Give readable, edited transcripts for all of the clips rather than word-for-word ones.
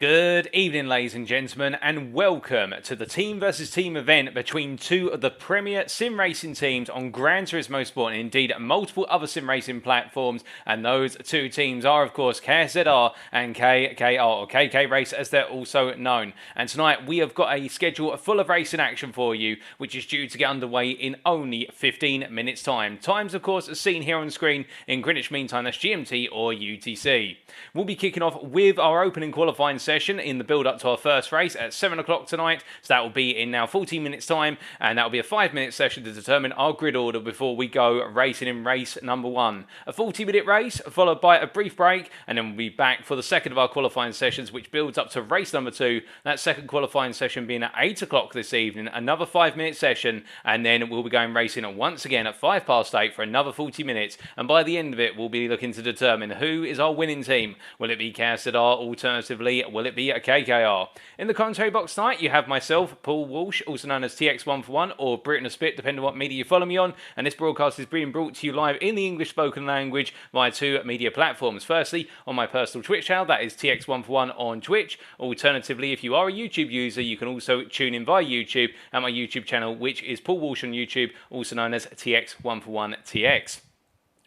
Good evening, ladies and gentlemen, and welcome to the team versus team event between two of the premier sim racing teams on Gran Turismo Sport and indeed multiple other sim racing platforms. And those two teams are, of course, KSZR and KKR, or KK Race as they're also known. And tonight we have got a schedule full of racing action for you, which is due to get underway in only 15 minutes' time. Times, of course, as seen here on screen in Greenwich Mean Time, that's GMT or UTC. We'll be kicking off with our opening qualifying session in the build up to our first race at 7 o'clock tonight. So that will be in now 14 minutes time, and that will be a 5-minute session to determine our grid order before we go racing in race number 1. A 40-minute race followed by a brief break, and then we'll be back for the second of our qualifying sessions, which builds up to race number 2. That second qualifying session being at 8 o'clock this evening, another 5-minute session, and then we'll be going racing once again at 8:05 for another 40 minutes. And by the end of it, we'll be looking to determine who is our winning team. Will it be KSZR? Alternatively, will it be a KKR? In the commentary box tonight, you have myself, Paul Walsh, also known as TX141 or Britain a Spit, depending on what media you follow me on. And this broadcast is being brought to you live in the English spoken language via 2 media platforms. Firstly, on my personal Twitch channel, that is TX141 on Twitch. Alternatively, if you are a YouTube user, you can also tune in via YouTube at my YouTube channel, which is Paul Walsh on YouTube, also known as TX141TX.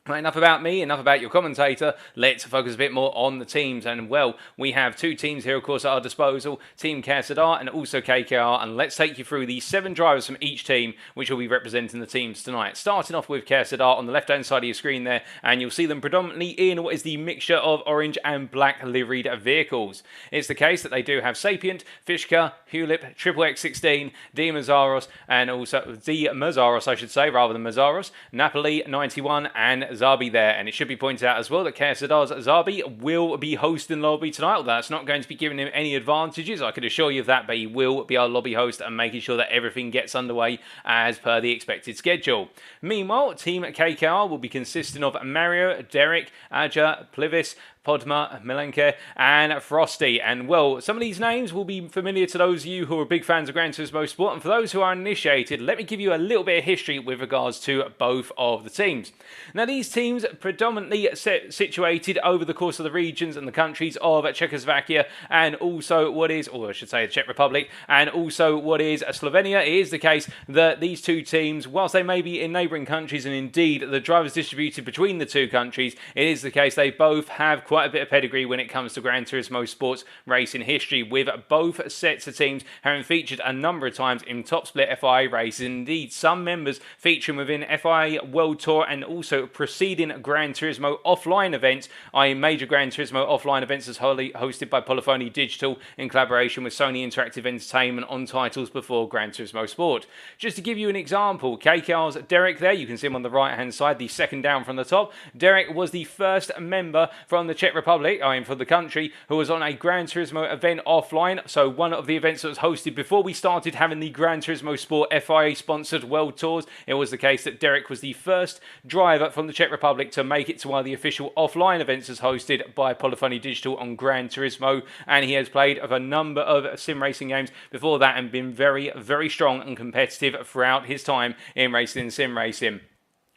Right, enough about me, enough about your commentator. Let's focus a bit more on the teams. And, well, we have two teams here, of course, at our disposal. Team KSZR and also KKR. And let's take you through the 7 drivers from each team, which will be representing the teams tonight. Starting off with KSZR on the left-hand side of your screen there. And you'll see them predominantly in what is the mixture of orange and black liveried vehicles. It's the case that they do have Sapient, Fishka, Hulip, Triple X16, D Mazzaros, and also D Mazzaros, I should say, rather than Mazzaros, Napoli 91, and Zabi there. And it should be pointed out as well that KSZR's Zabi will be hosting lobby tonight, although that's not going to be giving him any advantages, I can assure you of that, but he will be our lobby host and making sure that everything gets underway as per the expected schedule. Meanwhile, Team KKR will be consisting of Mario, Derek, Aja, Plivis, Podma, Milenke, and Frosty. And, well, some of these names will be familiar to those of you who are big fans of Gran Turismo Sport, and for those who are uninitiated, let me give you a little bit of history with regards to both of the teams. Now, these teams predominantly situated over the course of the regions and the countries of Czechoslovakia and also what is, or I should say the Czech Republic, and also what is Slovenia. It is the case that these two teams, whilst they may be in neighbouring countries and indeed the drivers distributed between the two countries, it is the case they both have quite a bit of pedigree when it comes to Gran Turismo Sports racing history, with both sets of teams having featured a number of times in top split FIA races. Indeed, some members featuring within FIA World Tour and also preceding Gran Turismo offline events, i.e. major Gran Turismo offline events as hosted by Polyphony Digital in collaboration with Sony Interactive Entertainment on titles before Gran Turismo Sport. Just to give you an example, KKR's Derek there, you can see him on the right hand side, the second down from the top. Derek was the first member from the Czech Republic, for the country, who was on a Gran Turismo event offline. So one of the events that was hosted before we started having the Gran Turismo Sport FIA sponsored world tours. It was the case that Derek was the first driver from the Czech Republic to make it to one of the official offline events as hosted by Polyphony Digital on Gran Turismo, and he has played of a number of sim racing games before that and been very, very strong and competitive throughout his time in racing and sim racing.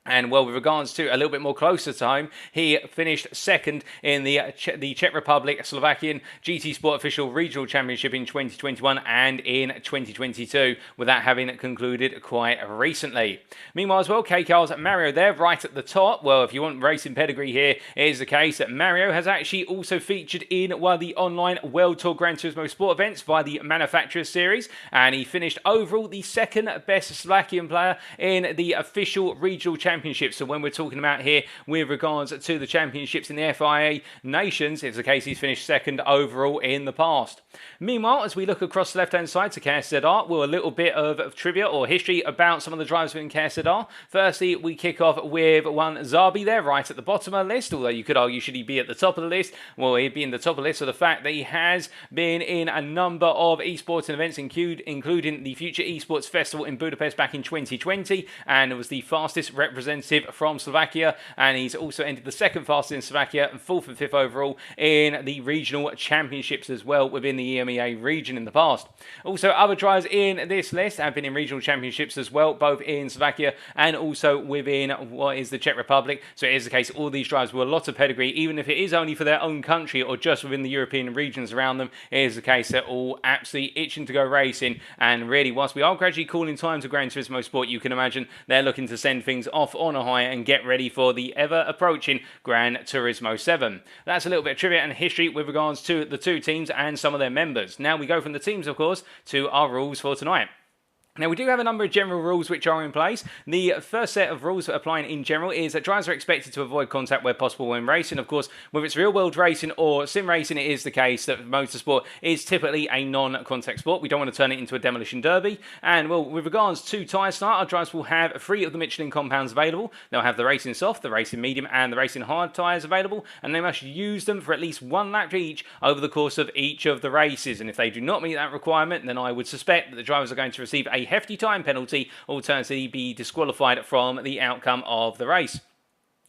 And, well, with regards to a little bit more closer to home, he finished second in the Czech Republic Slovakian GT Sport Official Regional Championship in 2021 and in 2022, with that having concluded quite recently. Meanwhile as well, KKR's Mario there, right at the top. Well, if you want racing pedigree here, it is the case that Mario has actually also featured in one of the online World Tour Gran Turismo Sport events by the Manufacturers Series, and he finished overall the second best Slovakian player in the official regional championship. So when we're talking about here with regards to the championships in the FIA Nations, it's the case he's finished second overall in the past. Meanwhile, as we look across the left-hand side to KSZR, well, a little bit of trivia or history about some of the drivers within KSZR. Firstly, we kick off with one Zabi there, right at the bottom of the list, although you could argue should he be at the top of the list? Well, he'd be in the top of the list for the fact that he has been in a number of esports events, including the Future Esports Festival in Budapest back in 2020, and was the fastest representative representative from Slovakia, and he's also entered the second fastest in Slovakia and 4th and 5th overall in the regional championships as well within the EMEA region in the past. Also, other drivers in this list have been in regional championships as well, both in Slovakia and also within what is the Czech Republic. So it is the case all these drivers with a lot of pedigree, even if it is only for their own country or just within the European regions around them. It is the case they're all absolutely itching to go racing, and really, whilst we are gradually calling time to Gran Turismo Sport, you can imagine they're looking to send things off on a high and get ready for the ever-approaching Gran Turismo 7. That's a little bit of trivia and history with regards to the two teams and some of their members. Now we go from the teams, of course, to our rules for tonight. Now, we do have a number of general rules which are in place. The first set of rules applying in general is that drivers are expected to avoid contact where possible when racing. Of course, whether it's real-world racing or sim racing, it is the case that motorsport is typically a non-contact sport. We don't want to turn it into a demolition derby. And, well, with regards to tyre start, our drivers will have 3 of the Michelin compounds available. They'll have the racing soft, the racing medium, and the racing hard tyres available, and they must use them for at least 1 lap each over the course of each of the races. And if they do not meet that requirement, then I would suspect that the drivers are going to receive a hefty time penalty, alternatively be disqualified from the outcome of the race.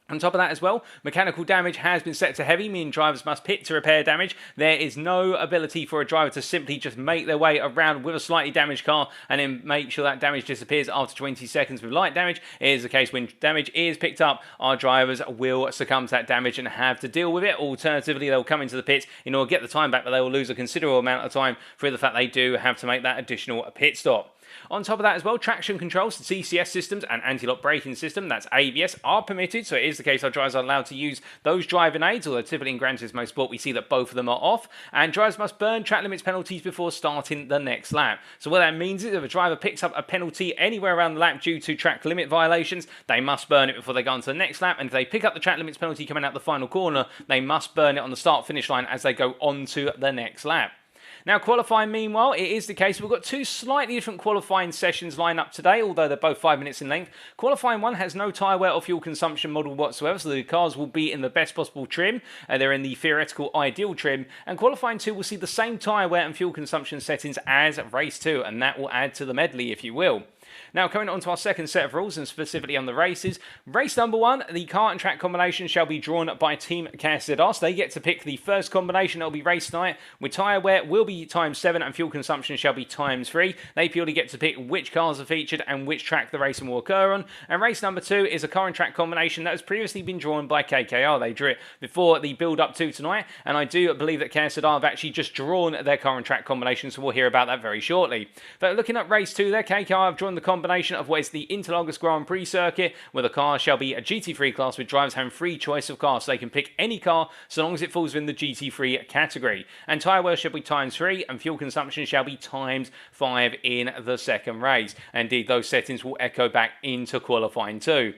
On top of that as well, mechanical damage has been set to heavy, meaning drivers must pit to repair damage. There is no ability for a driver to simply just make their way around with a slightly damaged car and then make sure that damage disappears after 20 seconds with light damage. It is the case when damage is picked up, our drivers will succumb to that damage and have to deal with it. Alternatively, they'll come into the pits in order to get the time back, but they will lose a considerable amount of time through the fact they do have to make that additional pit stop. On top of that as well, traction controls, the TCS systems and anti-lock braking system, that's ABS, are permitted. So it is the case our drivers are allowed to use those driving aids, although typically in Gran Turismo Sport we see that both of them are off. And drivers must burn track limits penalties before starting the next lap. So what that means is if a driver picks up a penalty anywhere around the lap due to track limit violations, they must burn it before they go on to the next lap. And if they pick up the track limits penalty coming out the final corner, they must burn it on the start-finish line as they go on to the next lap. Now, qualifying, meanwhile, it is the case we've got 2 slightly different qualifying sessions lined up today, although they're both 5 minutes in length. Qualifying 1 has no tyre wear or fuel consumption model whatsoever, so the cars will be in the best possible trim. They're in the theoretical ideal trim. And qualifying 2 will see the same tyre wear and fuel consumption settings as race 2, and that will add to the medley, if you will. Now, coming on to our second set of rules, and specifically on the races. Race number 1, the car and track combination shall be drawn by Team KSZR, so they get to pick the first combination that will be race tonight, with tyre wear will be ×7 and fuel consumption shall be ×3. They purely get to pick which cars are featured and which track the racing will occur on. And race number 2 is a car and track combination that has previously been drawn by KKR. They drew it before the build-up to tonight, and I do believe that KSZR have actually just drawn their car and track combination, so we'll hear about that very shortly. But looking at race 2 there, KKR have drawn the combination of what is the Interlagos Grand Prix circuit, where the car shall be a GT3 class with drivers having free choice of cars, so they can pick any car so long as it falls within the GT3 category. And tyre wear shall be ×3 and fuel consumption shall be ×5 in the second race. Indeed, those settings will echo back into qualifying too.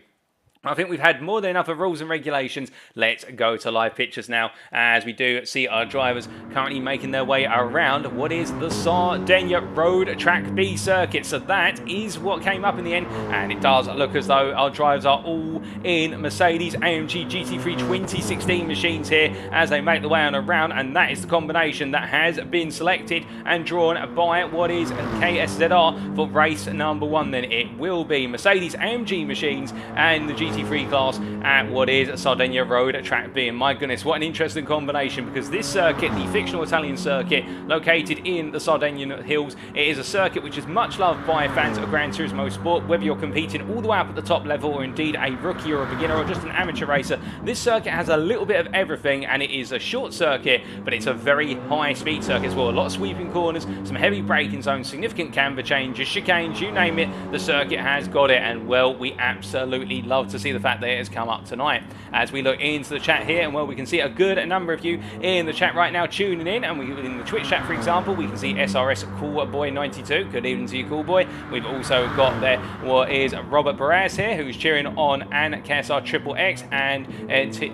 I think we've had more than enough of rules and regulations. Let's go to live pictures now, as we do see our drivers currently making their way around what is the Sardinia Road Track B circuit. So that is what came up in the end, and it does look as though our drivers are all in Mercedes AMG GT3 2016 machines here as they make the way on around, and that is the combination that has been selected and drawn by what is KSZR for race number 1. Then it will be Mercedes AMG machines and the GT3 class at what is Sardinia Road Track B. And my goodness, what an interesting combination, because this circuit, the fictional Italian circuit located in the Sardinian Hills, it is a circuit which is much loved by fans of Gran Turismo Sport, whether you're competing all the way up at the top level or indeed a rookie or a beginner or just an amateur racer. This circuit has a little bit of everything, and it is a short circuit, but it's a very high speed circuit as well. A lot of sweeping corners, some heavy braking zones, significant camber changes, chicanes, you name it, the circuit has got it. And well, we absolutely love to see the fact that it has come up tonight. As we look into the chat here, and well, we can see a good number of you in the chat right now tuning in, and in the Twitch chat, for example, we can see SRS Coolboy92. Good evening to you, Coolboy. We've also got there what is Robert Barras here, who's cheering on and KSR Triple X and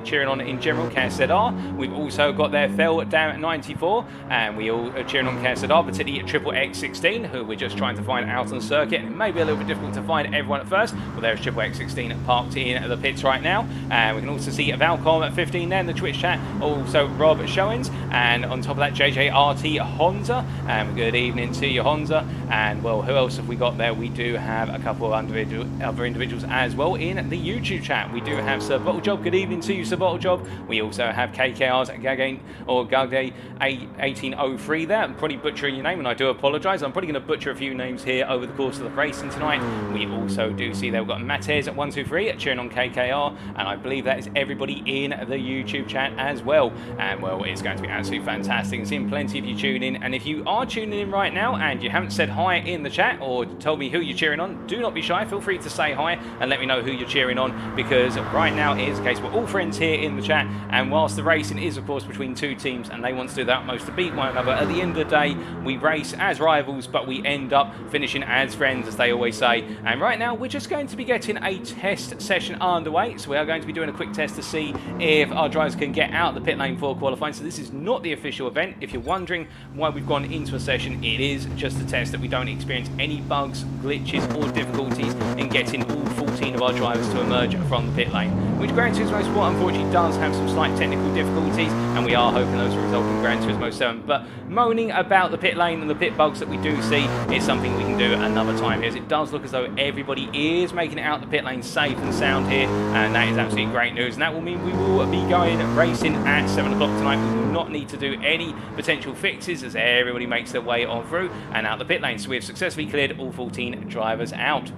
cheering on in general KSZR. We've also got there Phil Down 94, and we all are cheering on KSZR, particularly Triple X16, who we're just trying to find out on the circuit. It may be a little bit difficult to find everyone at first, but there's Triple X16 parked here in the pits right now. And we can also see Valcom at 15 there in the Twitch chat. Also Rob Showens, and on top of that JJRT Honza. And good evening to you, Honza. And well, who else have we got there? We do have a couple of other individuals as well in the YouTube chat. We do have Sir Bottlejob. Good evening to you, Sir Bottlejob. We also have KKR's Gagay 1803 there. I'm probably butchering your name, and I do apologise. I'm probably going to butcher a few names here over the course of the racing tonight. We also do see that we've got Matez at 123 cheering on KKR, and I believe that is everybody in the YouTube chat as well. And well, it's going to be absolutely fantastic. I'm seeing plenty of you tune in, and if you are tuning in right now and you haven't said hi in the chat or told me who you're cheering on, do not be shy. Feel free to say hi and let me know who you're cheering on, because right now it is the case we're all friends here in the chat, and whilst the racing is of course between two teams and they want to do their utmost to beat one another, at the end of the day we race as rivals but we end up finishing as friends, as they always say. And right now we're just going to be getting a test session underway, so we are going to be doing a quick test to see if our drivers can get out the pit lane for qualifying. So this is not the official event. If you're wondering why we've gone into a session, it is just a test that we don't experience any bugs, glitches or difficulties in getting all 14 of our drivers to emerge from the pit lane, which Gran Turismo Sport unfortunately does have some slight technical difficulties, and we are hoping those will result in Gran Turismo 7. But moaning about the pit lane and the pit bugs that we do see is something we can do another time, as it does look as though everybody is making it out the pit lane safe and sound here, and that is absolutely great news. And that will mean we will be going racing at 7 o'clock tonight. We will not need to do any potential fixes as everybody makes their way on through and out the pit lane. So we have successfully cleared all 14 drivers out.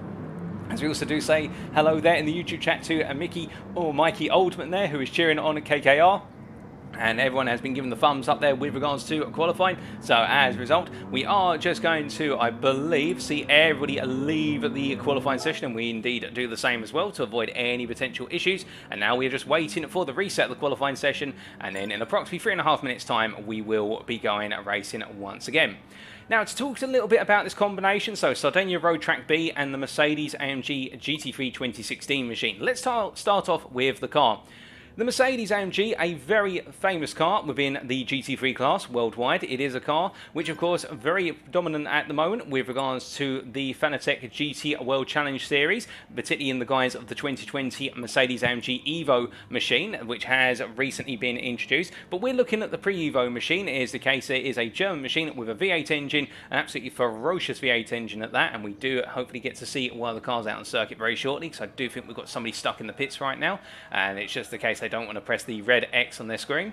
As we also do say hello there in the YouTube chat to Mickey or Mikey Oldman there, who is cheering on at KKR. And everyone has been given the thumbs up there with regards to qualifying. So as a result, we are just going to, I believe, see everybody leave the qualifying session, and we indeed do the same as well to avoid any potential issues. And now we are just waiting for the reset of the qualifying session, and then in approximately 3.5 minutes time we will be going racing once again. Now, to talk a little bit about this combination, so Sardinia Road Track B and the Mercedes-AMG GT3 2016 machine. Let's start off with the car. The Mercedes-AMG, a very famous car within the GT3 class worldwide. It is a car which, of course, very dominant at the moment with regards to the Fanatec GT World Challenge Series, particularly in the guise of the 2020 Mercedes-AMG Evo machine, which has recently been introduced. But we're looking at the pre-Evo machine. It is the case it is a German machine with a V8 engine, an absolutely ferocious V8 engine at that, and we do hopefully get to see one of the cars out on circuit very shortly, because I do think we've got somebody stuck in the pits right now, and it's just the case they don't want to press the red X on their screen.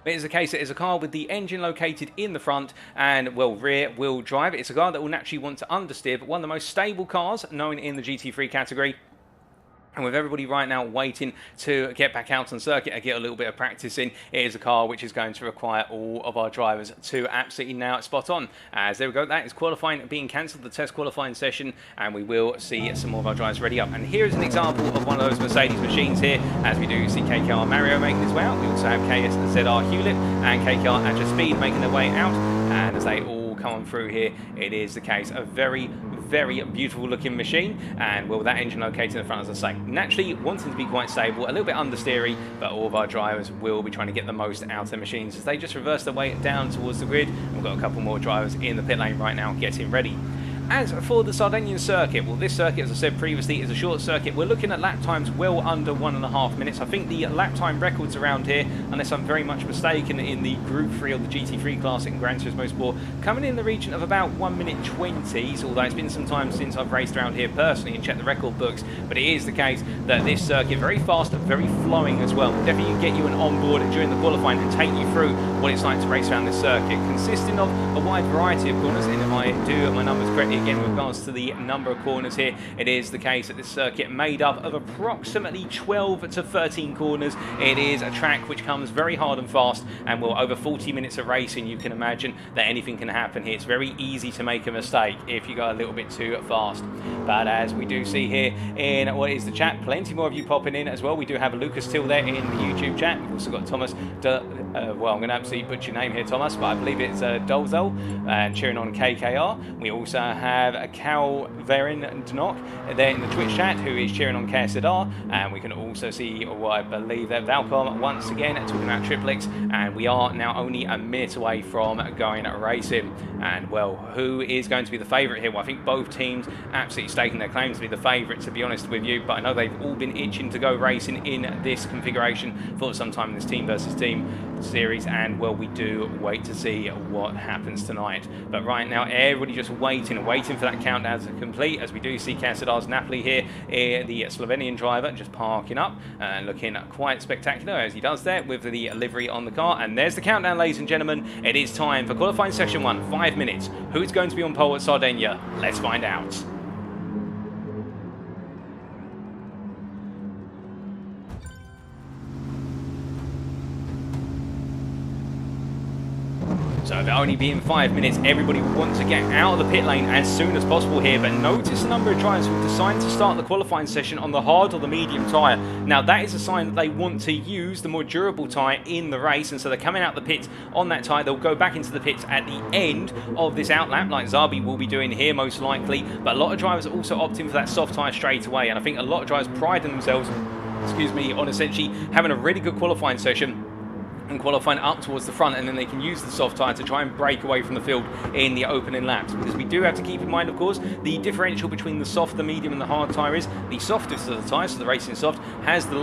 It is the case it is a car with the engine located in the front and, well, rear wheel drive. It's a car that will naturally want to understeer, but one of the most stable cars known in the GT3 category. And with everybody right now waiting to get back out on circuit and get a little bit of practice in, it is a car which is going to require all of our drivers to absolutely nail it spot on. As there we go, that is qualifying being cancelled, the test qualifying session, and we will see some more of our drivers ready up. And here is an example of one of those Mercedes machines here, as we do see KKR Mario making his way out. We also have KSZR Hewlett and KKR Adja Speed making their way out, and as they all come on through here, it is the case a very beautiful looking machine, and well, that engine located in the front, as I say, naturally wanting to be quite stable, a little bit understeery, but all of our drivers will be trying to get the most out of their machines as they just reverse their way down towards the grid. We've got a couple more drivers in the pit lane right now getting ready. As for the Sardinian circuit, well, this circuit, as I said previously, is a short circuit. We're looking at lap times well under 1.5 minutes. I think the lap time records around here, unless I'm very much mistaken, in the Group 3 of the GT3 class in Gran Turismo Sport, coming in the region of about 1 minute 20s, although it's been some time since I've raced around here personally and checked the record books. But it is the case that this circuit, very fast, very flowing as well, definitely get you an onboard during the qualifying and take you through what it's like to race around this circuit, consisting of a wide variety of corners. And if I do my numbers correctly again with regards to the number of corners here, it is the case that this circuit made up of approximately 12 to 13 corners. It is a track which comes very hard and fast, and well, over 40 minutes of racing, you can imagine that anything can happen here. It's very easy to make a mistake if you go a little bit too fast. But as we do see here in what is the chat, plenty more of you popping in as well. We do have Lucas Till there in the YouTube chat. We've also got Thomas well, I'm going to absolutely butchered your name here, Thomas, but I believe it's Dolzel, and cheering on KKR. We also have Cal Verin Dnok there in the Twitch chat, who is cheering on KSZR, and we can also see, I believe that Valcom once again talking about Triplix, and we are now only a minute away from going racing. And well, who is going to be the favourite here? Well, I think both teams absolutely staking their claim to be the favourite, to be honest with you, but I know they've all been itching to go racing in this configuration for some time in this team versus team series, and well, we do wait to see what happens tonight. But right now, everybody just waiting for that countdown to complete, as we do see KSZR's Napoli here, the Slovenian driver, just parking up and looking quite spectacular as he does there with the livery on the car. And there's the countdown, ladies and gentlemen. It is time for qualifying session 1, 5 minutes. Who's going to be on pole at Sardinia? Let's find out. So with it only being 5 minutes, everybody wants to get out of the pit lane as soon as possible here. But notice the number of drivers who decide to start the qualifying session on the hard or the medium tyre. Now that is a sign that they want to use the more durable tyre in the race, and so they're coming out the pits on that tyre. They'll go back into the pits at the end of this outlap, like Zabi will be doing here most likely. But a lot of drivers are also opting for that soft tyre straight away, and I think a lot of drivers pride themselves, on essentially having a really good qualifying session and qualifying up towards the front, and then they can use the soft tyre to try and break away from the field in the opening laps. Because we do have to keep in mind, of course, the differential between the soft, the medium and the hard tyre is the softest of the tyres, so the Racing Soft has the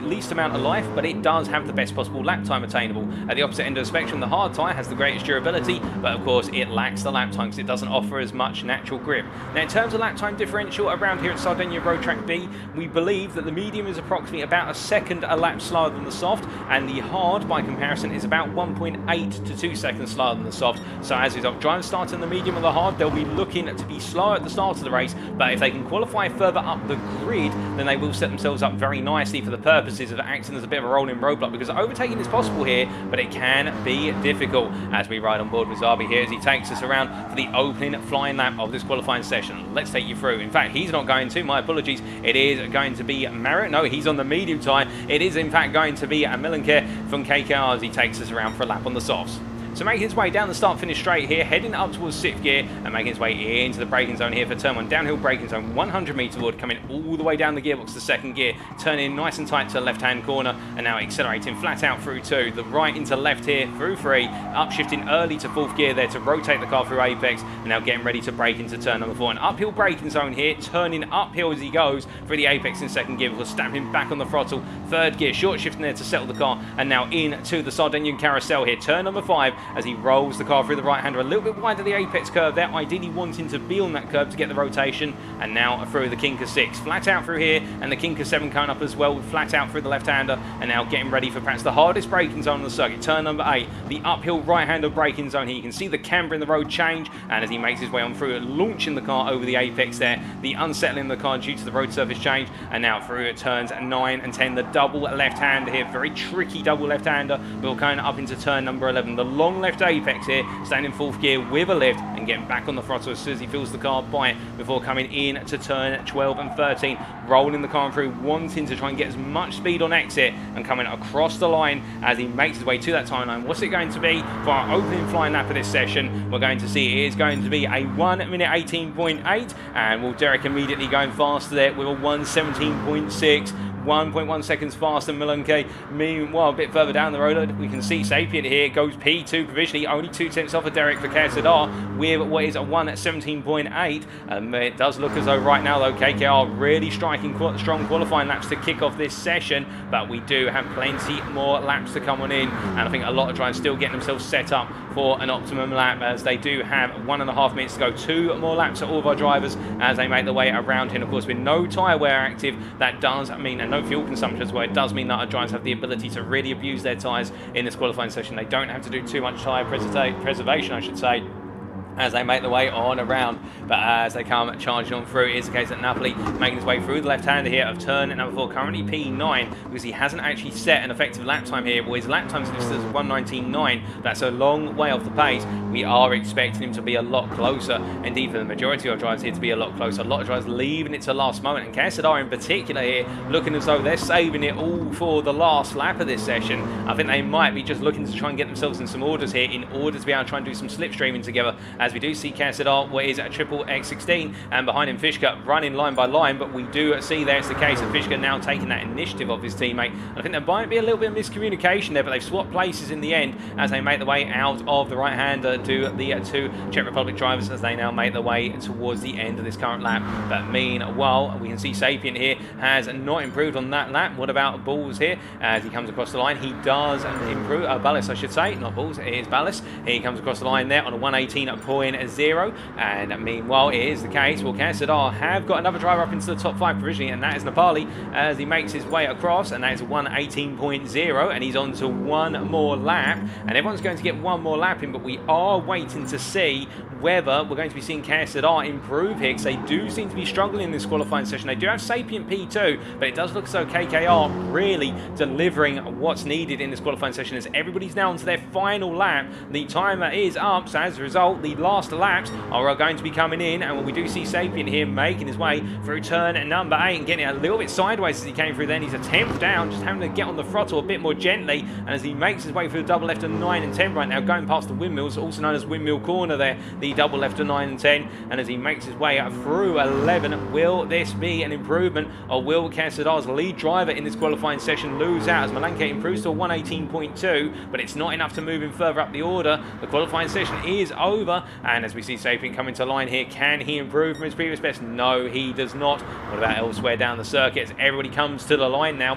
least amount of life, but it does have the best possible lap time attainable. At the opposite end of the spectrum, the hard tyre has the greatest durability, but of course it lacks the lap time because it doesn't offer as much natural grip. Now in terms of lap time differential around here at Sardinia Road Track B, we believe that the medium is approximately about a second a lap slower than the soft, and the hard, by comparison, is about 1.8 to 2 seconds slower than the soft. So as we drivers start in the medium or the hard, they'll be looking to be slower at the start of the race, but if they can qualify further up the grid, then they will set themselves up very nicely for the purposes of acting as a bit of a rolling roadblock, because overtaking is possible here, but it can be difficult. As we ride on board with Zabi here as he takes us around for the opening flying lap of this qualifying session. Let's take you through. In fact, he's not going to, my apologies, it is going to be Marriott. No, he's on the medium tyre. It is in fact going to be Milenke from KKR as he takes us around for a lap on the softs. So making his way down the start-finish straight here, heading up towards 6th gear and making his way into the braking zone here for turn 1. Downhill braking zone, 100 metre wood, coming all the way down the gearbox to 2nd gear, turning nice and tight to the left-hand corner, and now accelerating flat out through 2. The right into left here through 3, upshifting early to 4th gear there to rotate the car through apex, and now getting ready to brake into turn number 4. An uphill braking zone here, turning uphill as he goes through the apex in 2nd gear before stamping back on the throttle. 3rd gear, short shifting there to settle the car, and now into the Sardinian carousel here, turn number 5 as he rolls the car through the right-hander a little bit wide of the apex curve there, ideally wanting to be on that curve to get the rotation, and now through the Kinker 6, flat out through here, and the Kinker 7 coming up as well, flat out through the left-hander, and now getting ready for perhaps the hardest braking zone on the circuit, turn number 8, the uphill right-hander braking zone here. You can see the camber in the road change, and as he makes his way on through it, launching the car over the apex there, the unsettling the car due to the road surface change, and now through it turns 9 and 10, the double left-hander here, very tricky double left-hander, we're going up into turn number 11, the long left apex here, staying in 4th gear with a lift and getting back on the throttle as soon as he feels the car bite before coming in to turn 12 and 13, rolling the car through, wanting to try and get as much speed on exit and coming across the line as he makes his way to that timeline. What's it going to be for our opening flying lap of this session? We're going to see it is going to be a 1 minute 18.8, and will Derek immediately going faster there with a 1:17.6. 1.1 seconds faster than Milenke. Meanwhile, a bit further down the road, we can see Sapient here goes P2 provisionally, only 2 tenths off of Derek for KSZR with what is a 1:17.8. It does look as though right now, though, KKR really striking strong qualifying laps to kick off this session, but we do have plenty more laps to come on in, and I think a lot of drivers still getting themselves set up for an optimum lap, as they do have 1.5 minutes to go. 2 more laps at all of our drivers as they make their way around here. And of course, with no tyre wear active, that does mean, and no fuel consumption as well, it does mean that our drivers have the ability to really abuse their tyres in this qualifying session. They don't have to do too much tyre preservation, I should say. as they make their way on around. But as they come charging on through, it is the case that Napoli making his way through the left-hander here of turn number 4, currently P9, because he hasn't actually set an effective lap time here. Well, his lap time's listed as 1:19.9. That's a long way off the pace. We are expecting him to be a lot closer. Indeed, for the majority of drivers here to be a lot closer. A lot of drivers leaving it to last moment, and KSZR in particular here looking as though they're saving it all for the last lap of this session. I think they might be just looking to try and get themselves in some orders here in order to be able to try and do some slipstreaming together, as we do see KSZR what is a triple X16, and behind him Fishka running line by line. But we do see there it's the case of Fishka now taking that initiative of his teammate. And I think there might be a little bit of miscommunication there, but they've swapped places in the end as they make their way out of the right-hander to the two Czech Republic drivers as they now make their way towards the end of this current lap. But meanwhile, we can see Sapien here has not improved on that lap. What about Balls here? As he comes across the line, he does improve. Ballas, I should say, not Balls, it is Ballas. He comes across the line there on a 1:18.0, and meanwhile it is the case, well, KSZR have got another driver up into the top 5 provisionally, and that is Nepali as he makes his way across, and that is 1:18.0, and he's on to one more lap, and everyone's going to get one more lap in, but we are waiting to see whether we're going to be seeing KSZR improve here, because they do seem to be struggling in this qualifying session. They do have Sapien P2, but it does look as though KKR really delivering what's needed in this qualifying session, as everybody's now onto their final lap. The timer is up, so as a result, the last laps are going to be coming in, and when we do see Sapien here making his way through turn number 8 and getting it a little bit sideways as he came through, then he's a 10th down, just having to get on the throttle a bit more gently, and as he makes his way through the double left of 9 and 10 right now, going past the windmills, also known as windmill corner there, the double left of 9 and 10, and as he makes his way through 11, will this be an improvement, or will KSZR's lead driver in this qualifying session lose out as Malanke improves to a 1:18.2, but it's not enough to move him further up the order. The qualifying session is over, and as we see Sapien coming to line here, can he improve from his previous best? No, he does not. What about elsewhere down the circuit as everybody comes to the line now?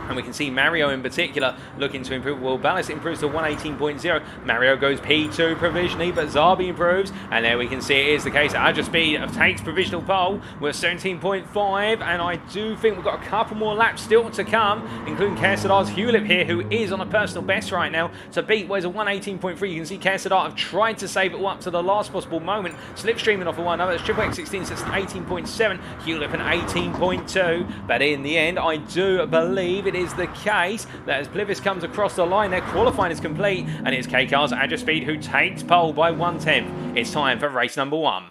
And we can see Mario in particular looking to improve. Well, Ballas improves to 1:18.0. Mario goes P2 provisionally, but Zarbi improves. And there we can see it is the case. Adja Speed takes provisional pole with 17.5. And I do think we've got a couple more laps still to come, including KSZR's Hulip here, who is on a personal best right now to beat what is a 1:18.3. You can see KSZR have tried to save it all up to the last possible moment. Slipstreaming off of one another. It's Triple X16, so it's an 18.7. Hulip an 18.2. But in the end, I do believe it is the case that as Plivis comes across the line, their qualifying is complete, and it's KKR's Adja Speed who takes pole by 1/10. It's time for race number 1.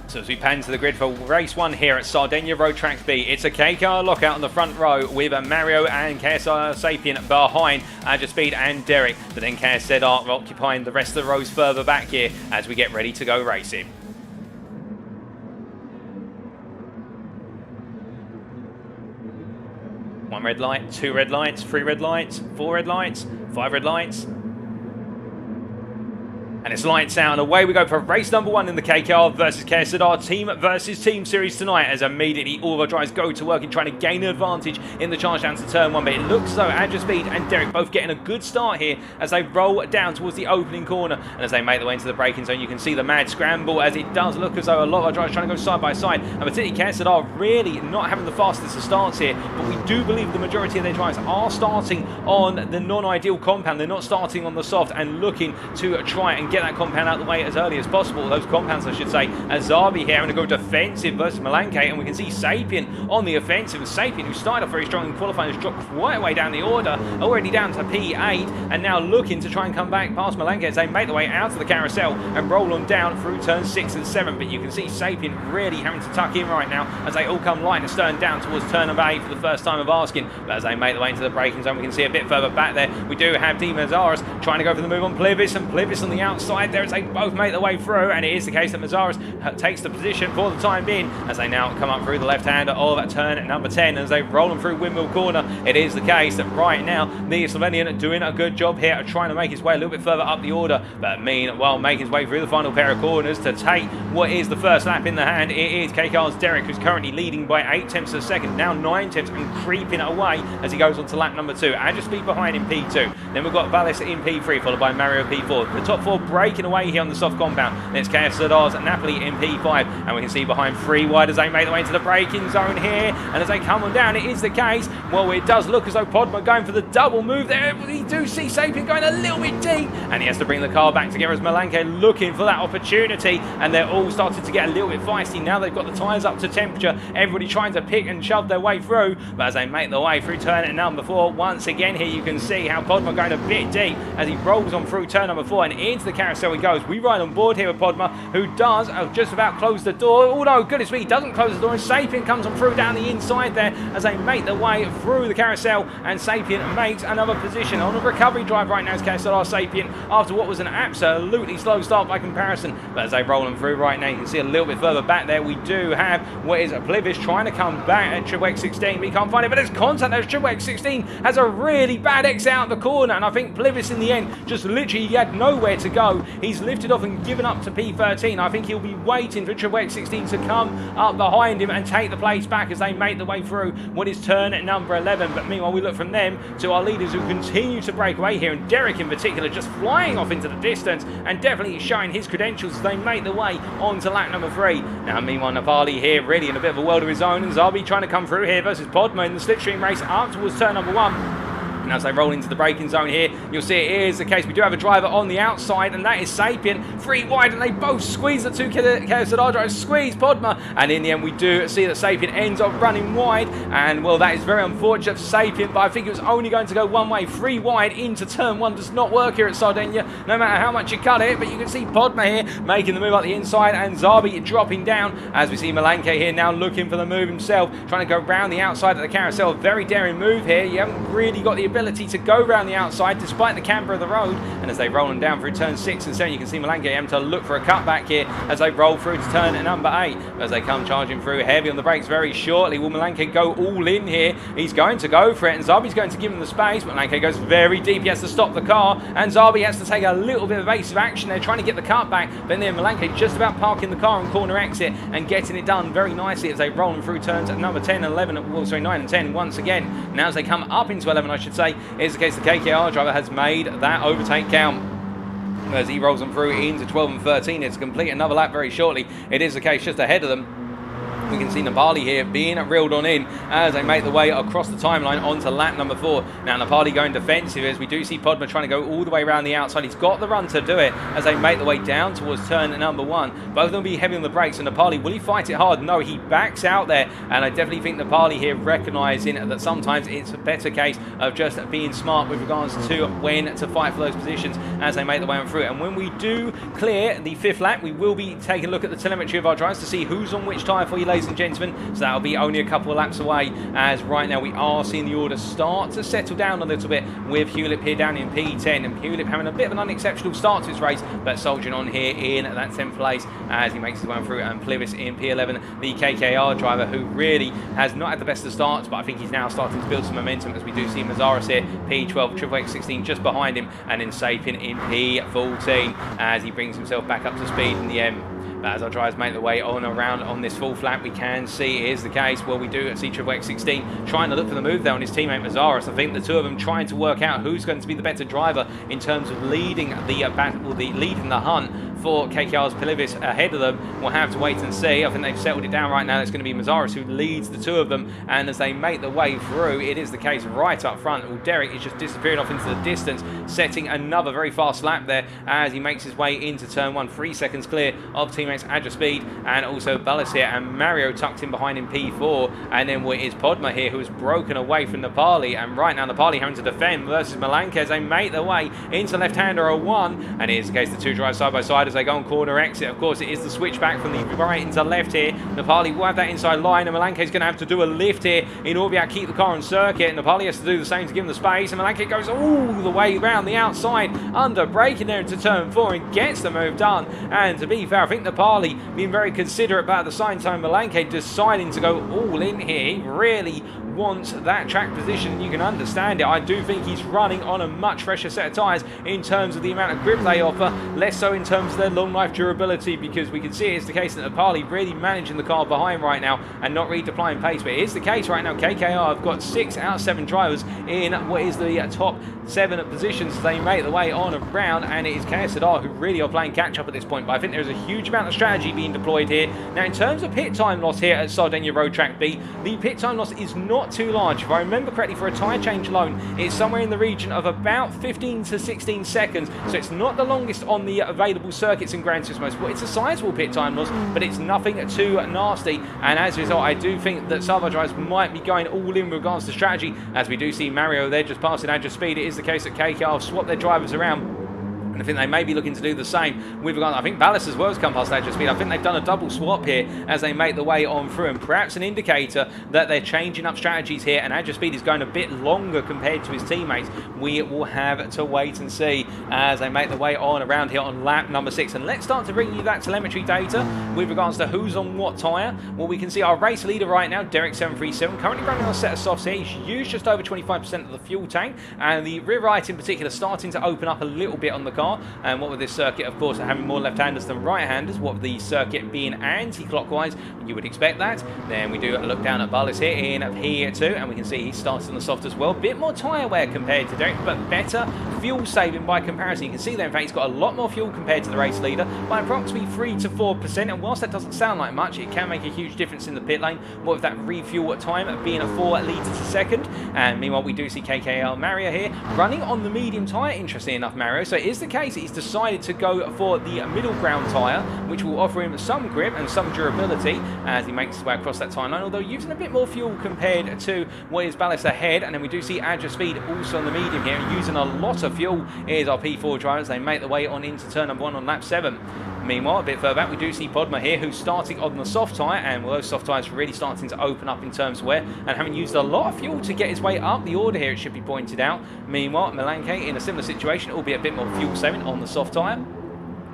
So as we pan to the grid for race 1 here at Sardinia Road Track B, it's a KKR lockout on the front row with Mario and KSR Sapien behind Adja Speed and Derek. But then KSZ are occupying the rest of the rows further back here as we get ready to go racing. One red light, 2 red lights, 3 red lights, 4 red lights, 5 red lights. And it's lights out, and away we go for race number 1 in the KKR versus KSZR team versus team series tonight, as immediately all of our drivers go to work in trying to gain an advantage in the charge down to turn 1. But it looks as though Adja Speed and Derek both getting a good start here as they roll down towards the opening corner. And as they make their way into the braking zone, you can see the mad scramble, as it does look as though a lot of our drivers trying to go side by side. And particularly KSZR really not having the fastest of starts here. But we do believe the majority of their drivers are starting on the non-ideal compound. They're not starting on the soft and looking to try and get that compound out of the way as early as possible. Those compounds, I should say, as Zarbi here having to go defensive versus Malanke, and we can see Sapien on the offensive. Sapien, who started off very strong in qualifying, has dropped quite a way down the order, already down to P8, and now looking to try and come back past Malanke as they make their way out of the carousel and roll on down through turns 6 and 7. But you can see Sapien really having to tuck in right now as they all come light and stern down towards turn number 8 for the first time of asking. But as they make their way into the braking zone, we can see a bit further back there, we do have Di Mazzares trying to go for the move on Plivis, and Plivis on the outside there as they both make their way through, and it is the case that Mazzares takes the position for the time being as they now come up through the left-hander of turn number 10 as they roll them through windmill corner. It is the case that right now the Slovenian doing a good job here of trying to make his way a little bit further up the order, but meanwhile making his way through the final pair of corners to take what is the first lap in the hand. It is KKR's Derek, who's currently leading by 8 tenths a second, now 9 tenths, and creeping away as he goes on to lap number 2. Adja Speed behind in P2. Then we've got Vallis in P3, followed by Mario P4. The top 4 breaking away here on the soft compound. And it's KSZR's Napoli in P5, and we can see behind 3 wide as they make their way into the braking zone here. And as they come on down, it is the case. Well, it does look as though Podma going for the double move there. We do see Sapien going a little bit deep, and he has to bring the car back together as Malanke looking for that opportunity. And they're all starting to get a little bit feisty now. They've got the tyres up to temperature. Everybody trying to pick and shove their way through, but as they make their way through turn number 4, once again here you can see how Podma going a bit deep as he rolls on through turn number 4 and into the carousel he goes. We ride on board here with Podma, who does just about close the door. Oh no, goodness me, he doesn't close the door, and Sapien comes on through down the inside there as they make their way through the carousel, and Sapien makes another position on a recovery drive right now as KSZR Sapien after what was an absolutely slow start by comparison. But as they roll them through right now, you can see a little bit further back there we do have what is Plivis trying to come back at Triple X16, but he can't find it, but there's contact there. Triple X16 has a really bad exit out the corner, and I think Plivis in the end just literally he had nowhere to go. He's lifted off and given up to P13. I think he'll be waiting for Triple X16 to come up behind him and take the place back as they make the way through what is turn number 11. But meanwhile we look from them to our leaders who continue to break away here, and Derek in particular just flying off into the distance and definitely showing his credentials as they make the way on to lap number 3. Now meanwhile Nepali here really in a bit of a world of his own, and Zabi trying to come through here versus Podma in the slipstream race up towards turn number 1. And as they roll into the braking zone here, you'll see it is the case. We do have a driver on the outside, and that is Sapien. 3 wide, and they both squeeze the 2 KSZR drivers, squeeze Podma. And in the end, we do see that Sapien ends up running wide. And, well, that is very unfortunate for Sapien, but I think it was only going to go one way. 3 wide into turn 1 does not work here at Sardinia, no matter how much you cut it. But you can see Podma here making the move up the inside, and Zabi dropping down as we see Malanke here now looking for the move himself, trying to go round the outside of the carousel. Very daring move here. You haven't really got the ability to go around the outside despite the camber of the road. And as they roll them down through turn 6 and 7, you can see Malanke having to look for a cutback here as they roll through to turn number 8. As they come charging through heavy on the brakes very shortly, will Malanke go all in here? He's going to go for it, and Zabi's going to give him the space. Malanke goes very deep, he has to stop the car, and Zabi has to take a little bit of evasive action there trying to get the cutback, but then Malanke just about parking the car on corner exit and getting it done very nicely as they roll them through turns at number 10 and 11, well, sorry, 9 and 10 once again. Now as they come up into 11, I should say, is the case the KKR driver has made that overtake count. As he rolls them through into 12 and 13, it's complete another lap very shortly. It is the case just ahead of them. We can see Nepali here being reeled on in as they make the way across the timeline onto lap number 4. Now Nepali going defensive as we do see Podma trying to go all the way around the outside. He's got the run to do it as they make the way down towards turn number 1. Both of them will be heavy on the brakes, and Nepali, will he fight it hard? No, he backs out there, and I definitely think Nepali here recognising that sometimes it's a better case of just being smart with regards to when to fight for those positions as they make the way on through. And when we do clear the 5th lap, we will be taking a look at the telemetry of our drivers to see who's on which tyre for you, ladies and gentlemen. So that'll be only a couple of laps away, as right now we are seeing the order start to settle down a little bit with Hewlett here down in P10, and Hewlett having a bit of an unexceptional start to his race, but soldiering on here in that 10th place as he makes his way through, and Plivis in P11, the KKR driver, who really has not had the best of starts, but I think he's now starting to build some momentum as we do see Mazaris here, P12, Triple X16 just behind him, and then Sapien in P14 as he brings himself back up to speed in the end. But as our drivers make their way on around on this 4th lap, we can see it is the case. Well, we do see Triple X16 trying to look for the move there on his teammate Mazaris. I think the two of them trying to work out who's going to be the better driver in terms of leading the battle, leading the hunt for KKR's Plivis ahead of them. We'll have to wait and see. I think they've settled it down right now. It's going to be Mazaris who leads the two of them, and as they make their way through, it is the case right up front. Well, Derek is just disappearing off into the distance, setting another very fast lap there as he makes his way into turn 1, 3 seconds clear of teammates Adja Speed, and also Ballas here, and Mario tucked in behind in P4, and then it is Podma here who has broken away from Nepali, and right now Nepali having to defend versus Malanke as they make their way into left-hander 1, and it is the case the two drive side by side as they go on corner exit. Of course, it is the switch back from the right into left here. Nepali will have that inside line, and Malanke is going to have to do a lift here in order to be able to keep the car on circuit. Nepali has to do the same to give him the space, and Malanke goes all the way around the outside under braking there into turn 4 and gets the move done. And to be fair, I think Nepali being very considerate about the sign time, Malanke deciding to go all in here. He really wants that track position. You can understand it. I do think he's running on a much fresher set of tyres in terms of the amount of grip they offer, less so in terms of their long life durability, because we can see it's the case that Napali really managing the car behind right now and not really deploying pace. But it is the case right now. KKR have got 6 out of 7 drivers in what is the top 7 positions as they make the way on around, and it is KSZR who really are playing catch up at this point. But I think there's a huge amount of strategy being deployed here. Now, in terms of pit time loss here at Sardinia Road Track B, the pit time loss is not too large. If I remember correctly, for a tyre change alone, it's somewhere in the region of about 15 to 16 seconds. So it's not the longest on the available circuits in Gran Turismo Sport. It's a sizable pit time loss, but it's nothing too nasty. And as a result, I do think that Salvo drivers might be going all in with regards to strategy, as we do see Mario there just passing Adja Speed. It is the case that KKR have swapped their drivers around. I think they may be looking to do the same with regard. I think Ballas as well has come past Adja Speed. I think they've done a double swap here as they make the way on through, and perhaps an indicator that they're changing up strategies here, and Adja Speed is going a bit longer compared to his teammates. We will have to wait and see as they make the way on around here on lap number 6. And let's start to bring you that telemetry data with regards to who's on what tyre. Well, we can see our race leader right now, Derek737, currently running on a set of softs here. He's used just over 25% of the fuel tank, and the rear right in particular starting to open up a little bit on the car. And what with this circuit, of course, having more left-handers than right-handers, what with the circuit being anti-clockwise, you would expect that. Then we do look down at Ballas here in P2, and we can see he starts on the soft as well. Bit more tyre wear compared to Derek, but better fuel saving by comparison. You can see there, in fact, he's got a lot more fuel compared to the race leader by approximately 3 to 4%. And whilst that doesn't sound like much, it can make a huge difference in the pit lane. What with that refuel time being at 4 litres a second. And meanwhile, we do see KKL Mario here running on the medium tyre, interestingly enough, Mario. So it is the case that he's decided to go for the middle ground tyre, which will offer him some grip and some durability as he makes his way across that timeline, although using a bit more fuel compared to what is Ballas ahead. And then we do see Adja Speed also on the medium here, using a lot of fuel. Here's our P4 drivers. They make the way on into turn number 1 on lap 7. Meanwhile, a bit further back, we do see Podma here, who's starting on the soft tyre, and those soft tyres really starting to open up in terms of wear, and having used a lot of fuel to get his way up the order here, it should be pointed out. Meanwhile, Melanke in a similar situation, albeit a bit more fuel saving on the soft tyre.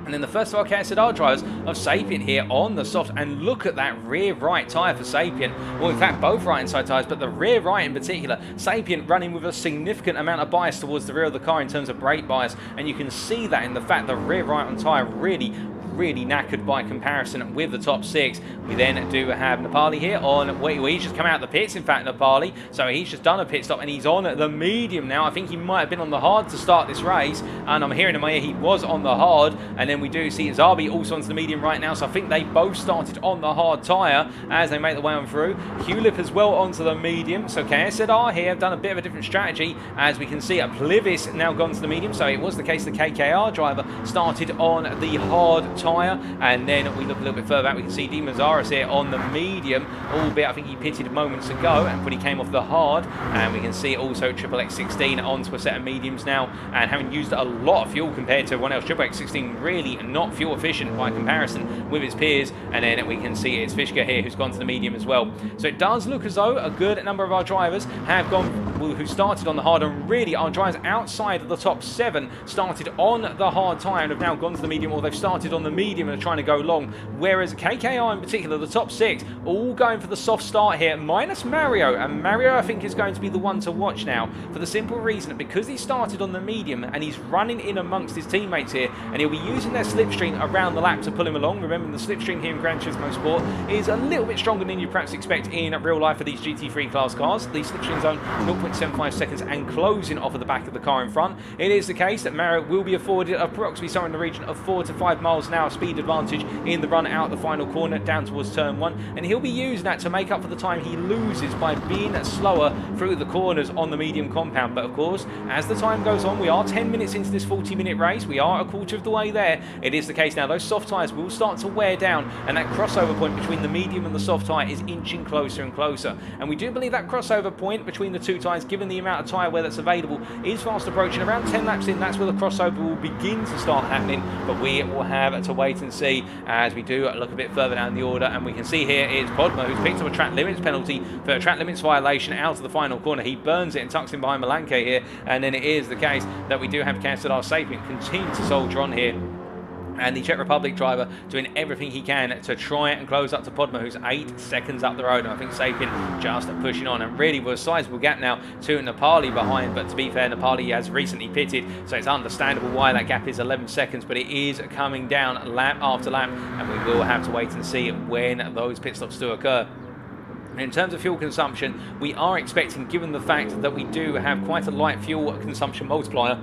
And then the first of our KSZR drivers of Sapien here on the soft, and look at that rear right tyre for Sapien. Well, in fact, both right inside tyres, but the rear right in particular, Sapien running with a significant amount of bias towards the rear of the car in terms of brake bias, and you can see that in the fact the rear right on tyre really knackered by comparison with the top 6. We then do have Napali here on, he's just come out of the pits, in fact, Napali, so he's just done a pit stop and he's on the medium now. I think he might have been on the hard to start this race, and I'm hearing in my ear he was on the hard. And then we do see Zabi also onto the medium right now, so I think they both started on the hard tyre as they make the way on through. Hulip as well onto the medium, so KSZR here have done a bit of a different strategy, as we can see a Plivis now gone to the medium. So it was the case the KKR driver started on the hard tyre, and then we look a little bit further back, we can see Di Mazzaris here on the medium, albeit I think he pitted moments ago and when he came off the hard. And we can see also Triple X16 onto a set of mediums now, and having used a lot of fuel compared to everyone else. Triple X16 really not fuel efficient by comparison with his peers. And then we can see it's Fishka here who's gone to the medium as well. So it does look as though a good number of our drivers have gone, who started on the hard, and really our drivers outside of the top 7 started on the hard tyre and have now gone to the medium, or they've started on the medium and are trying to go long. Whereas KKR in particular, the top 6, all going for the soft start here, minus Mario. And Mario, I think, is going to be the one to watch now, for the simple reason that because he started on the medium and he's running in amongst his teammates here, and he'll be using their slipstream around the lap to pull him along. Remember, the slipstream here in Gran Turismo Sport is a little bit stronger than you perhaps expect in real life for these GT3 class cars. The slipstream zone 0.75 seconds and closing off of the back of the car in front. It is the case that Mario will be afforded approximately somewhere in the region of 4 to 5 miles an hour speed advantage in the run out the final corner down towards turn 1, and he'll be using that to make up for the time he loses by being slower through the corners on the medium compound. But of course, as the time goes on, we are 10 minutes into this 40-minute race, we are a quarter of the way there. It is the case now those soft tyres will start to wear down, and that crossover point between the medium and the soft tyre is inching closer and closer. And we do believe that crossover point between the two tyres, given the amount of tyre wear that's available, is fast approaching. Around 10 laps in, that's where the crossover will begin to start happening, but we will have to wait and see as we do look a bit further down the order. And we can see here it's Podma who's picked up a track limits penalty for a track limits violation out of the final corner. He burns it and tucks in behind Melanke here, and then it is the case that we do have KSZR Sapien continue to soldier on here And the Czech Republic driver doing everything he can to try and close up to Podma, who's 8 seconds up the road. And I think Sapien just pushing on. And really, with a sizable gap now to Nepali behind. But to be fair, Nepali has recently pitted, so it's understandable why that gap is 11 seconds. But it is coming down lap after lap. And we will have to wait and see when those pit stops do occur. In terms of fuel consumption, we are expecting, given the fact that we do have quite a light fuel consumption multiplier,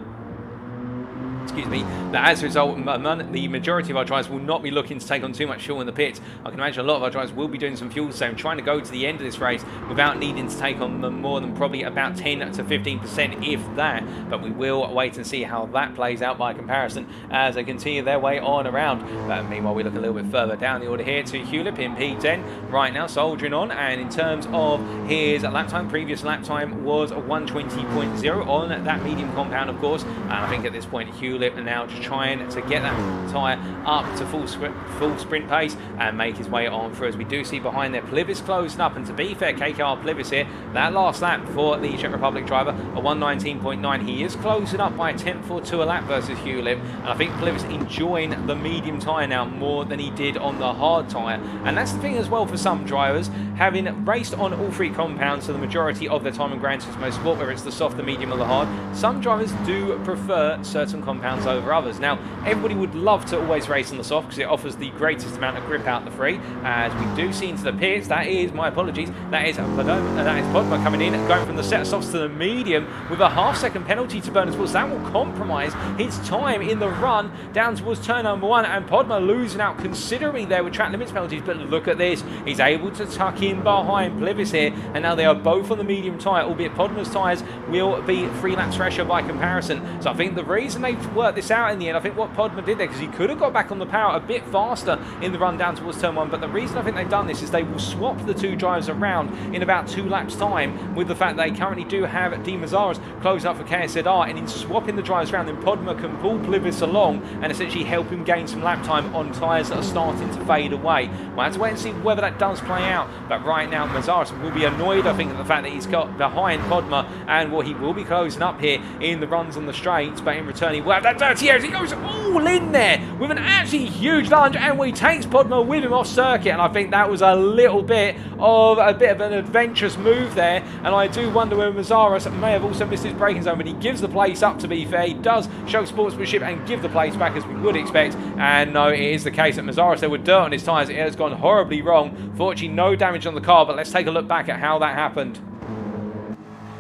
excuse me, that as a result, the majority of our drivers will not be looking to take on too much fuel in the pits. I can imagine a lot of our drivers will be doing some fuel save, trying to go to the end of this race without needing to take on more than probably about 10 to 15%, if that. But we will wait and see how that plays out by comparison as they continue their way on around. But meanwhile, we look a little bit further down the order here to Hulip in P10 right now, soldiering on. And in terms of his lap time, previous lap time was 120.0 on that medium compound, of course. And I think at this point, Hulip and now just trying to get that tyre up to full sprint pace and make his way on through, as we do see behind there Plivis closing up. And to be fair, KKR Plivis here, that last lap for the Czech Republic driver, a 119.9. He is closing up by a tenth or two a lap versus Hulip, and I think Plivis enjoying the medium tyre now more than he did on the hard tyre. And that's the thing as well for some drivers, having raced on all three compounds for the majority of their time in Gran Turismo Sport, whether it's the soft, the medium or the hard, some drivers do prefer certain compounds over others. Now, everybody would love to always race on the soft because it offers the greatest amount of grip out the free. As we do see into the pits, that is, my apologies, that is Podma coming in, going from the set of softs to the medium with a half-second penalty to burn as well. So that will compromise his time in the run down towards turn number 1, and Podma losing out considerably there with track limits penalties. But look at this, he's able to tuck in behind Plivis here, and now they are both on the medium tyre, albeit Podma's tyres will be 3 laps fresher by comparison. So I think the reason they've worked this out in the end, I think what Podma did there, because he could have got back on the power a bit faster in the run down towards turn 1, but the reason I think they've done this is they will swap the two drivers around in about 2 laps time, with the fact they currently do have Di Mazzaras closing up for KSZR, and in swapping the drivers around, then Podma can pull Plivis along and essentially help him gain some lap time on tyres that are starting to fade away. We'll have to wait and see whether that does play out, but right now Mazzaras will be annoyed, I think, at the fact that he's got behind Podma, and what he will be closing up here in the runs on the straights, but in return he will have that dirty air as he goes all in there with an actually huge lunge, and he takes Podma with him off circuit. And I think that was a little bit of an adventurous move there, and I do wonder whether Mazzaras may have also missed his braking zone, but he gives the place up. To be fair, he does show sportsmanship and give the place back as we would expect. And no, it is the case that Mazzaras, there were dirt on his tyres, it has gone horribly wrong. Fortunately, no damage on the car, but let's take a look back at how that happened.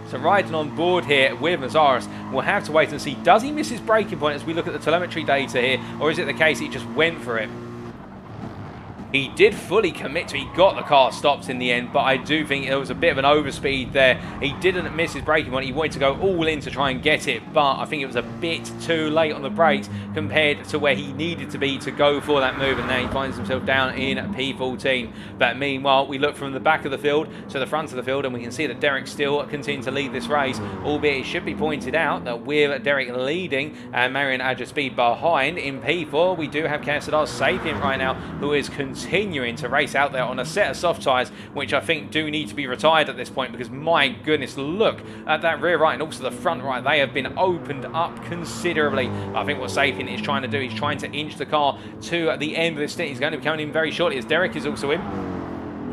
So riding on board here with Mazzaras, we'll have to wait and see, does he miss his braking point as we look at the telemetry data here, or is it the case he just went for it? He did fully commit to, he got the car stopped in the end, but I do think there was a bit of an overspeed there. He didn't miss his braking point, he wanted to go all in to try and get it, but I think it was a bit too late on the brakes compared to where he needed to be to go for that move, and now he finds himself down in P14. But meanwhile, we look from the back of the field to the front of the field, and we can see that Derek still continuing to lead this race, albeit it should be pointed out that with Derek leading and Marion Adjaspeed behind in P4, we do have KSZR's Sapien right now, who is continuing to race out there on a set of soft tyres, which I think do need to be retired at this point, because my goodness, look at that rear right and also the front right. They have been opened up considerably. I think what Sapien is trying to do, he's trying to inch the car to the end of this stint. He's going to be coming in very shortly, as Derek is also in.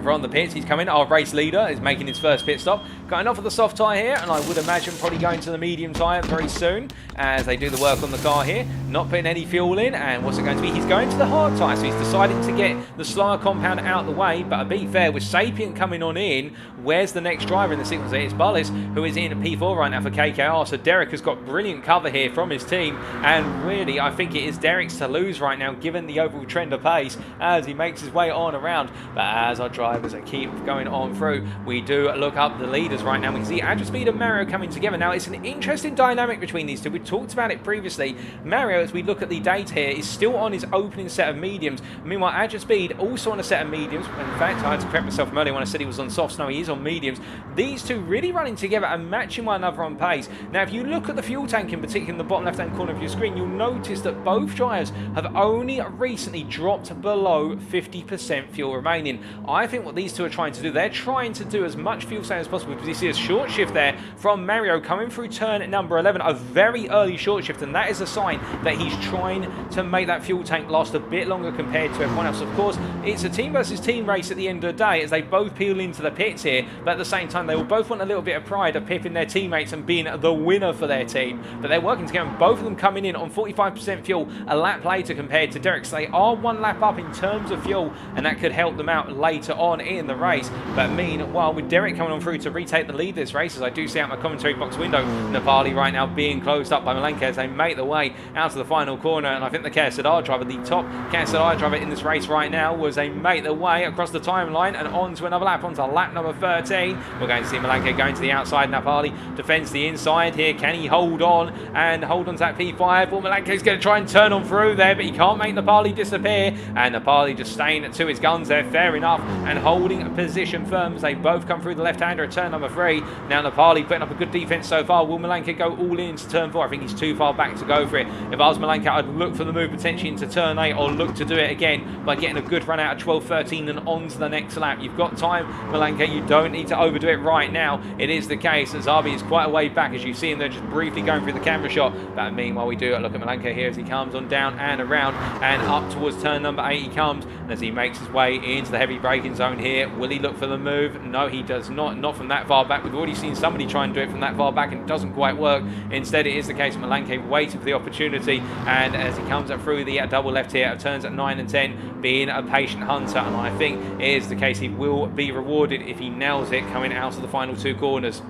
From the pits, he's coming. Our race leader is making his first pit stop. Going off of the soft tyre here, and I would imagine probably going to the medium tyre very soon as they do the work on the car here. Not putting any fuel in, and what's it going to be? He's going to the hard tyre, so he's deciding to get the slower compound out of the way. But to be fair, with Sapien coming on in, where's the next driver in the sequence? It's Bullis, who is in P4 right now for KKR. So Derek has got brilliant cover here from his team, and really, I think it is Derek's to lose right now, given the overall trend of pace as he makes his way on around. But as our drivers keep going on through, we do look up the leaders right now. We can see Adjaspeed and Mario coming together. Now, it's an interesting dynamic between these two. We talked about it previously. Mario, as we look at the data here, is still on his opening set of mediums. Meanwhile, Adjaspeed also on a set of mediums. In fact, I had to correct myself from earlier when I said he was on softs. No, he is on mediums. These two really running together and matching one another on pace. Now, if you look at the fuel tank in particular in the bottom left-hand corner of your screen, you'll notice that both drivers have only recently dropped below 50% fuel remaining. I think what these two are trying to do, they're trying to do as much fuel saving as possible, because we see a short shift there from Mario coming through turn number 11, a very early short shift, and that is a sign that he's trying to make that fuel tank last a bit longer compared to everyone else. Of course, it's a team versus team race at the end of the day as they both peel into the pits here, but at the same time they will both want a little bit of pride of pipping their teammates and being the winner for their team. But they're working together, both of them coming in on 45% fuel a lap later compared to Derek, so they are one lap up in terms of fuel, and that could help them out later on in the race. But meanwhile, with Derek coming on through to retake the lead this race, as I do see out my commentary box window, Nepali right now being closed up by Malenko as they make the way out to the final corner. And I think the KSZR driver, the top KSZR driver in this race right now, was they make their way across the timeline and on to another lap, onto lap number 13. We're going to see Malenko going to the outside. Napali defends the inside here. Can he hold on and hold on to that P5? Well, Malenko's going to try and turn on through there, but he can't make Napali disappear. And Napali just staying to his guns there, fair enough, and holding a position firm as they both come through the left-hander at turn number 3. Now Napali putting up a good defense so far. Will Malenko go all in to turn 4? I think he's too far back to go for it. If I was Malenko, I'd look for the move potentially into turn 8, or look to do it again by getting a good run out of 12-13 and on to the next lap. You've got time, Malenko. You don't need to overdo it right now. It is the case that Zabi is quite a way back, as you see him there just briefly going through the camera shot. But meanwhile, we do look at Malenko here as he comes on down and around and up towards turn number 8 he comes. And as he makes his way into the heavy braking zone here, will he look for the move? No, he does not from that far back. We've already seen somebody try and do it from that far back and it doesn't quite work. Instead, it is the case of Malenko waiting for the opportunity, and as he comes up through the double left here at turns at 9 and 10, being a patient hunter, and I think it is the case he will be rewarded if he nails it coming out of the final 2 corners.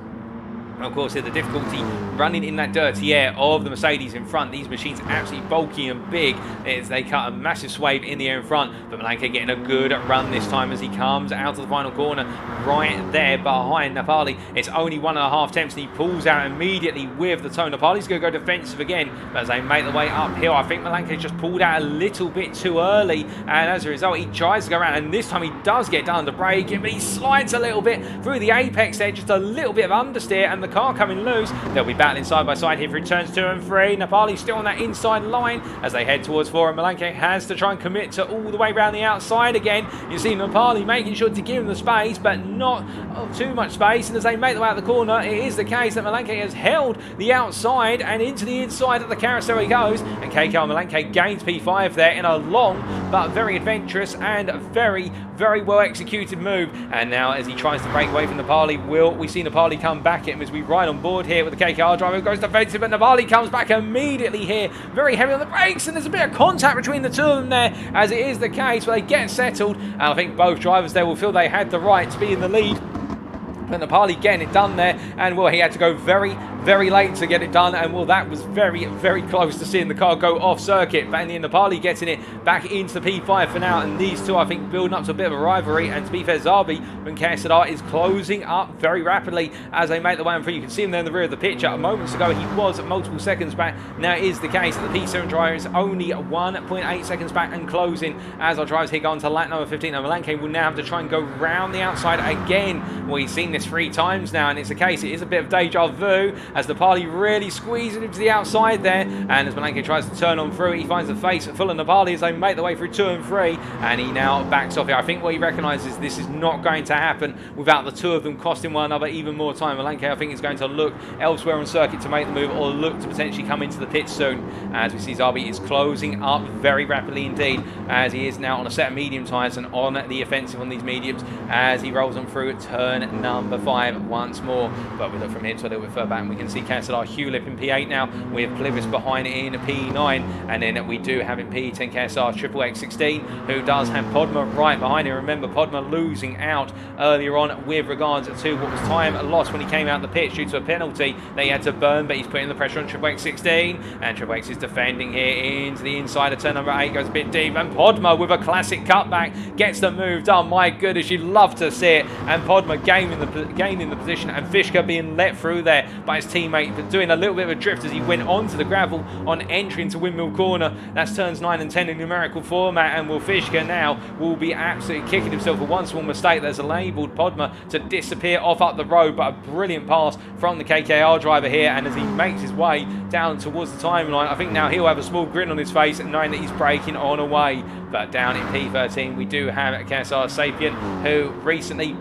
Of course, here the difficulty running in that dirty air of the Mercedes in front. These machines are absolutely bulky and big as they cut a massive swathe in the air in front. But Malenko getting a good run this time as he comes out of the final corner right there behind Napali. It's only 1.5 attempts and he pulls out immediately with the toe. Napali's going to go defensive again, but as they make the way uphill, I think Malenko just pulled out a little bit too early, and as a result, he tries to go around, and this time he does get done to brake it, but he slides a little bit through the apex there, just a little bit of understeer, and the car coming loose. They'll be battling side by side here through turns 2 and 3. Napali still on that inside line as they head towards 4, and Malenko has to try and commit to all the way around the outside again. You see Napali making sure to give him the space, but not too much space, and as they make their way out the corner, it is the case that Malenko has held the outside and into the inside of the carousel he goes, and KKR Malenko gains P5 there in a long but very adventurous and very well executed move. And now as he tries to break away from Napali, will we see Napali come back at him as we ride on board here with the KKR driver who goes defensive, but Napali comes back immediately here, very heavy on the brakes, and there's a bit of contact between the two of them there, as it is the case where they get settled, and I think both drivers there will feel they had the right to be in the lead. But Napali getting it done there, and well, he had to go very late to get it done, and well, that was very close to seeing the car go off circuit. But in the end, Napali getting it back into the P5 for now, and these two, I think, building up to a bit of a rivalry. And to be fair, Zabi from KSZR is closing up very rapidly as they make the way on through. You can see him there in the rear of the picture. Moments ago, he was multiple seconds back. Now it is the case that the P7 driver is only 1.8 seconds back and closing as our drivers here go on to lap number 15. And Malenko will now have to try and go round the outside again. Well, he's seen this 3 times now, and it's a case, it is a bit of deja vu as Napali really squeezing him to the outside there, and as Malenko tries to turn on through, he finds the face full of Napali as they make their way through 2 and 3, and he now backs off here. I think what he recognises this is not going to happen without the two of them costing one another even more time. Malenko, I think, is going to look elsewhere on circuit to make the move, or look to potentially come into the pit soon, as we see Zabi is closing up very rapidly indeed, as he is now on a set of medium tyres and on the offensive on these mediums as he rolls on through turn number 5 once more. But we look from here to a little bit further back and we can see KSZR Hewlip in P8 now, with Plivis behind in P9, and then we do have in P10 KSR Triple X16, who does have Podma right behind him. Remember, Podma losing out earlier on with regards to what was time lost when he came out the pit due to a penalty that he had to burn, but he's putting the pressure on Triple X16, and Triple X is defending here into the inside of turn number 8, goes a bit deep, and Podma with a classic cutback gets the move done. My goodness, you'd love to see it, and Podma gaining the position, and Fishka being let through there by his teammate, but doing a little bit of a drift as he went onto the gravel on entry into Windmill Corner. That's turns 9 and 10 in numerical format, and Will Fishka now will be absolutely kicking himself for one small mistake that's enabled Podma to disappear off up the road. But a brilliant pass from the KKR driver here, and as he makes his way down towards the timeline, I think now he'll have a small grin on his face knowing that he's breaking on away. But down in P13 we do have KSR Sapien, who recently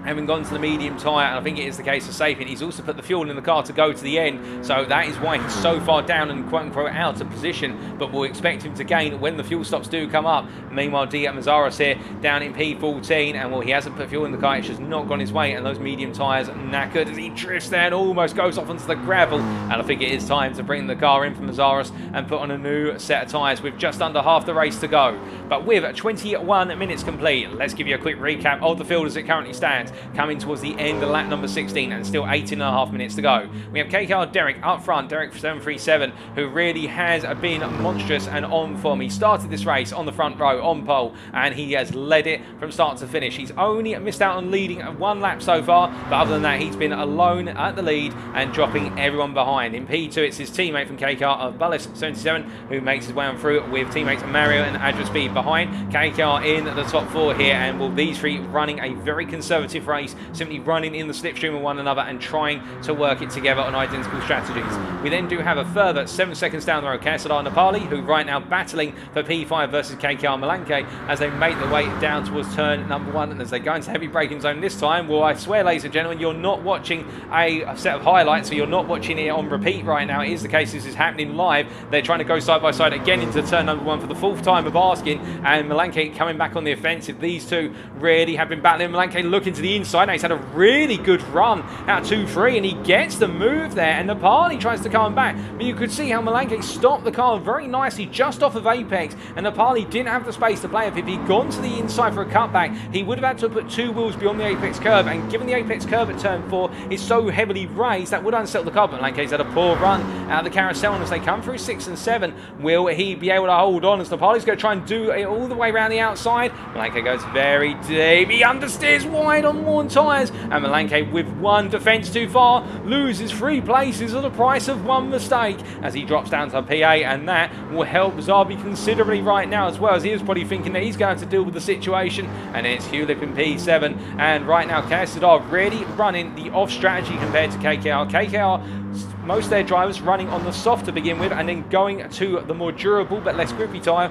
having gone to the medium tyre, and I think it is the case of Sapien. He's also put the fuel in the car to go to the end, so that is why he's so far down and quote-unquote out of position, but we'll expect him to gain when the fuel stops do come up. Meanwhile, Mazaros here down in P14, and well, he hasn't put fuel in the car, it's just not gone his way, and those medium tyres knackered as he drifts there and almost goes off onto the gravel, and I think it is time to bring the car in for Mazaros and put on a new set of tyres with just under half the race to go. But with 21 minutes complete, let's give you a quick recap of the field as it currently stands, coming towards the end of lap number 16 and still 18.5 minutes to go. We have KKR Derek up front, Derek 737, who really has been monstrous and on form. He started this race on the front row, on pole, and he has led it from start to finish. He's only missed out on leading one lap so far, but other than that, he's been alone at the lead and dropping everyone behind. In P2, it's his teammate from KKR of Bullis 77, who makes his way on through with teammates Mario and Adra Speed behind. KKR in the top four here, and will these three running a very conservative race, simply running in the slipstream of one another and trying to work it together on identical strategies. We then do have a further 7 seconds down the road, KSZR Nepali, who right now battling for P5 versus KKR Malanke as they make their way down towards turn number 1, and as they go into heavy braking zone this time, well, I swear, ladies and gentlemen, you're not watching a set of highlights, so you're not watching it on repeat right now. It is the case, this is happening live. They're trying to go side by side again into turn number 1 for the 4th time of asking, and Malanke coming back on the offensive. These two really have been battling. Malanke looking to the inside. Now he's had a really good run out 2-3, and he gets the move there, and Nepali tries to come back, but you could see how Malanke stopped the car very nicely just off of Apex, and Nepali didn't have the space to play. If he'd gone to the inside for a cutback, he would have had to put 2 wheels beyond the Apex curve, and given the Apex curve at turn 4 is so heavily raised, that would unsettle the car. But Malanke's had a poor run out of the carousel, and as they come through 6 and 7, will he be able to hold on as Nepali's going to try and do it all the way around the outside? Malanke goes very deep, he understeers wide on worn tyres, and Malanke, with one defence too far, loses 3 places at the price of 1 mistake as he drops down to P8, and that will help Zabi considerably right now, as well as he is probably thinking that he's going to deal with the situation. And it's Hulip in P7, and right now KSZR really running the off strategy compared to KKR. KKR, most of their drivers running on the soft to begin with, and then going to the more durable but less grippy tyre.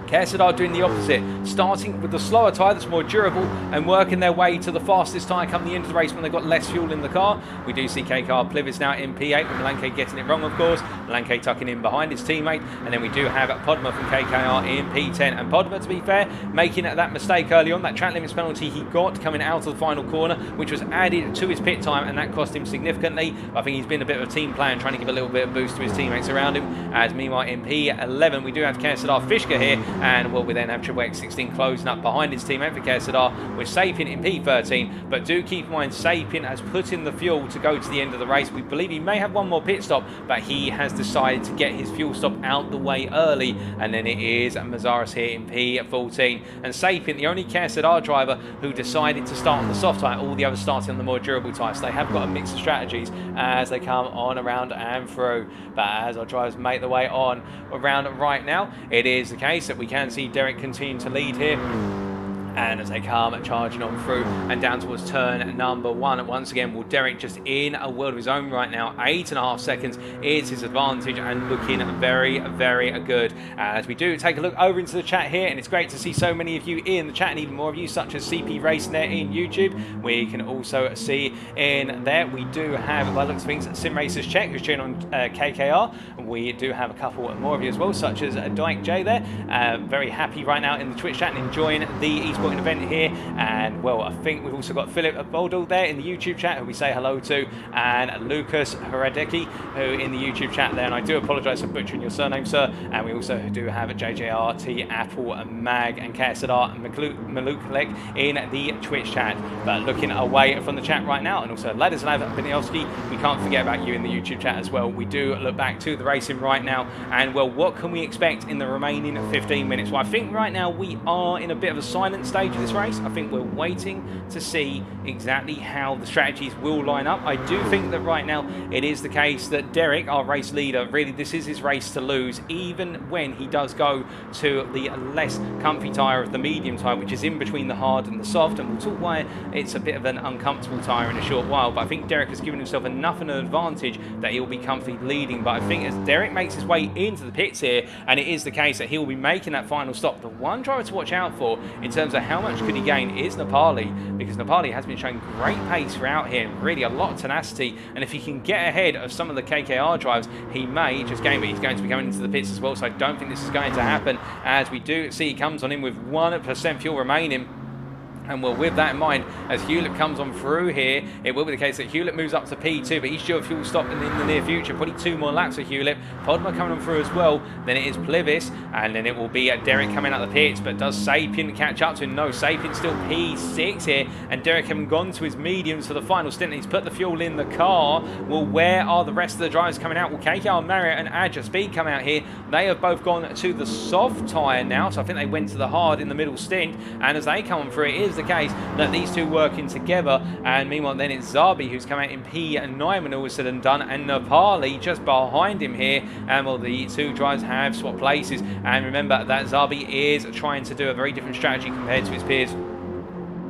KSZR doing the opposite, starting with the slower tyre that's more durable and working their way to the fastest tyre come the end of the race when they've got less fuel in the car. We do see KKR Plivis now in P8, with Malanke getting it wrong, of course. Malanke tucking in behind his teammate, and then we do have Podma from KKR in P10. And Podma, to be fair, making that mistake early on, that track limits penalty he got coming out of the final corner, which was added to his pit time, and that cost him significantly. I think he's been a bit of a team player and trying to give a little bit of boost to his teammates around him. As meanwhile in P11, we do have KSZR Fishka here, and well, we then have XXX16 closing up behind his teammate for KSZR with Sapien in P13. But do keep in mind, Sapien has put in the fuel to go to the end of the race. We believe he may have one more pit stop, but he has decided to get his fuel stop out the way early. And then it is Mazaris here in P14. And Sapien, the only KSZR driver who decided to start on the soft tyre, all the others starting on the more durable tyre. So they have got a mix of strategies as they come on around and through. But as our drivers make their way on around right now, it is the case that we can see Derek continue to lead here. And as they come charging on through and down towards turn number 1, once again, will Derek just in a world of his own right now. 8.5 seconds is his advantage, and looking very, very good. As we do take a look over into the chat here, and it's great to see so many of you in the chat, and even more of you, such as CP Racing there in YouTube. We can also see in there, we do have, by the looks of things, Sim Racers Check, who's tuning on KKR. We do have a couple more of you as well, such as Dyke J there. Very happy right now in the Twitch chat and enjoying the esports event here. And well, I think we've also got Philip Boldall there in the YouTube chat, who we say hello to, and Lucas Horadecki, who in the YouTube chat there, and I do apologise for butchering your surname, sir. And we also do have JJRT, Apple, Mag, and KSZR Maluklek in the Twitch chat. But looking away from the chat right now, and also Ladislav Beniowski, we can't forget about you in the YouTube chat as well. We do look back to the racing right now, and well, what can we expect in the remaining 15 minutes? Well, I think right now we are in a bit of a silent stage of this race. I think we're waiting to see exactly how the strategies will line up. I do think that right now it is the case that Derek, our race leader, really this is his race to lose, even when he does go to the less comfy tyre of the medium tyre, which is in between the hard and the soft, and we'll talk why it's a bit of an uncomfortable tyre in a short while. But I think Derek has given himself enough of an advantage that he'll be comfy leading. But I think as Derek makes his way into the pits here, and it is the case that he'll be making that final stop, the one driver to watch out for in terms of how much could he gain is Nepali, because Nepali has been showing great pace throughout here, really a lot of tenacity, and if he can get ahead of some of the KKR drivers, he may just gain, but he's going to be going into the pits as well, so I don't think this is going to happen, as we do see he comes on in with 1% fuel remaining. And well, with that in mind, as Hewlett comes on through here, it will be the case that Hewlett moves up to P2, but he's due a fuel stop in the near future. Probably 2 more laps for Hewlett. Podma coming on through as well. Then it is Plivis, and then it will be Derek coming out of the pits. But does Sapien catch up to him? No, Sapien still P6 here, and Derek having gone to his mediums for the final stint. He's put the fuel in the car. Well, where are the rest of the drivers coming out? Well, KKR, Marriott, and Adja Speed come out here. They have both gone to the soft tyre now, so I think they went to the hard in the middle stint. And as they come on through, it is the case that these two working together, and meanwhile then it's Zabi who's come out in P9 when all is said and done, and Nepali just behind him here, and well, the two drivers have swapped places, and remember that Zabi is trying to do a very different strategy compared to his peers.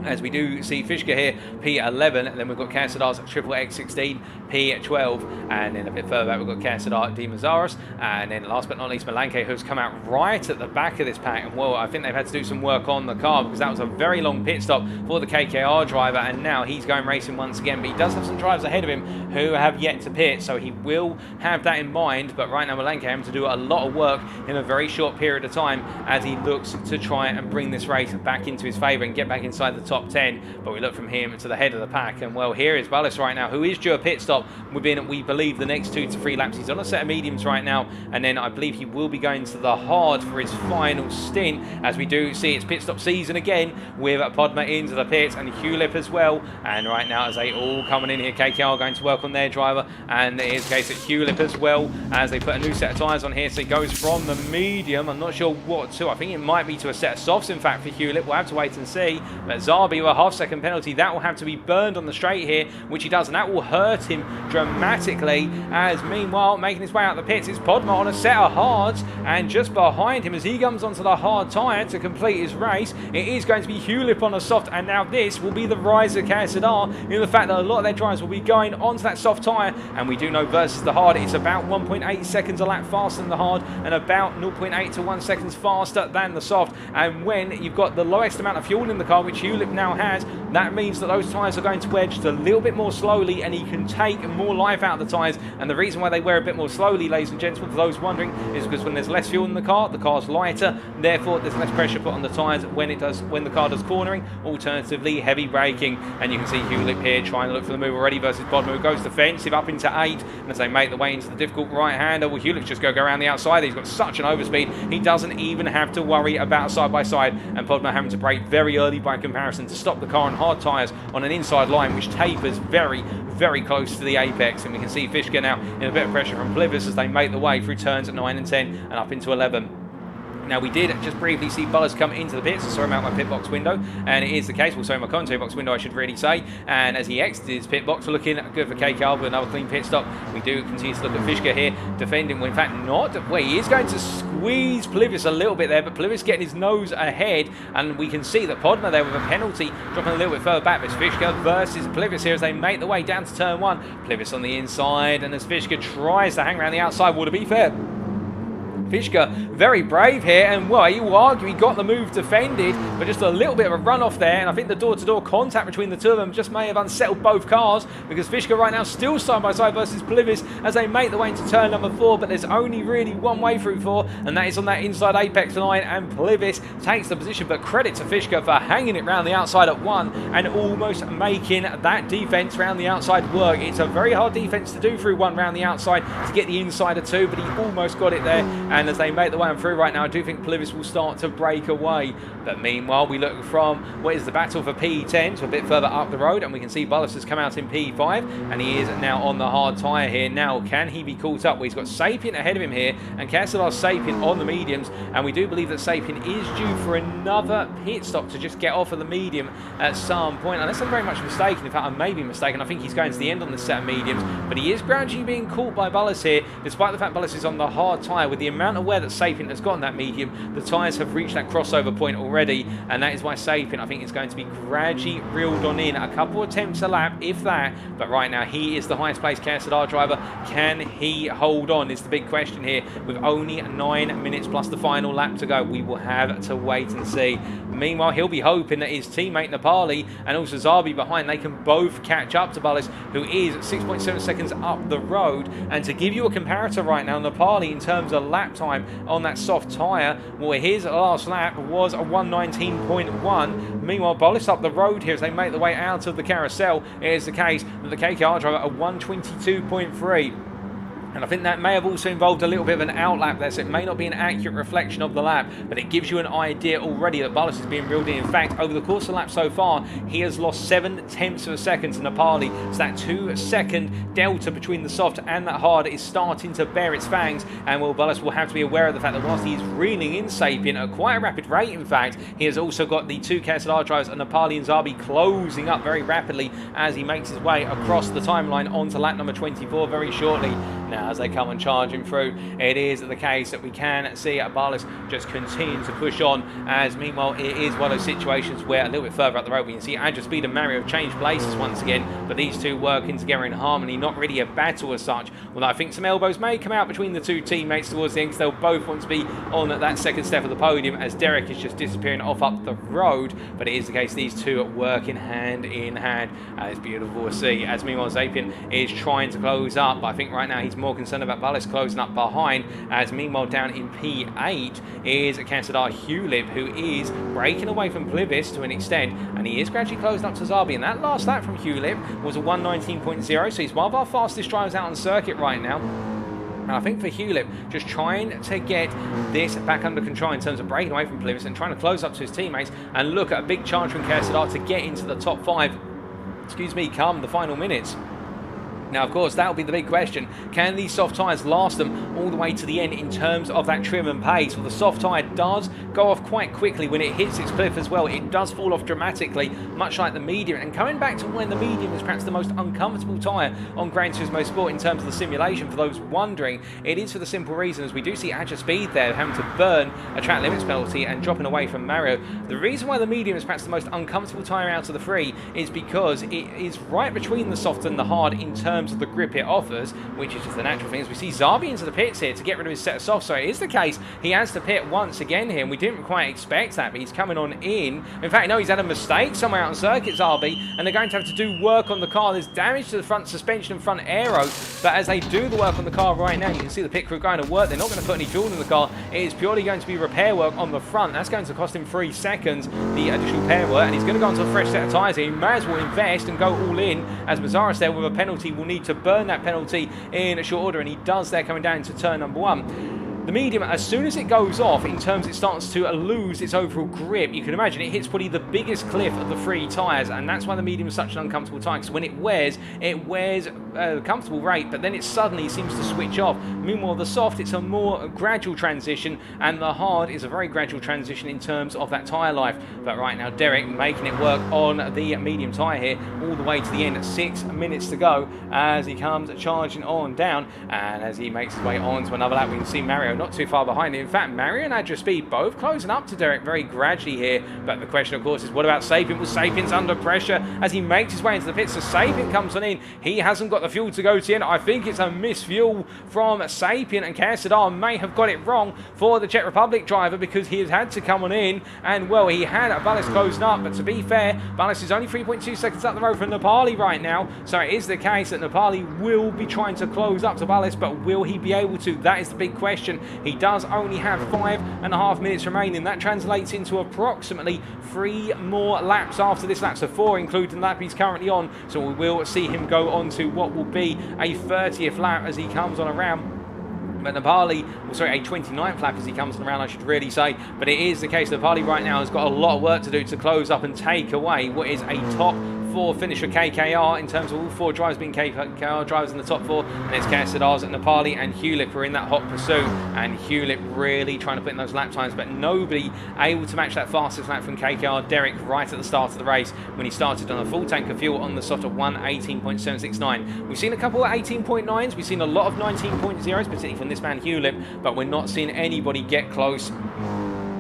As we do see Fishka here, P11, and then we've got KSZR's Triple X16, P12, and then a bit further back we've got KSZR Dimazaris, and then last but not least Malanke, who's come out right at the back of this pack, and well, I think they've had to do some work on the car, because that was a very long pit stop for the KKR driver, and now he's going racing once again, but he does have some drivers ahead of him who have yet to pit, so he will have that in mind, but right now Malanke having to do a lot of work in a very short period of time, as he looks to try and bring this race back into his favour and get back inside the top 10, but we look from him to the head of the pack, and well, here is Ballas right now, who is due a pit stop within, we believe, the next 2 to 3 laps. He's on a set of mediums right now, and then I believe he will be going to the hard for his final stint, as we do see it's pit stop season again, with Podma into the pits, and Hewlett as well, and right now as they all coming in here, KKR going to work on their driver, and it is the case that Hewlett as well, as they put a new set of tyres on here, so it goes from the medium, I'm not sure what to, I think it might be to a set of softs in fact for Hewlett, we'll have to wait and see, but Zabi with a half-second penalty, that will have to be burned on the straight here, which he does, and that will hurt him dramatically, as meanwhile, making his way out the pits, it's Podma on a set of hards, and just behind him, as he comes onto the hard tyre to complete his race, it is going to be Hewlett on a soft, and now this will be the rise of KSZR, in the fact that a lot of their drivers will be going onto that soft tyre, and we do know versus the hard, it's about 1.8 seconds a lap faster than the hard, and about 0.8 to 1 seconds faster than the soft, and when you've got the lowest amount of fuel in the car, which Hewlett now has, that means that those tyres are going to wear just a little bit more slowly, and he can take more life out of the tyres, and the reason why they wear a bit more slowly, ladies and gentlemen, for those wondering, is because when there's less fuel in the car's lighter, therefore there's less pressure put on the tyres when the car does cornering, alternatively heavy braking, and you can see Hewlett here trying to look for the move already versus Podma, who goes defensive up into 8, and as they make the way into the difficult right-hander, well, Hewlett just go around the outside, he's got such an overspeed, he doesn't even have to worry about side-by-side, and Podma having to brake very early by comparison to stop the car on hard tyres on an inside line, which tapers very, very close to the apex, and we can see Fishka now in a bit of pressure from Plivis as they make the way through turns at 9 and 10 and up into 11. Now, we did just briefly see Bullis come into the pits, so sorry about my pit box window, and it is the case, well, sorry, my commentary box window, I should really say, and as he exited his pit box, we're looking good for KKR with another clean pit stop. We do continue to look at Fishka here, defending, well, in fact, not, well, he is going to squeeze Plivis a little bit there, but Plivis getting his nose ahead, and we can see that Podma there with a penalty, dropping a little bit further back, but it's Fishka versus Plivis here as they make the way down to turn 1. Plivis on the inside, and as Fishka tries to hang around the outside, well, to be fair, Fishka very brave here, and well, you will argue he got the move defended, but just a little bit of a run-off there, and I think the door-to-door contact between the two of them just may have unsettled both cars, because Fishka right now still side-by-side versus Plivis as they make the way into turn number 4, but there's only really one way through 4, and that is on that inside apex line, and Plivis takes the position, but credit to Fishka for hanging it round the outside at 1 and almost making that defence round the outside work. It's a very hard defence to do through 1 round the outside to get the inside of 2, but he almost got it there, and as they make the way on through right now, I do think Plivis will start to break away. But meanwhile, we look from what is the battle for P10 to a bit further up the road, and we can see Bullis has come out in P5, and he is now on the hard tyre here. Now, can he be caught up? Well, he's got Sapien ahead of him here, and KSZR Sapien on the mediums, and we do believe that Sapien is due for another pit stop to just get off of the medium at some point, unless I'm very much mistaken. In fact, I may be mistaken. I think he's going to the end on the set of mediums, but he is gradually being caught by Bullis here, despite the fact Bullis is on the hard tyre. With the amount unaware that Sapien has gotten that medium. The tyres have reached that crossover point already, and that is why Sapien, I think, is going to be gradually reeled on in. A couple attempts a lap, if that, but right now he is the highest placed KSZR driver. Can he hold on is the big question here. With only 9 minutes plus the final lap to go, we will have to wait and see. Meanwhile, he'll be hoping that his teammate Nepali and also Zarbi behind, they can both catch up to Bullis, who is 6.7 seconds up the road. And to give you a comparator right now, Nepali in terms of lap time on that soft tyre, well, his last lap was a 1:19.1. Meanwhile, Bullis up the road here as they make their way out of the carousel. It is the case that the KKR driver a 1:22.3. And I think that may have also involved a little bit of an outlap there, so it may not be an accurate reflection of the lap, but it gives you an idea already that Bullis is being reeled in. In fact, over the course of the lap so far, he has lost 0.7 of a second to Nepali. So that 2-second delta between the soft and that hard is starting to bear its fangs. And well, Bullis will have to be aware of the fact that whilst he is reeling in Sapien at quite a rapid rate, in fact, he has also got the two KSZR drivers, Nepali and Zarbi, closing up very rapidly as he makes his way across the timeline onto lap number 24 very shortly. Now, as they come and charging through, it is the case that we can see Bullis just continue to push on, as meanwhile it is one of those situations where a little bit further up the road we can see Adja Speed and Mario have changed places once again, but these two working together in harmony, not really a battle as such. Although I think some elbows may come out between the two teammates towards the end, because they'll both want to be on that second step of the podium as Derek is just disappearing off up the road. But it is the case these two are working hand in hand. It's beautiful to see, as meanwhile Sapien is trying to close up, but I think right now he's more concerned about Bullis closing up behind, as meanwhile down in P8 is KSZR Hewlip, who is breaking away from Plivis to an extent, and he is gradually closing up to Zarbi. And that last lap from Hewlip was a 1:19.0, so he's one of our fastest drivers out on circuit right now. And I think for Hewlip, just trying to get this back under control in terms of breaking away from Plivis and trying to close up to his teammates, and look at a big charge from KSZR to get into the top 5, come the final minutes. Now, of course, that'll be the big question. Can these soft tyres last them all the way to the end in terms of that trim and pace? Well, the soft tyre does go off quite quickly when it hits its cliff as well. It does fall off dramatically, much like the medium. And coming back to when the medium is perhaps the most uncomfortable tyre on Gran Turismo Sport in terms of the simulation, for those wondering, it is for the simple reason, as we do see Adja Speed there having to burn a track limits penalty and dropping away from Mario. The reason why the medium is perhaps the most uncomfortable tyre out of the three is because it is right between the soft and the hard in terms of the grip it offers, which is just the natural thing. As we see Zarbi into the pits here to get rid of his set of soft, so it is the case he has to pit once again here, and we didn't quite expect that, but he's coming on in. In fact, no, he's had a mistake somewhere out on circuit, Zarbi, and they're going to have to do work on the car. There's damage to the front suspension and front aero, but as they do the work on the car right now, you can see the pit crew going to work. They're not going to put any fuel in the car. It is purely going to be repair work on the front. That's going to cost him 3 seconds, the additional repair work, and he's going to go onto a fresh set of tyres here. He may as well invest and go all in, as Mazzaris there with a penalty will need to burn that penalty in a short order, and he does there coming down into turn number 1. The medium, as soon as it goes off, in terms it starts to lose its overall grip. You can imagine it hits probably the biggest cliff of the 3 tyres, and that's why the medium is such an uncomfortable tyre, because when it wears a comfortable rate, but then it suddenly seems to switch off. Meanwhile, the soft, it's a more gradual transition, and the hard is a very gradual transition in terms of that tyre life. But right now, Derek making it work on the medium tyre here, all the way to the end. 6 minutes to go as he comes charging on down, and as he makes his way on to another lap, we can see Mario not too far behind him. In fact, Mario and Adja Speed both closing up to Derek very gradually here. But the question, of course, is what about Sapien? Well, Sapien's under pressure as he makes his way into the pits. So Sapien comes on in. He hasn't got the fuel to go to the end. I think it's a missed fuel from Sapien, and KSZR may have got it wrong for the Czech Republic driver, because he has had to come on in, and well, he had Bullis closing up. But to be fair, Bullis is only 3.2 seconds up the road from Nepali right now. So it is the case that Nepali will be trying to close up to Bullis, but will he be able to? That is the big question. He does only have 5.5 minutes remaining. That translates into approximately 3 more laps after this lap, so 4 including the lap he's currently on. So we will see him go on to what will be a 30th lap as he comes on around. But Nepali, a 29th lap as he comes around, I should really say. But it is the case that Nepali right now has got a lot of work to do to close up and take away what is a top 4 finish for KKR in terms of all 4 drivers being KKR drivers in the top 4, and it's KSZR's Nepali and Hewlett are in that hot pursuit, and Hewlett really trying to put in those lap times, but nobody able to match that fastest lap from KKR. Derek right at the start of the race when he started on a full tank of fuel on the soft of 1:18.769. We've seen a couple of 18.9s, we've seen a lot of 19.0s, particularly from this man Hewlett, but we're not seeing anybody get close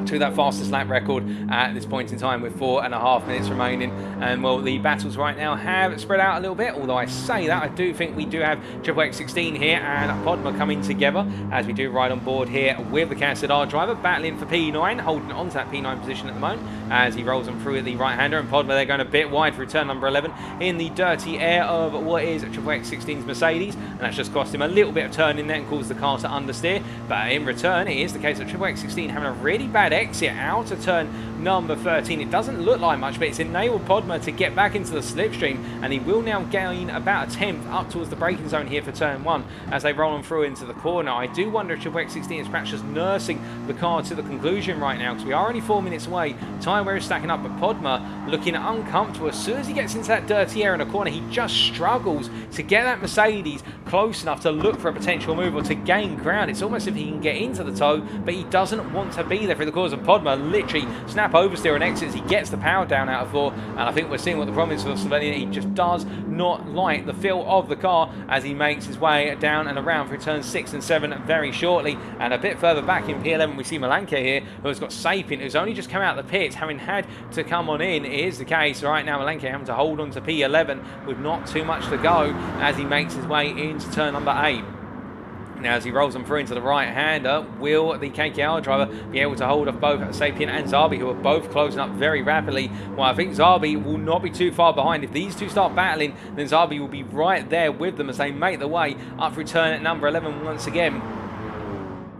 to that fastest lap record at this point in time with 4.5 minutes remaining. And well, the battles right now have spread out a little bit, although I say that I do think we do have XXX16 here and Podma coming together as we do ride on board here with the KSZR driver battling for P9, holding on to that P9 position at the moment as he rolls on through at the right-hander, and Podma they're going a bit wide for turn number 11 in the dirty air of what is XXX16's Mercedes, and that's just cost him a little bit of turn in there and caused the car to understeer. But in return, it is the case of XXX16 having a really bad exit out of turn number 13. It doesn't look like much, but it's enabled Podma to get back into the slipstream, and he will now gain about a 10th up towards the braking zone here for turn 1 as they roll on through into the corner. I do wonder if XXX16 is perhaps just nursing the car to the conclusion right now, because we are only 4 minutes away. Time where it's stacking up, but Podma looking uncomfortable. As soon as he gets into that dirty air in the corner, he just struggles to get that Mercedes close enough to look for a potential move or to gain ground. It's almost as if he can get into the toe, but he doesn't want to be there for the cause of Podma. Literally snap oversteer and exits. He gets the power down out of 4, and I think we're seeing what the problem is for Slovenia. He just does not like the feel of the car as he makes his way down and around through turns 6 and 7 very shortly. And a bit further back in P11 we see Malanke here, who has got Sapien, who's only just come out of the pits having had to come on in. It is the case right now, Malanke having to hold on to P11 with not too much to go as he makes his way into turn number 8. Now, as he rolls on through into the right-hander, will the KKR driver be able to hold off both Sapien and Zabi, who are both closing up very rapidly? Well, I think Zabi will not be too far behind. If these two start battling, then Zabi will be right there with them as they make their way up through turn at number 11 once again.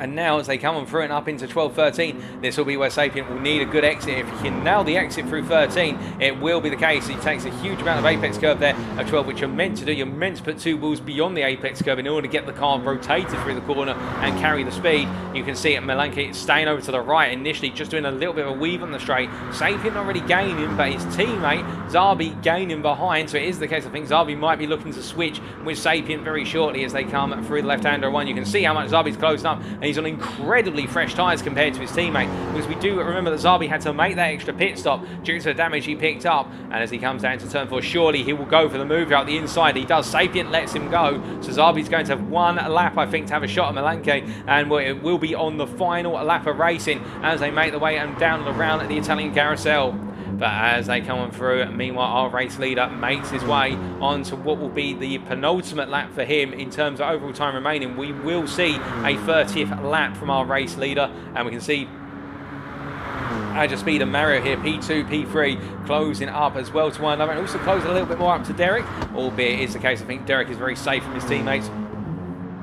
And now as they come on through and up into 12-13, this will be where Sapien will need a good exit. If he can nail the exit through 13, it will be the case. He takes a huge amount of apex curve there at 12, which you're meant to do. You're meant to put 2 wheels beyond the apex curve in order to get the car rotated through the corner and carry the speed. You can see it, Malanke staying over to the right initially, just doing a little bit of a weave on the straight. Sapien not really gaining, but his teammate Zabi gaining behind. So it is the case, I think Zabi might be looking to switch with Sapien very shortly as they come through the left-hander one. You can see how much Zabi's closing up, and he's on incredibly fresh tyres compared to his teammate, because we do remember that Zabi had to make that extra pit stop due to the damage he picked up. And as he comes down to turn 4, surely he will go for the move out the inside. He does. Sapien lets him go, so Zabi's going to have 1 lap, I think, to have a shot at Malanke, and it will be on the final lap of racing as they make their way down and around at the Italian carousel. But as they come on through, meanwhile, our race leader makes his way on to what will be the penultimate lap for him in terms of overall time remaining. We will see a 30th lap from our race leader, and we can see Agile Speed and Mario here, P2, P3, closing up as well to one another, and also closing a little bit more up to Derek, albeit it is the case, I think Derek is very safe from his teammates.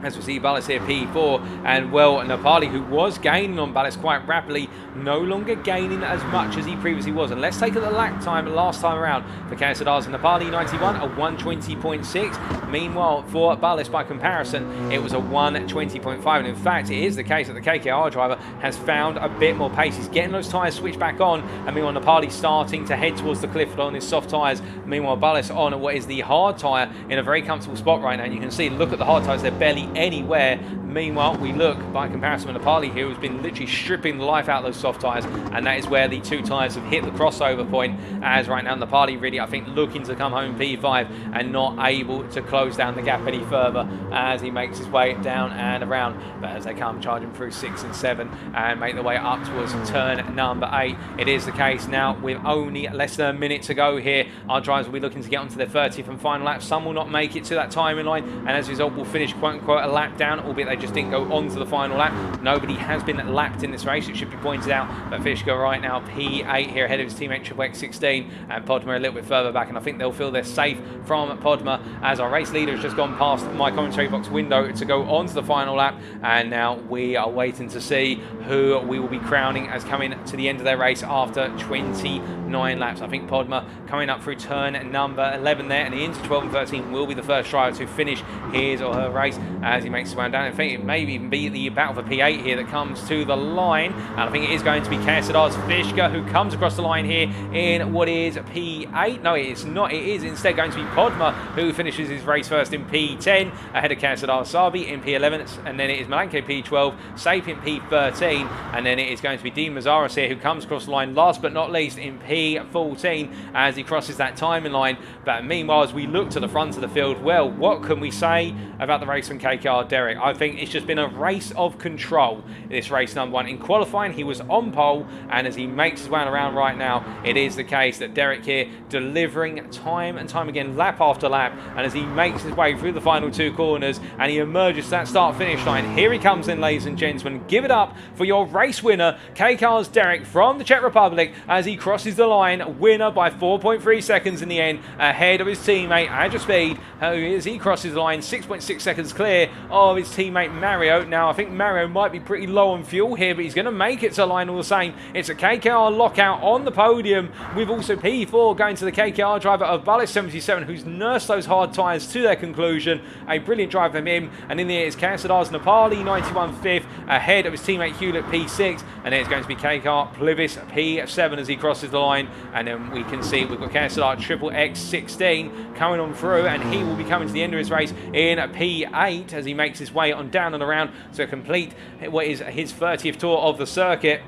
As we see Ballas here, P4, and well, Nepali, who was gaining on Ballas quite rapidly, no longer gaining as much as he previously was. And let's take a look at the lap time last time around for KSZR's Nepali 91, a 1:20.6. Meanwhile, for Ballas, by comparison, it was a 1:20.5. And in fact, it is the case that the KKR driver has found a bit more pace. He's getting those tyres switched back on, and meanwhile, Nepali starting to head towards the cliff on his soft tyres. Meanwhile, Ballas on what is the hard tyre in a very comfortable spot right now. And you can see, look at the hard tyres, they're barely anywhere. Meanwhile, we look by comparison with Nepali here, who's been literally stripping the life out of those soft tyres, and that is where the 2 tyres have hit the crossover point. As right now, Nepali really, I think, looking to come home P5 and not able to close down the gap any further as he makes his way down and around. But as they come charging through 6 and 7 and make their way up towards turn number 8, it is the case now with only less than a minute to go here. Our drivers will be looking to get onto their 30th and final lap. Some will not make it to that timing line, and as a result will finish quote-unquote a lap down, albeit they just didn't go on to the final lap. Nobody has been lapped in this race, it should be pointed out, but Fishka right now P8 here ahead of his teammate XXX16, and Podma a little bit further back, and I think they'll feel they're safe from Podma as our race leader has just gone past my commentary box window to go on to the final lap. And now we are waiting to see who we will be crowning as coming to the end of their race after 29 laps. I think Podma coming up through turn number 11 there, and into 12 and 13 will be the first driver to finish his or her race as he makes his way down. In fact, It may even be the battle for P8 here that comes to the line. And I think it is going to be KSZR's Fishka who comes across the line here in what is P8. No, it's not. It is instead going to be Podma who finishes his race first in P10 ahead of KSZR Sabi in P11. And then it is Malanke P12, Sapient P13. And then it is going to be Dean Mazaris here who comes across the line last but not least in P14 as he crosses that timing line. But meanwhile, as we look to the front of the field, well, what can we say about the race from KKR Derek? I think it's just been a race of control. This race number 1. In qualifying, he was on pole, and as he makes his way around right now, it is the case that Derek here delivering time and time again, lap after lap, and as he makes his way through the final 2 corners, and he emerges to that start-finish line, here he comes then, ladies and gentlemen. Give it up for your race winner, KKR's Derek from the Czech Republic, as he crosses the line, winner by 4.3 seconds in the end, ahead of his teammate, Adjuspeed, who as he crosses the line, 6.6 seconds clear of his teammate Mario. Now, I think Mario might be pretty low on fuel here, but he's going to make it to the line all the same. It's a KKR lockout on the podium, with also P4 going to the KKR driver of Ballis 77, who's nursed those hard tyres to their conclusion. A brilliant drive from him. And in the air is KSZR's Nepali 91 5th, ahead of his teammate Hewlett P6. And then it's going to be KKR Plivis P7 as he crosses the line. And then we can see we've got KSZR Triple X16 coming on through, and he will be coming to the end of his race in P8 as he makes his way on down and around to complete what is his 30th tour of the circuit.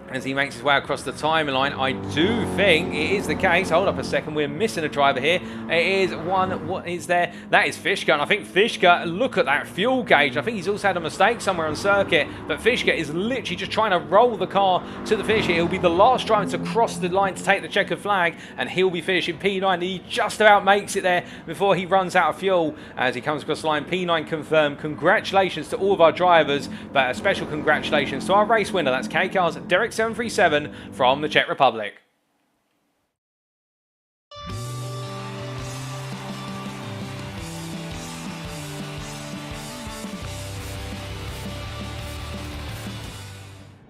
As he makes his way across the timeline, I do think it is the case. Hold up a second, we're missing a driver here. It is one, what is there? That is Fishka, and I think Fishka, look at that fuel gauge. I think he's also had a mistake somewhere on circuit, but Fishka is literally just trying to roll the car to the finish. He'll be the last driver to cross the line to take the checkered flag, and he'll be finishing P9. He just about makes it there before he runs out of fuel as he comes across the line. P9 confirmed. Congratulations to all of our drivers, but a special congratulations to our race winner. That's KKR's Derek 737 from the Czech Republic.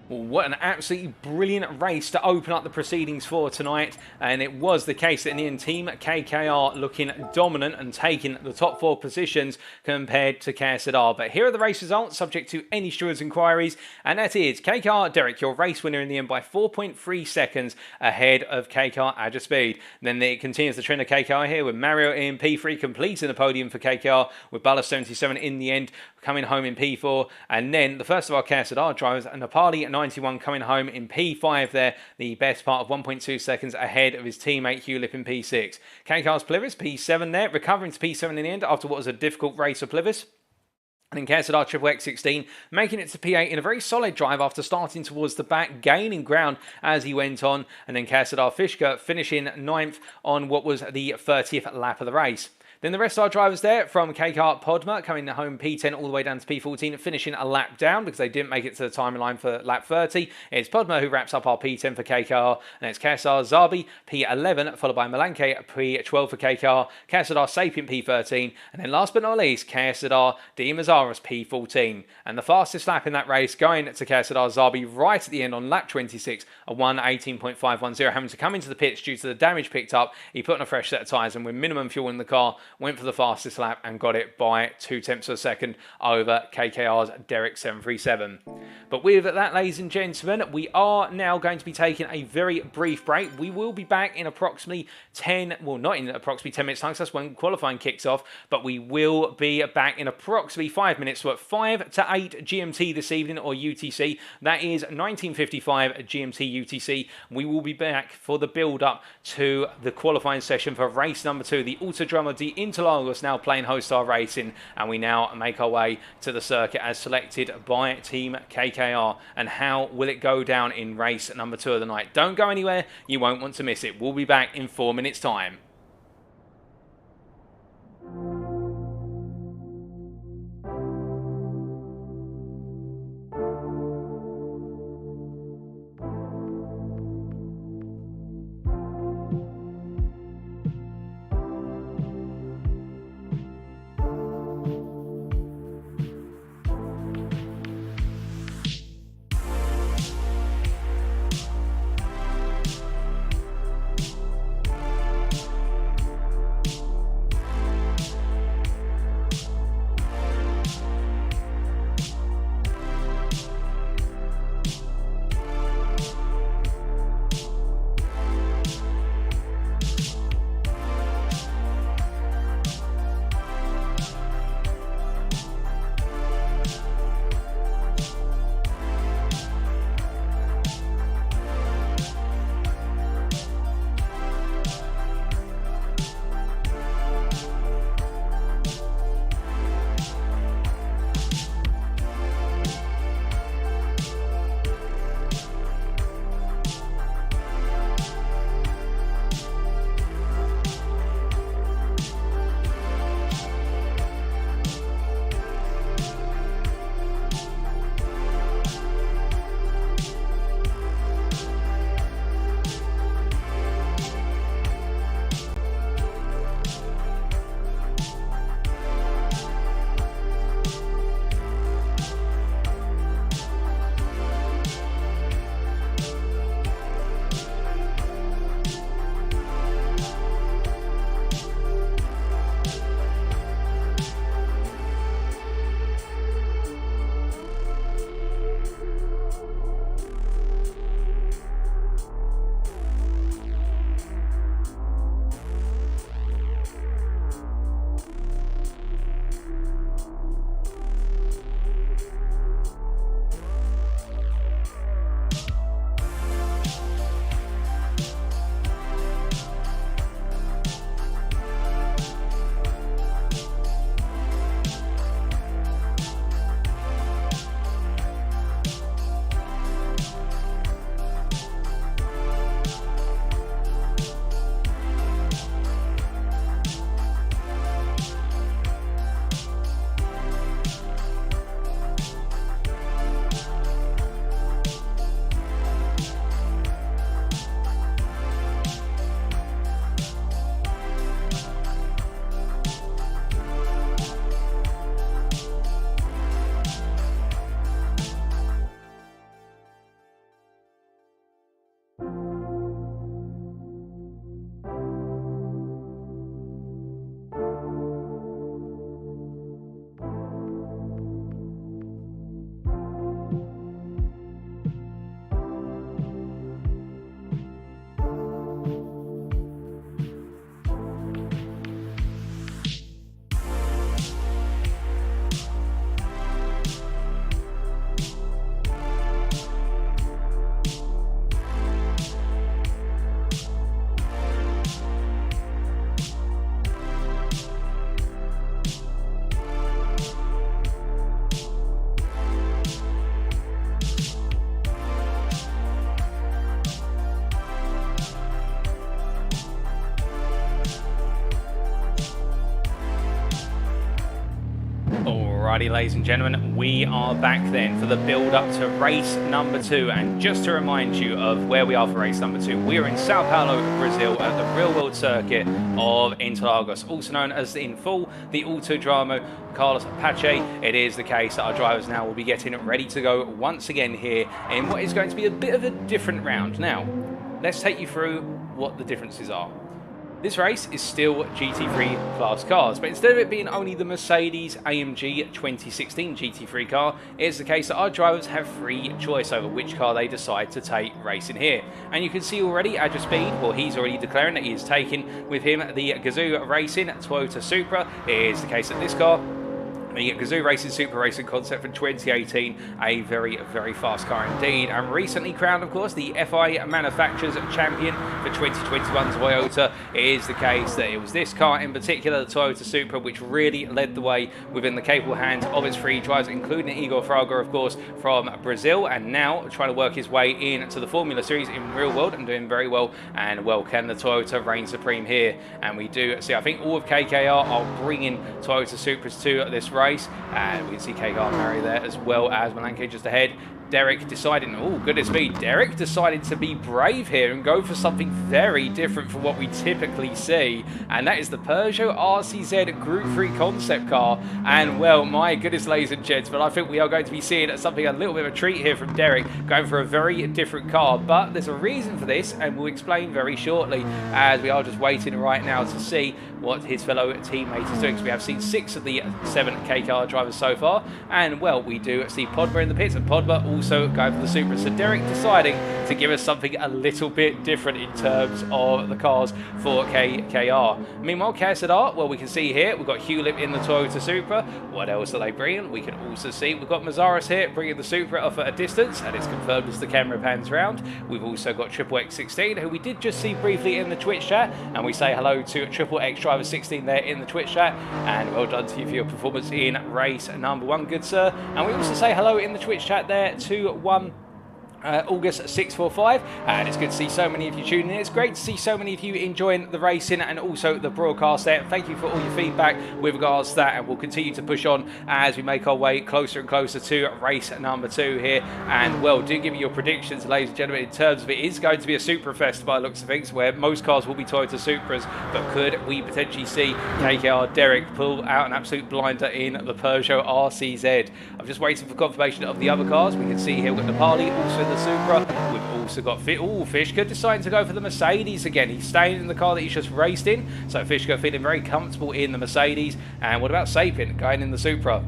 Well, what an absolutely brilliant race to open up the proceedings for tonight. And it was the case that in the end, Team KKR looking dominant and taking the top 4 positions compared to KSZR. But here are the race results, subject to any stewards' inquiries. And that is KKR Derek, your race winner in the end by 4.3 seconds ahead of KKR Adjuspeed. Then it continues the trend of KKR here with Mario in P3 completing the podium for KKR, with Ballas 77 in the end coming home in P4. And then the first of our KSZR drivers, Nepali 91 coming home in P5 there, the best part of 1.2 seconds ahead of his teammate Hewlett in P6. KKR's Plivis, P7 there, recovering to P7 in the end after what was a difficult race for Plivis. And then KSZR Triple X16 making it to P8 in a very solid drive after starting towards the back, gaining ground as he went on. And then KSZR Fishka finishing 9th on what was the 30th lap of the race. Then the rest of our drivers there from KKR Podma coming home P10 all the way down to P14, finishing a lap down because they didn't make it to the timeline for lap 30. It's Podma who wraps up our P10 for KKR, and it's KSR Zabi P11, followed by Malanke P12 for KKR, KSR Sapient P13, and then last but not least, KSR Dimazaris P14. And the fastest lap in that race going to KSR Zabi right at the end on lap 26, a 1:18.510, having to come into the pits due to the damage picked up. He put on a fresh set of tyres, and with minimum fuel in the car, went for the fastest lap and got it by 0.2 of a second over KKR's Derek 737. But with that, ladies and gentlemen, we are now going to be taking a very brief break. We will be back in approximately 10 minutes time, because that's when qualifying kicks off, but we will be back in approximately 5 minutes, so at 5 to 8 GMT this evening, or UTC. That is 1955 GMT UTC. We will be back for the build-up to the qualifying session for race number 2, the Autodromo de Interlagos, now playing host our racing, and we now make our way to the circuit as selected by Team KKR. And how will it go down in race number 2 of the night? Don't go anywhere, you won't want to miss it. We'll be back in 4 minutes time. Alrighty, ladies and gentlemen, we are back then for the build-up to race number 2. And just to remind you of where we are for race number 2, we are in Sao Paulo, Brazil, at the real-world circuit of Interlagos, also known as, in full, the Autodromo Carlos Pache. It is the case that our drivers now will be getting ready to go once again here in what is going to be a bit of a different round. Now, let's take you through what the differences are. This race is still GT3 class cars, but instead of it being only the Mercedes AMG 2016 GT3 car, it's the case that our drivers have free choice over which car they decide to take racing here. And you can see already Adja Speed, well, he's already declaring that he is taking with him the Gazoo Racing Toyota Supra. It is the case that this car, the Gazoo Racing Super Racing concept from 2018, a very, very fast car indeed, and recently crowned, of course, the FI Manufacturers Champion for 2021 Toyota. It is the case that it was this car in particular, the Toyota Supra, which really led the way within the capable hands of its three drivers, including Igor Fraga, of course, from Brazil, and now trying to work his way into the Formula Series in real world and doing very well. And well, can the Toyota reign supreme here? And we do see, I think all of KKR are bringing Toyota Supras to this race. And we can see KKR Murray there as well as Malanke just ahead. Derek deciding, oh goodness me, Derek decided to be brave here and go for something very different from what we typically see, and that is the Peugeot RCZ Group 3 concept car. And well, my goodness, ladies and gents, but I think we are going to be seeing something a little bit of a treat here from Derek, going for a very different car. But there's a reason for this, and we'll explain very shortly, as we are just waiting right now to see what his fellow teammate is doing. So we have seen 6 of the 7 KKR drivers so far, and well, we do see Podma in the pits, and Podma also going for the Supra. So Derek deciding to give us something a little bit different in terms of the cars for KKR. Meanwhile, KSZR, well, we can see here, we've got Hewlett in the Toyota Supra. What else are they bringing? We can also see we've got Mazaris here bringing the Supra off at a distance, and it's confirmed as the camera pans round. We've also got Triple X16, who we did just see briefly in the Twitch chat, and we say hello to Triple X Driver 16 there in the Twitch chat, and well done to you for your performance in race number 1, good sir. And we also say hello in the Twitch chat there to August 645, and it's good to see so many of you tuning in. It's great to see so many of you enjoying the racing and also the broadcast there. Thank you for all your feedback with regards to that, and we'll continue to push on as we make our way closer and closer to race number 2 here. And well, do give me your predictions, ladies and gentlemen, in terms of it is going to be a Supra Fest by the looks of things, where most cars will be Toyota Supras, but could we potentially see KKR Derek pull out an absolute blinder in the Peugeot RCZ? I'm just waiting for confirmation of the other cars. We can see here we've got Nepali also the Supra. We've also got Fishka deciding to go for the Mercedes again. He's staying in the car that he's just raced in, so Fishka feeling very comfortable in the Mercedes. And what about Sapin going in the Supra?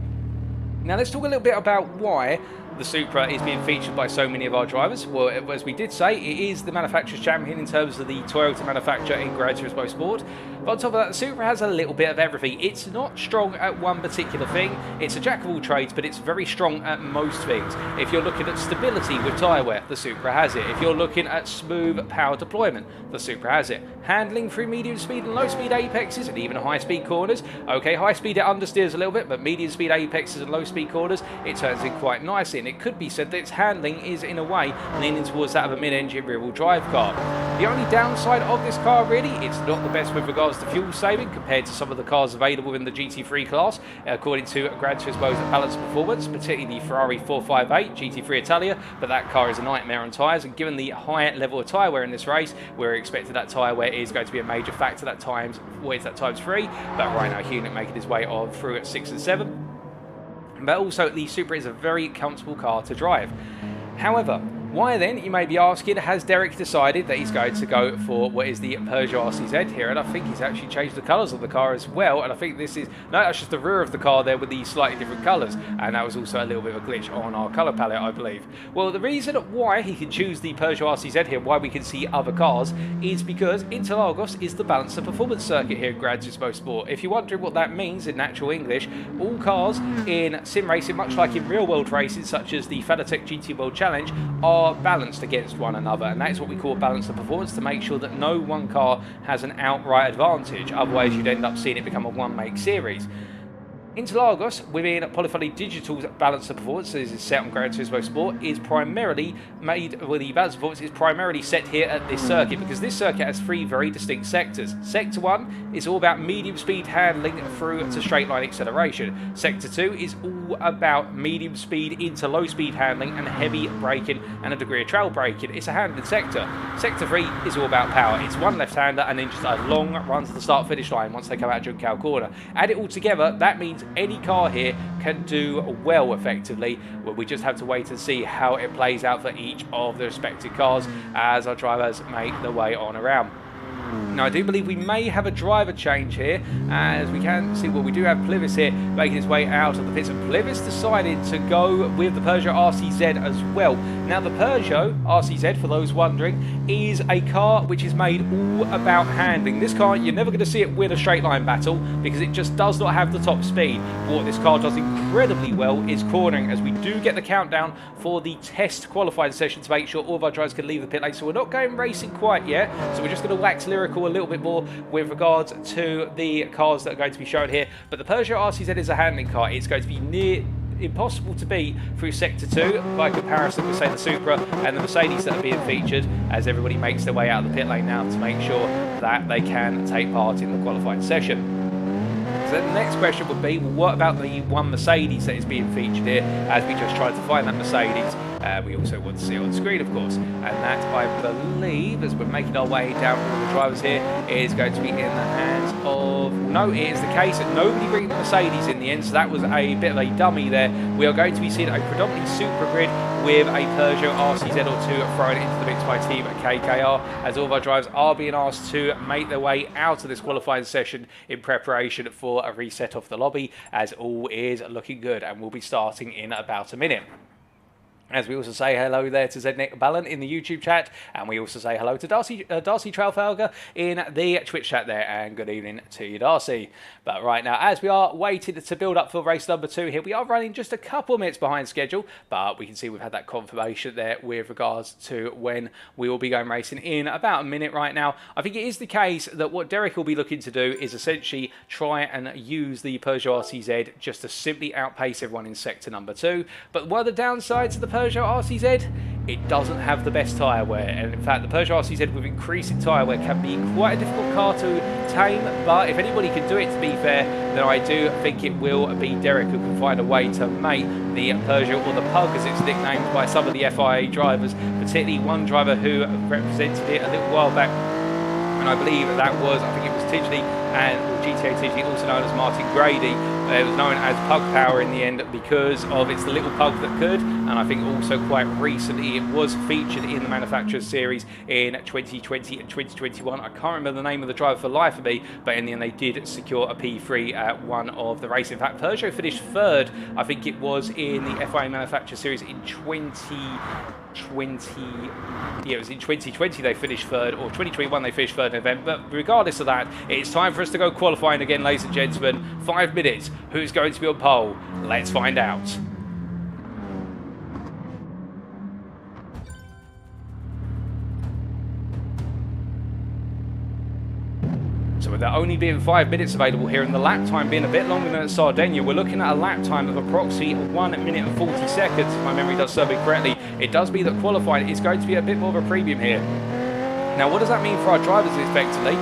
Now let's talk a little bit about why the Supra is being featured by so many of our drivers. Well, as we did say, it is the manufacturer's champion in terms of the Toyota manufacturer in Gran Turismo Sport. But on top of that, the Supra has a little bit of everything. It's not strong at one particular thing. It's a jack of all trades, but it's very strong at most things. If you're looking at stability with tyre wear, the Supra has it. If you're looking at smooth power deployment, the Supra has it. Handling through medium speed and low speed apexes and even high speed corners. Okay, high speed it understeers a little bit, but medium speed apexes and low speed corners, it turns in quite nicely. And it could be said that its handling is, in a way, leaning towards that of a mid-engine rear-wheel drive car. The only downside of this car, really, it's not the best with regards to fuel saving compared to some of the cars available in the GT3 class, according to Gran Turismo's balance performance, particularly the Ferrari 458 GT3 Italia, but that car is a nightmare on tyres, and given the high level of tyre wear in this race, we're expecting that tyre wear is going to be a major factor that times 3, but right now Hewlett making his way on through at 6 and 7. But also, the Supra is a very comfortable car to drive. However, why then, you may be asking, has Derek decided that he's going to go for what is the Peugeot RCZ here? And I think he's actually changed the colours of the car as well. And I think this is, no, that's just the rear of the car there with the slightly different colours. And that was also a little bit of a glitch on our colour palette, I believe. Well, the reason why he can choose the Peugeot RCZ here, why we can see other cars, is because Interlagos is the balancer performance circuit here at Gran Turismo Sport. If you're wondering what that means in natural English, all cars in sim racing, much like in real world racing, such as the Fanatec GT World Challenge, are balanced against one another, and that is what we call balance of performance, to make sure that no one car has an outright advantage. Otherwise, you'd end up seeing it become a one-make series. Interlagos, within Polyphony Digital's balance of performance, as is set on Gran Turismo Sport, is primarily made, well, the balance of performance is primarily set here at this circuit, because this circuit has three very distinct sectors. Sector 1 is all about medium speed handling through to straight line acceleration. Sector 2 is all about medium speed into low speed handling and heavy braking and a degree of trail braking. It's a handling sector. Sector 3 is all about power. It's one left-hander and then just a long run to the start-finish line once they come out Juncal corner. Add it all together, that means any car here can do well effectively. Well, we just have to wait and see how it plays out for each of the respective cars as our drivers make their way on around. Now, I do believe we may have a driver change here, as we can see, well, we do have Plivis here making his way out of the pits. And Plivis decided to go with the Peugeot RCZ as well. Now, the Peugeot RCZ, for those wondering, is a car which is made all about handling. This car, you're never going to see it win a straight line battle because it just does not have the top speed. But what this car does incredibly well is cornering, as we do get the countdown for the test qualifying session to make sure all of our drivers can leave the pit lane. So we're not going racing quite yet, so we're just going to wax lyrical a little bit more with regards to the cars that are going to be shown here. But the Peugeot RCZ is a handling car. It's going to be near impossible to beat through Sector 2 by comparison with, say, the Supra and the Mercedes that are being featured, as everybody makes their way out of the pit lane now to make sure that they can take part in the qualifying session. So the next question would be, well, what about the one Mercedes that is being featured here, as we just tried to find that Mercedes? We also want to see it on screen, of course, and that, I believe, as we're making our way down all the drivers here, is going to be in the hands of... No, it is the case that nobody bringing the Mercedes in the end, so that was a bit of a dummy there. We are going to be seeing a predominantly Supra grid with a Peugeot RCZ or two thrown into the mix by Team KKR, as all of our drivers are being asked to make their way out of this qualifying session in preparation for a reset of the lobby, as all is looking good, and we'll be starting in about a minute. As we also say hello there to Zednik Ballan in the YouTube chat, and we also say hello to Darcy Trafalgar in the Twitch chat there, and good evening to you, Darcy. But right now, as we are waiting to build up for race number 2 here, we are running just a couple of minutes behind schedule, but we can see we've had that confirmation there with regards to when we will be going racing in about a minute right now. I think it is the case that what Derek will be looking to do is essentially try and use the Peugeot RCZ just to simply outpace everyone in sector number 2. But one of the downsides of the Peugeot RCZ, it doesn't have the best tyre wear, and in fact the Peugeot RCZ with increasing tyre wear can be quite a difficult car to tame. But if anybody can do it, to be fair, then I do think it will be Derek who can find a way to make the Peugeot, or the Pug as it's nicknamed by some of the FIA drivers, particularly one driver who represented it a little while back, and I believe that was, I think it was Tidgley, and GTA Tidgley, also known as Martin Grady. It was known as Pug Power in the end because of it's the little pug that could, and I think also quite recently it was featured in the Manufacturers Series in 2020 and 2021. I can't remember the name of the driver for the life of me, but in the end they did secure a P3 at one of the races. In fact, Peugeot finished third, I think it was in the FIA Manufacturers Series in 2020 they finished third, or 2021 they finished third in the event. But regardless of that, it's time for us to go qualifying again, ladies and gentlemen. 5 minutes. Who's going to be on pole? Let's find out. So with there only being 5 minutes available here, and the lap time being a bit longer than at Sardinia, we're looking at a lap time of approximately 1 minute and 40 seconds, if my memory does serve me correctly. It does mean that qualifying is going to be a bit more of a premium here. Now, what does that mean for our drivers effectively?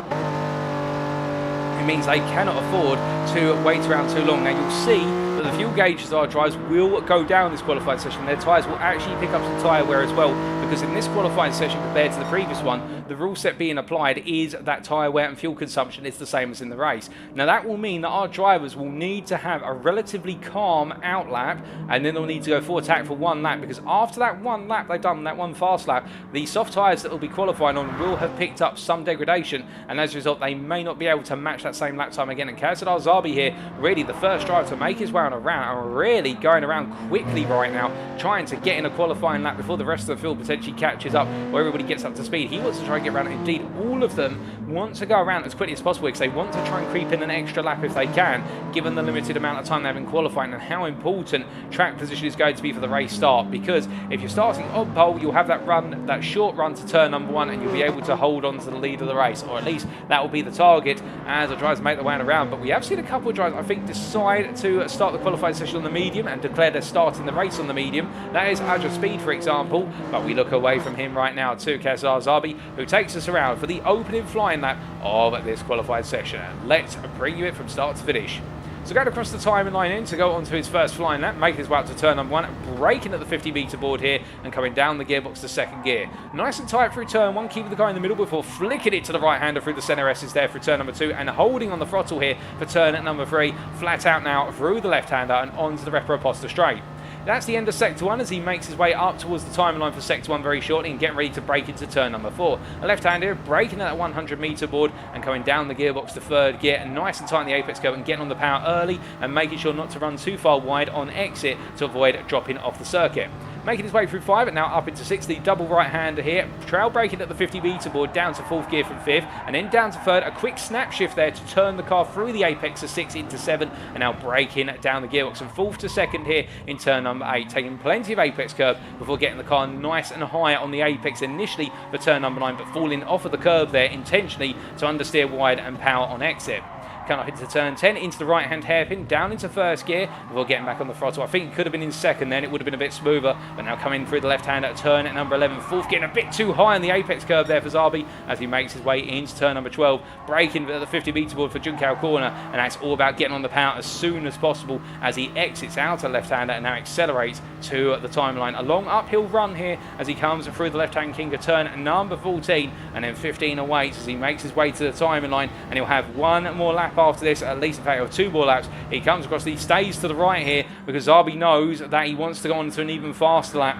It means they cannot afford to wait around too long. Now, you'll see that the fuel gauges of our drivers will go down this qualifying session. Their tyres will actually pick up some tyre wear as well, because in this qualifying session compared to the previous one, the rule set being applied is that tyre wear and fuel consumption is the same as in the race. Now, that will mean that our drivers will need to have a relatively calm out lap, and then they'll need to go full attack for one lap, because after that one lap they've done, that one fast lap, the soft tyres that will be qualifying on will have picked up some degradation, and as a result they may not be able to match that same lap time again. And KSZR Zabi here, really the first driver to make his way on around and really going around quickly right now, trying to get in a qualifying lap before the rest of the field potentially catches up or everybody gets up to speed. He wants to try and get around. Indeed, all of them want to go around as quickly as possible because they want to try and creep in an extra lap if they can, given the limited amount of time they have in qualifying and how important track position is going to be for the race start. Because if you're starting on pole, you'll have that run, that short run to turn number 1, and you'll be able to hold on to the lead of the race, or at least that will be the target as the drivers make their way around. But we have seen a couple of drivers, I think, decide to start the qualifying session on the medium and declare they're starting the race on the medium. That is Ajah Speed, for example, but we look away from him right now to KSZR Zabi, who takes us around for the opening flying lap of this qualifying session. And let's bring you it from start to finish. So going across the timeline in to go on to his first flying lap, making his way up to turn number 1, braking at the 50-meter board here and coming down the gearbox to second gear. Nice and tight through turn 1, keeping the guy in the middle before flicking it to the right-hander through the centre S's there for turn number 2 and holding on the throttle here for turn at number 3, flat out now through the left-hander and onto the Repro Posta straight. That's the end of Sector 1 as he makes his way up towards the timeline for Sector 1 very shortly and getting ready to break into turn number 4. A left-hander braking at that 100-meter board and coming down the gearbox to third gear, and nice and tight in the apex curve and getting on the power early and making sure not to run too far wide on exit to avoid dropping off the circuit. Making his way through 5 and now up into 6, the double right-hander here, trail braking at the 50-meter board down to 4th gear from 5th and then down to 3rd, a quick snap shift there to turn the car through the apex of 6 into 7 and now braking down the gearbox and 4th to 2nd here in turn number 8, taking plenty of apex curve before getting the car nice and high on the apex initially for turn number 9, but falling off of the curb there intentionally to understeer wide and power on exit. Kind of into turn 10, into the right-hand hairpin, down into first gear before getting back on the throttle. I think it could have been in second then, it would have been a bit smoother, but now coming through the left-hand at turn at number 11. 4th getting a bit too high on the apex curve there for Zabi as he makes his way into turn number 12, braking at the 50-meter board for Junkao corner, and that's all about getting on the power as soon as possible as he exits out a left-hander and now accelerates to the timeline. A long uphill run here as he comes through the left-hand king of turn number 14 and then 15 awaits as he makes his way to the timeline, and he'll have one more lap after this, at least in fact of 2 more laps. He comes across, he stays to the right here because Zabi knows that he wants to go on to an even faster lap.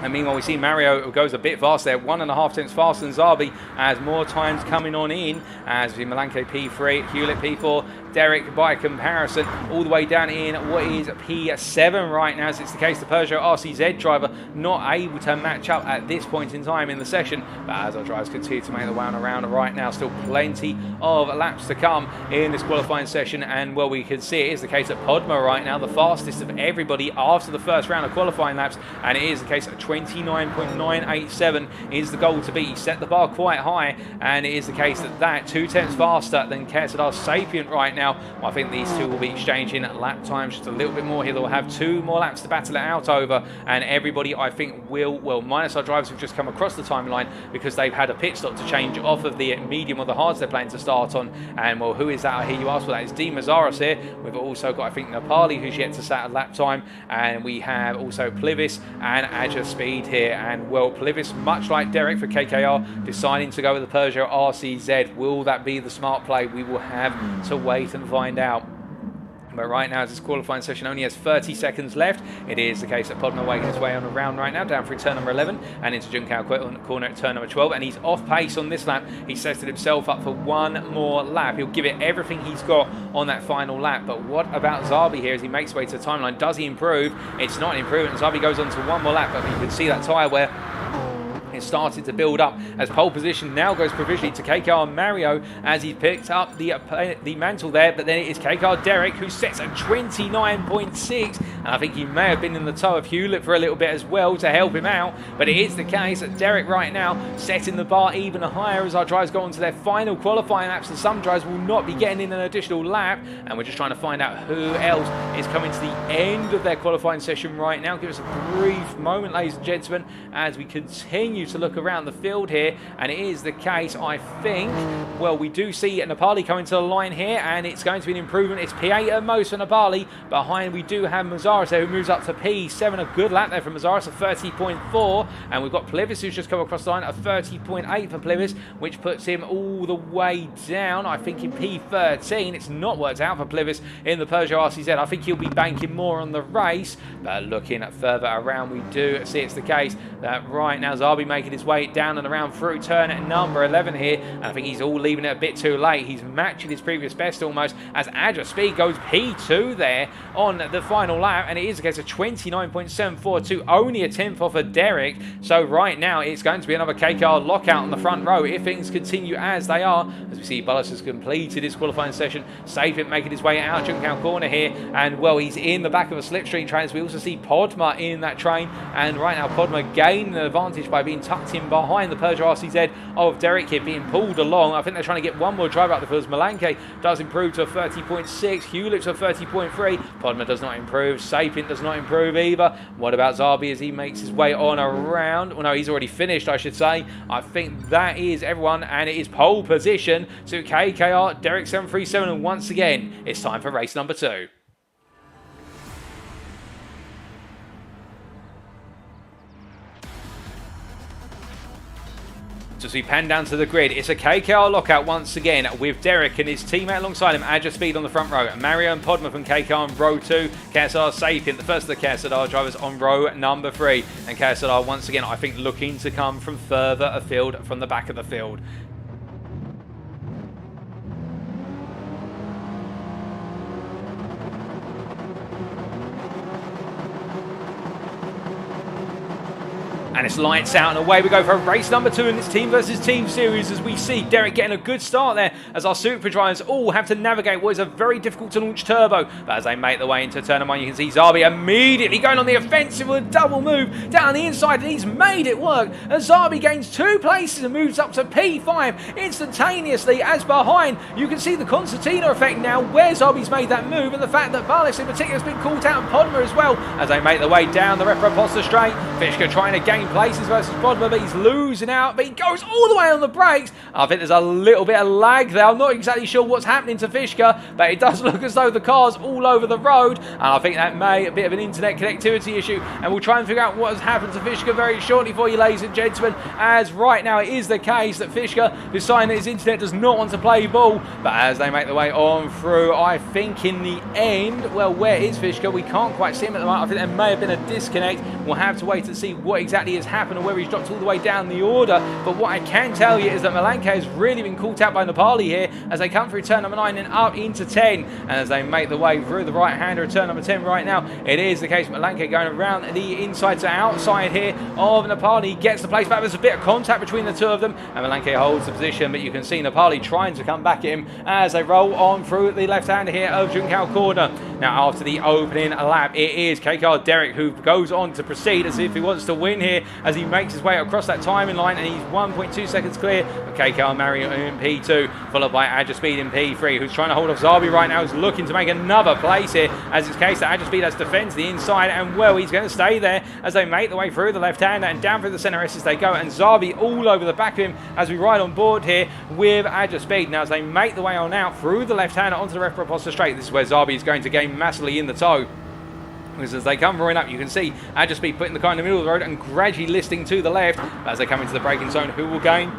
And meanwhile, we see Mario who goes a bit faster there, 1.5 tenths faster than Zabi, as more times coming on in, as Malanke P3, Hewlett P4, Derek by comparison, all the way down in what is P7 right now, as it's the case the Peugeot RCZ driver not able to match up at this point in time in the session. But as our drivers continue to make the way around right now, still plenty of laps to come in this qualifying session, and well, we can see it is the case at Podma right now, the fastest of everybody after the first round of qualifying laps, and it is the case at 29.987 is the goal to beat. He set the bar quite high, and it is the case that 2 tenths faster than KSZR Sapient right now. Well, I think these two will be exchanging lap times just a little bit more here. They'll have 2 more laps to battle it out over, and everybody I think will, well, minus our drivers who've just come across the timeline because they've had a pit stop to change off of the medium or the hards they're planning to start on. And well, who is that? I hear you ask. Well, that is Dean Mazaros here. We've also got, I think, Nepali, who's yet to set a lap time, and we have also Plivis and Ajah Speed here. And well, Plivis, much like Derek for KKR, deciding to go with the Peugeot RCZ. Will that be the smart play? We will have to wait and find out. But right now, as this qualifying session only has 30 seconds left, it is the case that Podma making his way on around right now, down through turn number 11 and into Junkao corner at turn number 12, and he's off pace on this lap. He sets himself up for one more lap. He'll give it everything he's got on that final lap. But what about Zabi here as he makes his way to the timeline? Does he improve? It's not an improvement. Zabi goes on to one more lap, but you can see that tyre wear. It started to build up as pole position now goes provisionally to KKR Mario as he picked up the mantle there, but then it is KKR Derek who sets a 29.6, and I think he may have been in the toe of Hewlett for a little bit as well to help him out, but it is the case that Derek right now setting the bar even higher as our drivers go on to their final qualifying laps, and some drivers will not be getting in an additional lap, and we're just trying to find out who else is coming to the end of their qualifying session right now. Give us a brief moment, ladies and gentlemen, as we continue to look around the field here, and it is the case, I think, well, we do see Nepali coming to the line here, and it's going to be an improvement. It's P8 at most for Nepali. Behind we do have Mazaris there, who moves up to P7, a good lap there from Mazaris, a 30.4, and we've got Plivis who's just come across the line, a 30.8 for Plivis, which puts him all the way down, I think, in P13. It's not worked out for Plivis in the Peugeot RCZ. I think he'll be banking more on the race, but looking at further around, we do see it's the case that right now Zabi Zarbi making his way down and around through turn number 11 here, and I think he's all leaving it a bit too late. He's matching his previous best almost, as Adja Speed goes P2 there on the final lap, and it is a case of 29.742, only a tenth off of Derek. So right now it's going to be another KKR lockout on the front row if things continue as they are, as we see Bullis has completed his qualifying session. Sapient making his way out Junkow corner here, and well, he's in the back of a slipstream train. We also see Podma in that train, and right now Podma gaining an advantage by being tucked in behind the Peugeot RCZ of Derek here, being pulled along. I think they're trying to get one more driver out the field. Malanke does improve to a 30.6, Hewlett to a 30.3, Podma does not improve, Sapient does not improve either. What about Zarbi as he makes his way on around? Well, no, he's already finished, I should say. I think that is everyone, and it is pole position to KKR, Derek 737, and once again, it's time for race number 2. So as we pan down to the grid, it's a KKR lockout once again with Derek and his teammate alongside him, Adja Speed on the front row, Mario and Podma from KKR on row 2, KSZR Sapient, the first of the KSZR drivers, on row number 3, and KSZR once again, I think, looking to come from further afield from the back of the field. And it's lights out and away we go for race number 2 in this team versus team series, as we see Derek getting a good start there as our super drivers all have to navigate what is a very difficult to launch turbo. But as they make their way into turn number 1, you can see Zarbi immediately going on the offensive with a double move down the inside, and he's made it work as Zarbi gains 2 places and moves up to P5 instantaneously, as behind you can see the concertina effect now where Zarbi's made that move, and the fact that Barlis in particular has been caught out, and Podma as well, as they make their way down the Reproposta straight. Fishka trying to gain places versus Podma, but he's losing out, but he goes all the way on the brakes. I think there's a little bit of lag there. I'm not exactly sure what's happening to Fishka, but it does look as though the car's all over the road, and I think that may be a bit of an internet connectivity issue, and we'll try and figure out what has happened to Fishka very shortly for you, ladies and gentlemen, as right now it is the case that Fishka deciding that his internet does not want to play ball. But as they make their way on through, I think in the end, well, where is Fishka? We can't quite see him at the moment. I think there may have been a disconnect. We'll have to wait to see what exactly has happened or whether he's dropped all the way down the order. But what I can tell you is that Malanke has really been caught out by Nepali here as they come through turn number 9 and up into 10. And as they make their way through the right-hander of turn number 10 right now, it is the case Malanke going around the inside to outside here of Nepali. Gets the place back. There's a bit of contact between the two of them, and Malanke holds the position, but you can see Nepali trying to come back at him as they roll on through the left-hander here of Junkow corner. Now after the opening lap, it is KKR Derek who goes on to proceed as if he wants to win here as he makes his way across that timing line, and he's 1.2 seconds clear of KKR Mario in P2, followed by Adja Speed in P3, who's trying to hold off Zarbi right now, who's looking to make another place here, as it's the case that Adja Speed has defends the inside, and well, he's going to stay there as they make their way through the left-hander and down through the centre S as they go, and Zarbi all over the back of him as we ride on board here with Adja Speed. Now as they make their way on out through the left-hander onto the Reproposta straight, this is where Zarbi is going to gain massively in the tow. Because as they come roaring up, you can see Adja Speed putting the car in the middle of the road and gradually listing to the left. But as they come into the braking zone, who will gain?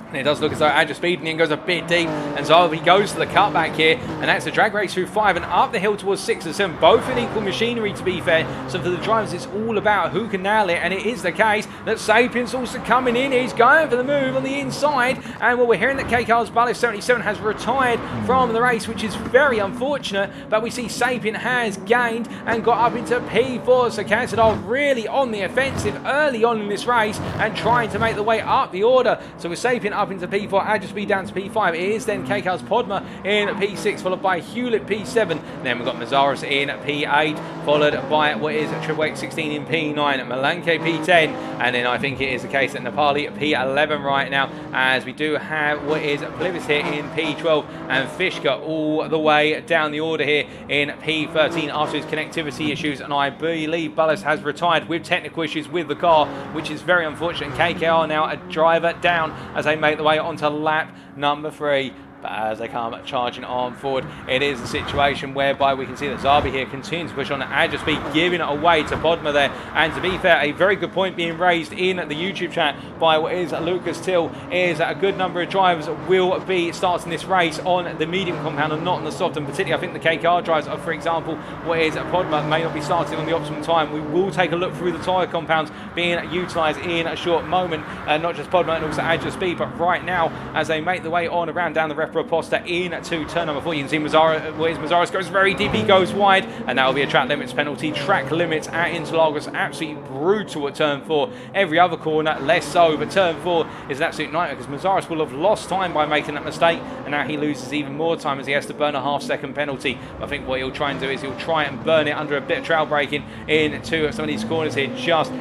And it does look as though Adja Speed in goes a bit deep, and Zarbi goes to the cutback here, and that's a drag race through 5 and up the hill towards 6 and 7, both in equal machinery to be fair. So for the drivers it's all about who can nail it, and it is the case that Sapient's also coming in. He's going for the move on the inside, and well, we're hearing that KKR's Bullis 77 has retired from the race, which is very unfortunate, but we see Sapient has gained and got up into P4, so KSZR really on the offensive early on in this race and trying to make the way up the order. So with Sapient up into P4, Adja Speed down to P5. It is then KKR's Podma in P6, followed by Hewlett P7. Then we've got Mazaris in P8, followed by what is Triple X16 in P9, Malanke P10, and then I think it is the case that Nepali P11 right now, as we do have what is Plivis here in P12, and Fishka all the way down the order here in P13 after his connectivity issues, and I believe Bullis has retired with technical issues with the car, which is very unfortunate. KKR now a driver down as they make the way onto lap number 3. but as they come charging on forward, it is a situation whereby we can see that Zabi here continues to push on at edge of speed, giving it away to Podma there. And to be fair, a very good point being raised in the YouTube chat by what is Lucas Till is that a good number of drivers will be starting this race on the medium compound and not on the soft, and particularly I think the KKR drivers, for example, what is Podma may not be starting on the optimum time. We will take a look through the tyre compounds being utilised in a short moment, not just Podma and also edge of speed, but right now as they make the way on around down the Repro Posta into turn number 4, you can see Mazzaros goes very deep, he goes wide, and that will be a track limits penalty. Track limits at Interlagos, absolutely brutal at turn 4. Every other corner less so, but turn 4 is an absolute nightmare because Mazzaros will have lost time by making that mistake, and now he loses even more time as he has to burn a half-second penalty. I think what he'll try and do is he'll try and burn it under a bit of trail braking into some of these corners here, just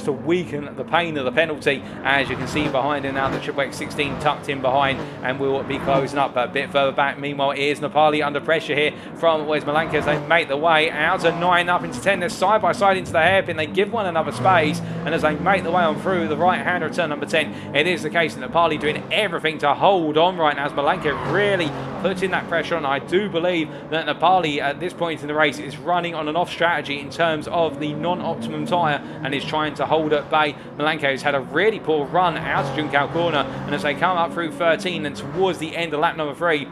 to weaken the pain of the penalty. As you can see behind him now, the Triple X16 tucked in behind and will be closing up a bit further back. Meanwhile, it is Nepali under pressure here from Wes Malanka as they make the way out of 9 up into 10. They're side by side into the hairpin. They give one another space, and as they make the way on through the right-hander of turn number 10, it is the case that Nepali doing everything to hold on right now as Malanka really putting that pressure on. I do believe that Nepali at this point in the race is running on an off strategy in terms of the non-optimum tyre and is trying to hold at bay. Malanka has had a really poor run out of Juncal corner, and as they come up through 13 and towards the end of lap number 3,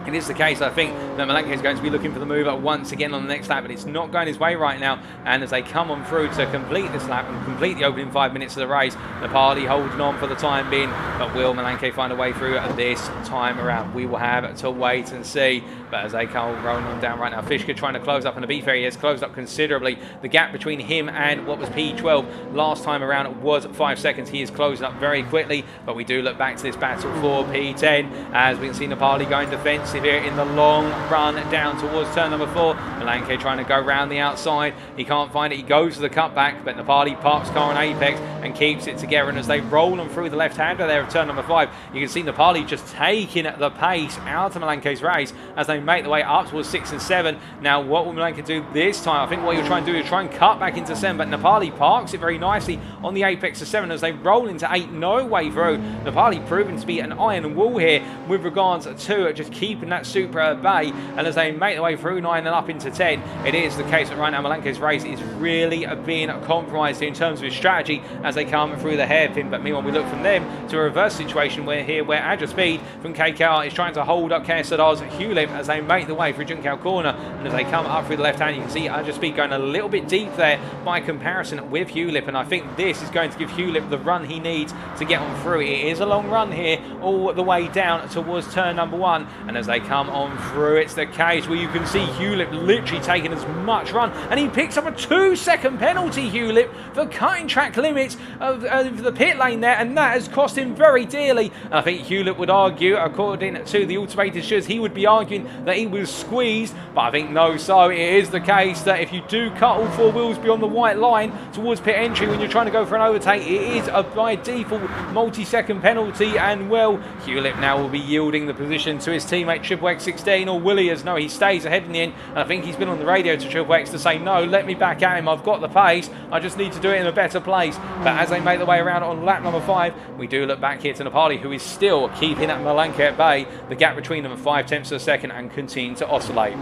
it is the case, I think, that Malanka is going to be looking for the move once again on the next lap, but it's not going his way right now. And as they come on through to complete this lap and complete the opening 5 minutes of the race, Nepali holding on for the time being, but will Malanka find a way through this time around? We will have to wait and see. But as they come rolling on down right now, Fishka trying to close up on the B ferry. He has closed up considerably. The gap between him and what was P12 last time around was 5 seconds. He is closing up very quickly, but we do look back to this battle for P10 as we can see Nepali going defensive here in the long run down towards turn number 4. Malanka trying to go round the outside. He can't find it. He goes to the cutback, but Nepali parks car on apex and keeps it together. And as they roll on through the left-hander there of turn number 5, you can see Nepali just taking the pace out of Malanka's race as they make the way up towards 6 and 7. Now, what will Malanka do this time? I think what you'll try and do is try and cut back into 7, but Nepali parks it very nicely on the apex of 7 as they roll into 8. No way through. Nepali proving to be an iron wall here with regards to just keeping that Supra at bay, and as they make their way through 9 and up into 10, it is the case that right now Malanka's race is really being compromised in terms of his strategy as they come through the hairpin. But meanwhile, we look from them to a reverse situation where Adra Speed from KKR is trying to hold up KSZR's Hulip as they make the way through Juncal corner, and as they come up through the left hand, you can see Adra Speed going a little bit deep there by comparison with Hulip, and I think this is going to give Hulip the run he needs to get on through. It is a long run here all the way down towards turn number 1, and as they come on through, it's the case where you can see Hulip literally taking as much run, and he picks up a 2-second penalty, Hulip, for cutting track limits of the pit lane there, and that has cost him very dearly. I think Hulip would argue, according to the automated shows, he would be arguing that he was squeezed, but I think no, so it is the case that if you do cut all 4 wheels beyond the white line towards pit entry when you're trying to go for an overtake, it is by default multi-second penalty, and well, Hulip now will be yielding the position to his teammate Triple X16, or will he? As no, he stays ahead in the end, and I think he's been on the radio to Triple X to say, no, let me back at him, I've got the pace, I just need to do it in a better place. But as they make their way around on lap number 5, we do look back here to Nepali, who is still keeping that Malanka at bay. The gap between them at 5/10 of a second and continue to oscillate.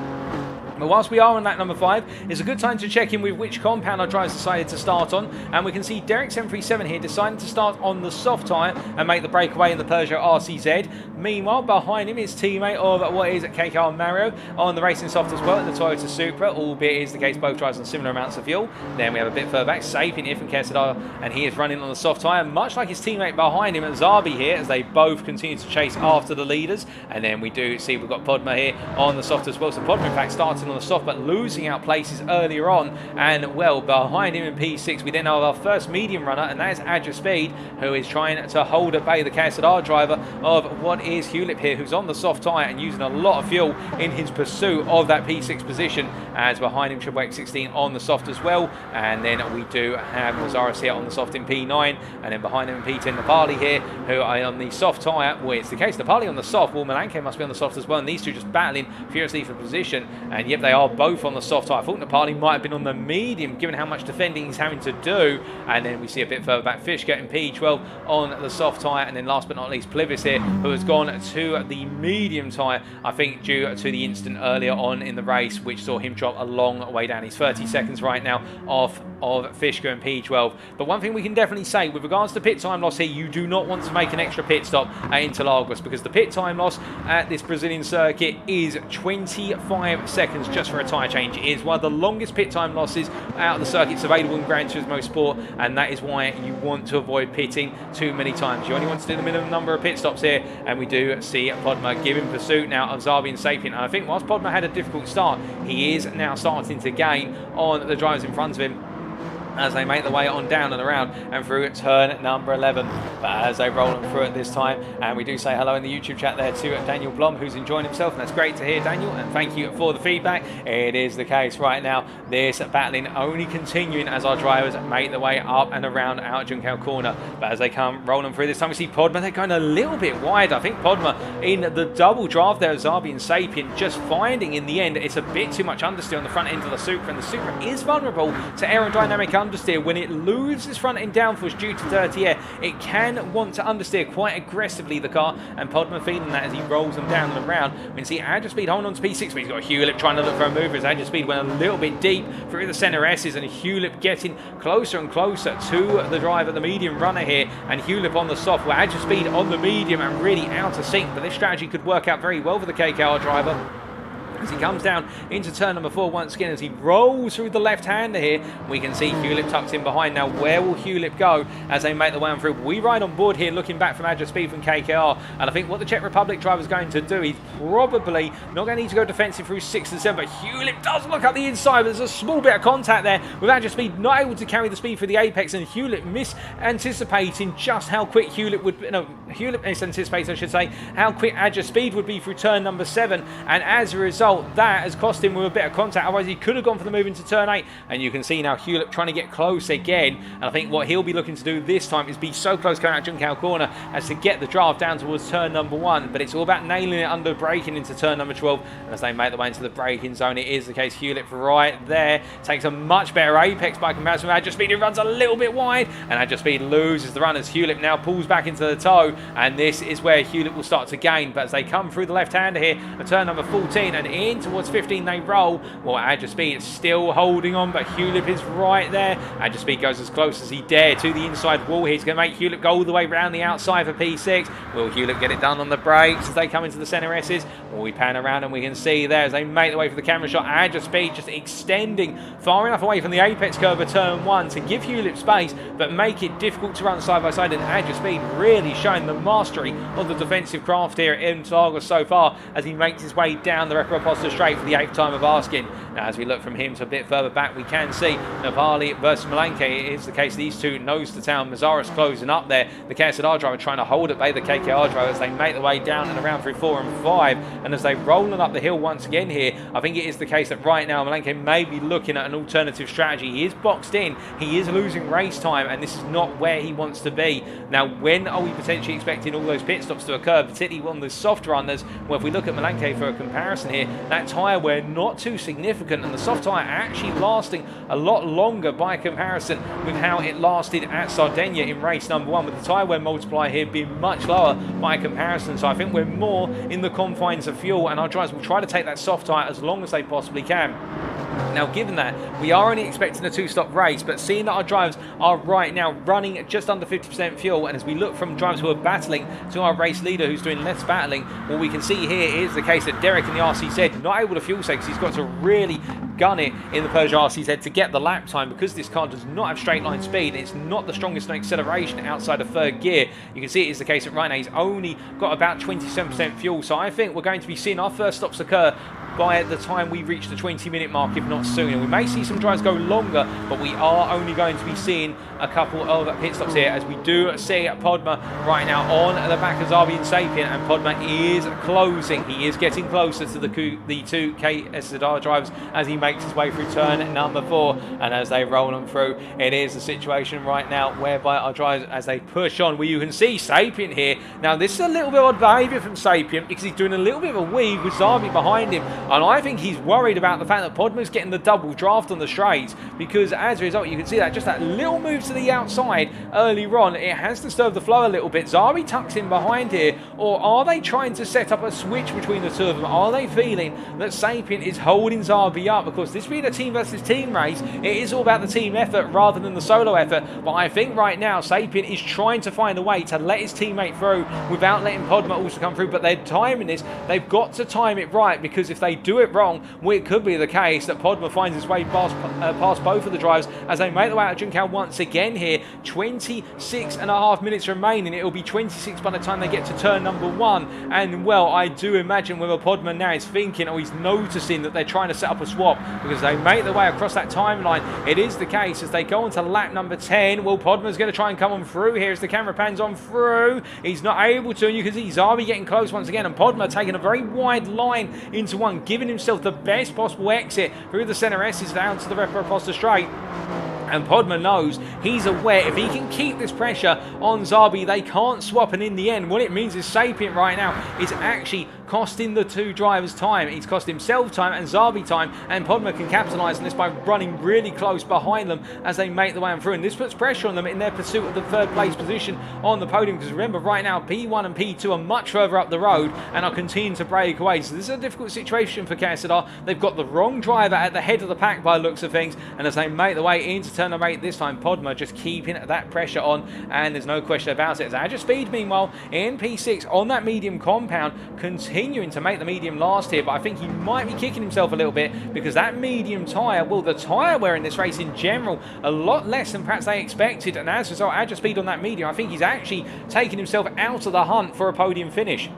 But whilst we are on lap number 5, it's a good time to check in with which compound our drivers decided to start on. And we can see Derek 737 here deciding to start on the soft tyre and make the breakaway in the Peugeot RCZ. Meanwhile, behind him is teammate of what is KKR Mario on the racing soft as well in the Toyota Supra, albeit it is the case both drivers on similar amounts of fuel. Then we have a bit further back, Sapien here from KSZR, and he is running on the soft tyre, much like his teammate behind him at Zabi here, as they both continue to chase after the leaders. And then we do see we've got Podma here on the soft as well. So Podma, in fact, starting on the soft but losing out places earlier on, and well, behind him in P6 we then have our first medium runner, and that is Adja Speed, who is trying to hold at bay the KSZR driver of what is Hulip here, who's on the soft tyre and using a lot of fuel in his pursuit of that P6 position, as behind him Triple X16 on the soft as well. And then we do have Mazzaros here on the soft in P9, and then behind him in P10 Nepali here, who are on the soft tyre. Well, it's the case Nepali on the soft, well, Malanka must be on the soft as well, and these two just battling furiously for position. And yet Yep, they are both on the soft tyre. I thought Nepali might have been on the medium, given how much defending he's having to do. And then we see a bit further back, Fish getting P12 on the soft tyre. And then last but not least, Plivis here, who has gone to the medium tyre, I think due to the incident earlier on in the race, which saw him drop a long way down. He's 30 seconds right now off of Fish going P12. But one thing we can definitely say, with regards to pit time loss here, you do not want to make an extra pit stop at Interlagos, because the pit time loss at this Brazilian circuit is 25 seconds just for a tyre change. It is one of the longest pit time losses out of the circuits available in Gran Turismo Sport, and that is why you want to avoid pitting too many times. You only want to do the minimum number of pit stops here, and we do see Podma giving pursuit now of Xavi and Sapien. And I think whilst Podma had a difficult start, he is now starting to gain on the drivers in front of him as they make their way on down and around and through turn number 11. But as they roll on through it this time, and we do say hello in the YouTube chat there to Daniel Blom, who's enjoying himself, and that's great to hear, Daniel, and thank you for the feedback. It is the case right now, this battling only continuing as our drivers make their way up and around out Juncal corner. But as they come rolling through this time, we see Podma, they're going a little bit wide. I think Podma in the double draft there, Xavi and Sapien, just finding in the end it's a bit too much understeer on the front end of the Supra, and the Supra is vulnerable to aerodynamic understeer. When it loses front end downforce due to dirty air, it can want to understeer quite aggressively, the car, and Podma feeling that as he rolls them down and around. We can see Adjuspeed holding on to P6, but he's got Hewlett trying to look for a mover as Adjuspeed went a little bit deep through the centre S's, and Hewlett getting closer and closer to the driver, the medium runner here, and Hewlett on the soft, where Adjuspeed on the medium and really out of sync. But this strategy could work out very well for the KKR driver, as he comes down into turn number 4 once again. As he rolls through the left-hander here, we can see Hewlett tucked in behind. Now, where will Hewlett go as they make the way on through? We ride on board here, looking back from Adjuspeed from KKR, and I think what the Czech Republic driver is going to do, he's probably not going to need to go defensive through 6 and 7, but Hewlett does look up the inside. There's a small bit of contact there with Adjuspeed not able to carry the speed through the apex, and Hewlett anticipating just how quick Hewlett would be, no, Hewlett misanticipates, I should say, how quick Adjuspeed would be through turn number 7, and as a result, that has cost him with a bit of contact. Otherwise, he could have gone for the move into turn 8. And you can see now Hewlett trying to get close again. And I think what he'll be looking to do this time is be so close coming out Juncal corner as to get the draft down towards turn number 1. But it's all about nailing it under braking into turn number 12. And as they make their way into the braking zone, it is the case. Hewlett right there takes a much better apex by comparison with Adjuspeed, who runs a little bit wide. And Adjuspeed loses the run as Hewlett now pulls back into the toe. And this is where Hewlett will start to gain. But as they come through the left-hander here at turn number 14 and in towards 15, they roll. Well, Adjuspeed is still holding on, but Hewlett is right there. Adjuspeed goes as close as he dare to the inside wall here. He's going to make Hewlett go all the way around the outside for P6. Will Hewlett get it done on the brakes as they come into the centre S's? Well, we pan around and we can see there as they make the way for the camera shot, Adjuspeed just extending far enough away from the apex curve of turn 1 to give Hewlett space, but make it difficult to run side by side. And Adjuspeed really showing the mastery of the defensive craft here at Interlagos so far as he makes his way down the Reproposta straight for the 8th time of asking. Now, as we look from him to a bit further back, we can see Nepali versus Malenke. It is the case these two nose to town. Mazaris closing up there. The KSZR driver trying to hold at bay the KKR driver as they make their way down and around through 4 and 5. And as they rolling up the hill once again here, I think it is the case that right now Malenke may be looking at an alternative strategy. He is boxed in. He is losing race time, and this is not where he wants to be. Now, when are we potentially expecting all those pit stops to occur, particularly on the soft runners? Well, if we look at Malenke for a comparison here, that tyre wear not too significant, and the soft tyre actually lasting a lot longer by comparison with how it lasted at Sardinia in race number 1, with the tyre wear multiplier here being much lower by comparison. So I think we're more in the confines of fuel, and our drivers will try to take that soft tyre as long as they possibly can. Now, given that we are only expecting a 2-stop race, but seeing that our drivers are right now running just under 50% fuel, and as we look from drivers who are battling to our race leader who's doing less battling, what we can see here is the case that Derek in the RCZ not able to fuel save because he's got to really gun it in the Peugeot RCZ to get the lap time, because this car does not have straight line speed. It's not the strongest in acceleration outside of 3rd gear. You can see it is the case that right now he's only got about 27% fuel, so I think we're going to be seeing our first stops occur by the time we reach the 20-minute mark, if not sooner. We may see some drives go longer, but we are only going to be seeing a couple of pit stops here, as we do see Podma right now on the back of Xavi and Sapien, and Podma is closing. He is getting closer to the two KSZR drivers as he makes his way through turn number 4, and as they roll on through, it is the situation right now whereby our drivers, as they push on, where you can see Sapien here. Now, this is a little bit odd behaviour from Sapien, because he's doing a little bit of a weave with Xavi behind him, And I think he's worried about the fact that Podmer's getting the double draft on the straights, because as a result, you can see that just that little move to the outside earlier on, it has disturbed the flow a little bit. Zabi tucks in behind here, or are they trying to set up a switch between the two of them? Are they feeling that Sapient is holding Zabi up? Because this being a team versus team race, it is all about the team effort rather than the solo effort. But I think right now, Sapient is trying to find a way to let his teammate through without letting Podmer also come through. But they're timing this. They've got to time it right, because if they do it wrong, well, it could be the case that Podmer finds his way past both of the drivers as they make the way out of Juncal once again here. 26.5 minutes remaining. It will be 26 by the time they get to turn number 1. And, well, I do imagine whether Podmer now is thinking or he's noticing that they're trying to set up a swap, because they make their way across that timeline. It is the case as they go on to lap number 10. Well, Podmer's going to try and come on through here as the camera pans on through. He's not able to, and you can see Zabi getting close once again, and Podmer taking a very wide line into one, giving himself the best possible exit through the centre S's down to the Reproposta straight. And Podmer knows, he's aware, if he can keep this pressure on Zabi, they can't swap. And in the end, what it means is Sapient right now is actually costing the two drivers time. He's cost himself time and Zabi time, and Podmer can capitalise on this by running really close behind them as they make the way on through. And this puts pressure on them in their pursuit of the third place position on the podium, because remember, right now, P1 and P2 are much further up the road and are continuing to break away. So this is a difficult situation for KSZR. They've got the wrong driver at the head of the pack by the looks of things, and as they make the way into turn number 8, this time Podmer just keeping that pressure on, and there's no question about it. As Adja Speed, meanwhile, in P6 on that medium compound, continuing to make the medium last here, but I think he might be kicking himself a little bit, because that medium tyre, well, the tyre wear in this race in general, a lot less than perhaps they expected, and as a result, Adja Speed on that medium, I think he's actually taking himself out of the hunt for a podium finish,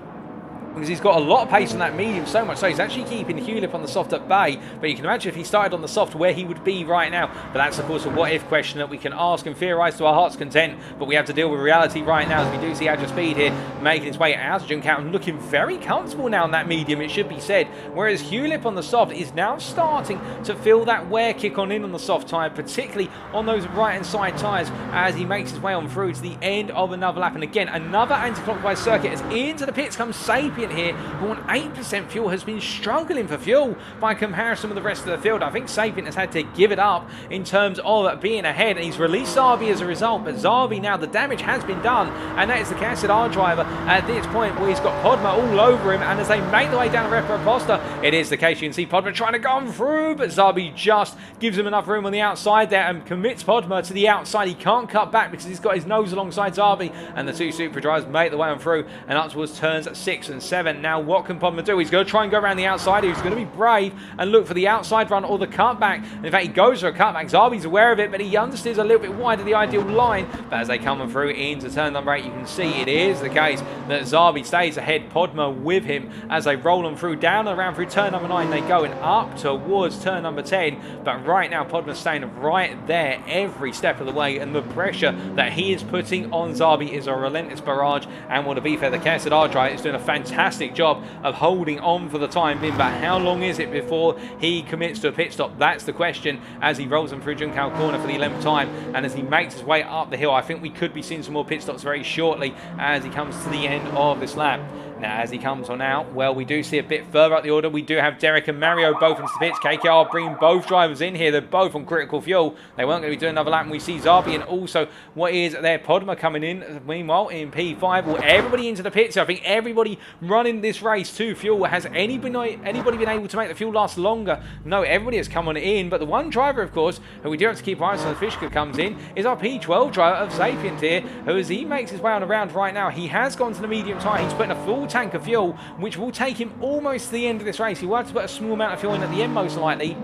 because he's got a lot of pace on that medium, so much so he's actually keeping Hewlip on the soft at bay. But you can imagine if he started on the soft where he would be right now. But that's of course a what if question that we can ask and theorise to our heart's content, but we have to deal with reality right now, as we do see Adja Speed here making his way out of Juncal and looking very comfortable now on that medium, it should be said, whereas Hewlip on the soft is now starting to feel that wear kick on in on the soft tyre, particularly on those right hand side tyres, as he makes his way on through to the end of another lap. And again, another anti-clockwise circuit, as into the pits comes Sapient here, who on 8% fuel has been struggling for fuel by comparison with the rest of the field. I think Sapient has had to give it up in terms of being ahead, and he's released Zabi as a result. But Zabi now, the damage has been done, and that is the KSZR driver at this point, where he's got Podmer all over him. And as they make their way down the Reproposta, it is the case, you can see Podmer trying to go on through, but Zabi just gives him enough room on the outside there and commits Podmer to the outside. He can't cut back because he's got his nose alongside Zabi, and the two Supra drivers make the way on through and up towards turns 6 and 7. Now, what can Podmer do? He's going to try and go around the outside. He's going to be brave and look for the outside run or the cutback. In fact, he goes for a cutback. Zabi's aware of it, but he understeers a little bit wide of the ideal line. But as they come on through into turn number 8, you can see it is the case that Zabi stays ahead, Podmer with him as they roll on through, down and around through turn number 9. They go and up towards turn number 10. But right now, Podmer's staying right there every step of the way, and the pressure that he is putting on Zabi is a relentless barrage. And well, to be fair, the KSZR driver is doing a fantastic job of holding on for the time being, but how long is it before he commits to a pit stop? That's the question, as he rolls them through Juncal corner for the 11th time, and as he makes his way up the hill. I think we could be seeing some more pit stops very shortly as he comes to the end of this lap. Now, as he comes on out, well, we do see a bit further up the order. We do have Derek and Mario both into the pits. KKR bringing both drivers in here. They're both on critical fuel. They weren't going to be doing another lap, and we see Zabi and also what is their Podmer coming in. Meanwhile, in P5, well, everybody into the pits. I think everybody running this race to fuel. Has anybody been able to make the fuel last longer? No, everybody has come on in, but the one driver, of course, who we do have to keep eyes on as Fishka comes in, is our P12 driver of Sapient here, who, as he makes his way on around right now, he has gone to the medium tyre. He's putting a full tank of fuel, which will take him almost to the end of this race. He will have to put a small amount of fuel in at the end, most likely.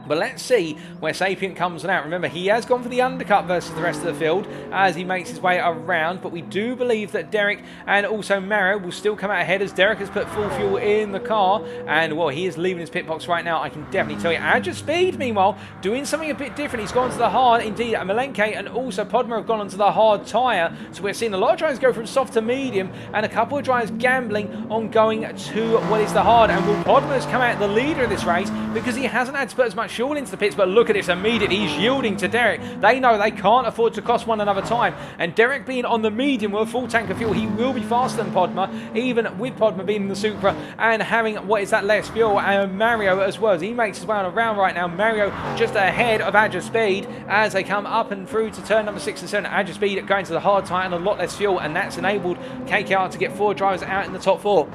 But let's see where Sapient comes on out. Remember, he has gone for the undercut versus the rest of the field as he makes his way around. But we do believe that Derek and also Mario will still come out ahead, as Derek has put full fuel in the car. And, well, he is leaving his pit box right now, I can definitely tell you. Adja Speed, meanwhile, doing something a bit different. He's gone to the hard. Indeed, Malenke and also Podmer have gone onto the hard tyre. So we're seeing a lot of drivers go from soft to medium, and a couple of drivers gambling on going to what is the hard. And will Podmer's come out the leader of this race because he hasn't had to put as much fuel into the pits, but look at this immediately. He's yielding to Derek. They know they can't afford to cost one another time. And Derek being on the medium with a full tank of fuel, he will be faster than Podma, even with Podma being in the Supra and having, what is that, less fuel. And Mario as well, as he makes his way on around right now. Mario just ahead of Adja Speed as they come up and through to turn number 6 and 7. Adja Speed going to the hard tire and a lot less fuel, and that's enabled KKR to get 4 drivers out in the top 4.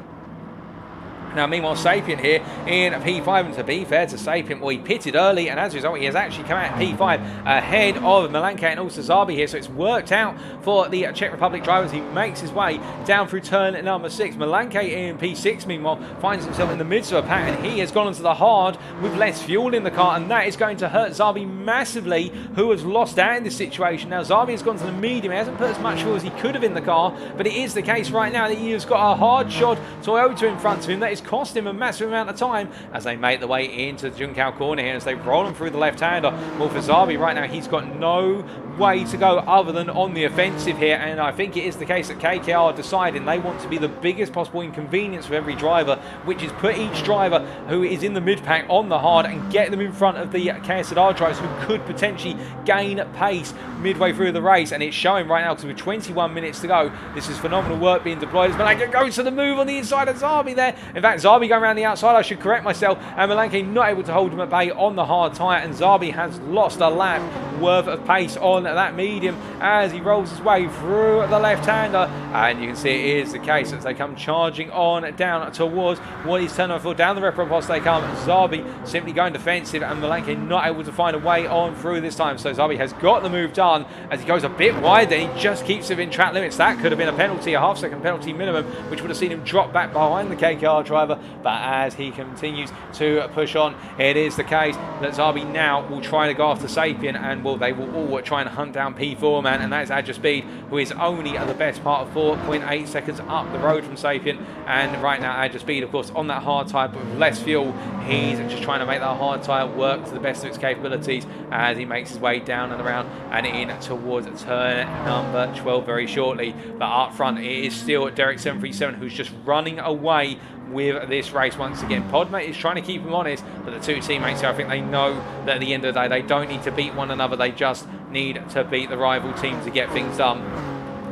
Now, meanwhile, Sapien here in P5, and to be fair to Sapien, well, he pitted early, and as a result, he has actually come out in P5 ahead of Malanke and also Zabi here, so it's worked out for the Czech Republic drivers. He makes his way down through turn number 6. Malanke in P6, meanwhile, finds himself in the midst of a pack, and he has gone onto the hard with less fuel in the car, and that is going to hurt Zabi massively, who has lost out in this situation. Now, Zabi has gone to the medium. He hasn't put as much fuel as he could have in the car, but it is the case right now that he has got a hard-shod Toyota in front of him that is cost him a massive amount of time as they make the way into the Juncal corner here, as they roll him through the left-hander. Well, for Zabi right now, he's got no way to go other than on the offensive here, and I think it is the case that KKR are deciding they want to be the biggest possible inconvenience for every driver, which is put each driver who is in the mid-pack on the hard and get them in front of the KSZR drivers who could potentially gain pace midway through the race. And it's showing right now because with 21 minutes to go, this is phenomenal work being deployed as Malanke goes to the move on the inside of Zabi there. In fact, Zabi going around the outside, I should correct myself, and Malanke not able to hold him at bay on the hard tyre, and Zabi has lost a lap worth of pace on that medium as he rolls his way through the left-hander, and you can see it is the case as they come charging on down towards what he's turning for. Down the repro post they come. Zabi simply going defensive, and Malanke not able to find a way on through this time, so Zabi has got the move done as he goes a bit wide, then he just keeps within track limits. That could have been a penalty, a half-second penalty minimum, which would have seen him drop back behind the KKR driver, but as he continues to push on, it is the case that Zabi now will try to go after Sapien, and they will all try and hunt down P4 man, and that is Adja Speed, who is only at the best part of 4.8 seconds up the road from Sapien. And right now Adja Speed, of course, on that hard tyre but with less fuel, he's just trying to make that hard tyre work to the best of its capabilities as he makes his way down and around and in towards turn number 12 very shortly. But up front it is still Derek 737 who's just running away with this race once again. Podma is trying to keep him honest, but the two teammates here, I think they know that at the end of the day they don't need to beat one another, they just need to beat the rival team to get things done,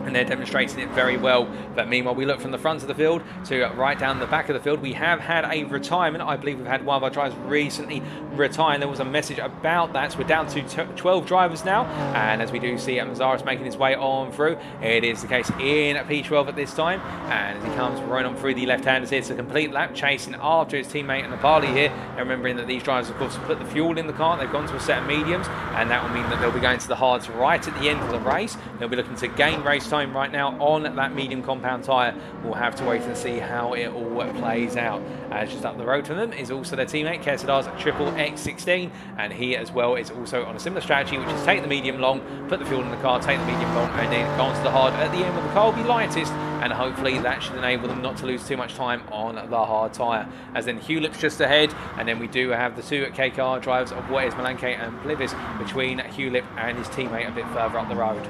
and they're demonstrating it very well. But meanwhile, we look from the front of the field to right down the back of the field. We have had a retirement. I believe we've had one of our drivers recently retire, and there was a message about that. So we're down to 12 drivers now, and as we do see Mazaris making his way on through, it is the case in P12 at this time, and as he comes running on through the left-handers here, it's a complete lap chasing after his teammate Nepali here, and remembering that these drivers, of course, put the fuel in the car. They've gone to a set of mediums, and that will mean that they'll be going to the hards right at the end of the race. They'll be looking to gain race time right now on that medium compound tyre. We'll have to wait and see how it all plays out. As just up the road from them is also their teammate KSZR's Triple X16, and he as well is also on a similar strategy, which is take the medium long, put the fuel in the car, take the medium long, and then go onto the hard at the end where the car will be lightest, and hopefully that should enable them not to lose too much time on the hard tyre. As then Hewlett's just ahead, and then we do have the two KKR drivers of what is Malanke and Blivis between Hewlett and his teammate a bit further up the road.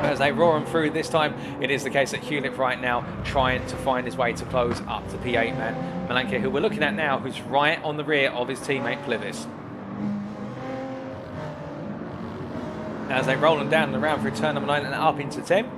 As they roar him through this time, it is the case that Hewlett right now trying to find his way to close up to P8 man Malanke, who we're looking at now, who's right on the rear of his teammate Plivis. As they roll him down and around through turn number 9 and up into 10.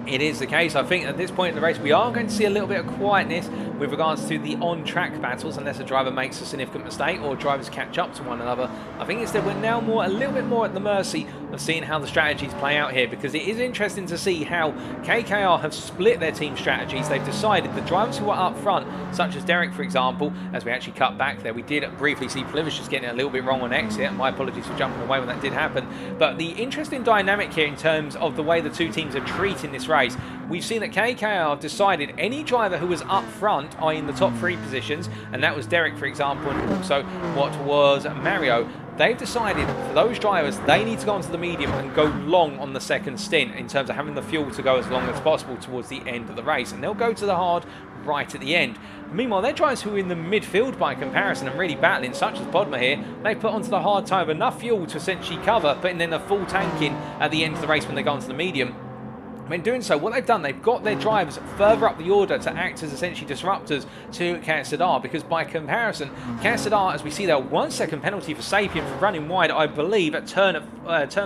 It is the case, I think, at this point in the race we are going to see a little bit of quietness with regards to the on-track battles, unless a driver makes a significant mistake or drivers catch up to one another. I think instead we're now a little bit more at the mercy of seeing how the strategies play out here, because it is interesting to see how KKR have split their team strategies. They've decided the drivers who are up front, such as Derek, for example, as we actually cut back there, we did briefly see Plivis just getting a little bit wrong on exit. My apologies for jumping away when that did happen. But the interesting dynamic here in terms of the way the two teams are treating this race, we've seen that KKR decided any driver who was up front, i.e. in the top 3 positions, and that was Derek, for example, and also what was Mario, they've decided for those drivers they need to go onto the medium and go long on the second stint in terms of having the fuel to go as long as possible towards the end of the race, and they'll go to the hard right at the end. Meanwhile, their drivers who are in the midfield by comparison and really battling, such as Podma here, they put onto the hard tyre enough fuel to essentially cover, putting in a full tank in at the end of the race when they go onto the medium. When doing so, what they've done, they've got their drivers further up the order to act as essentially disruptors to KSZR, because by comparison, KSZR, as we see there, 1 second penalty for Sapien for running wide, I believe, at turn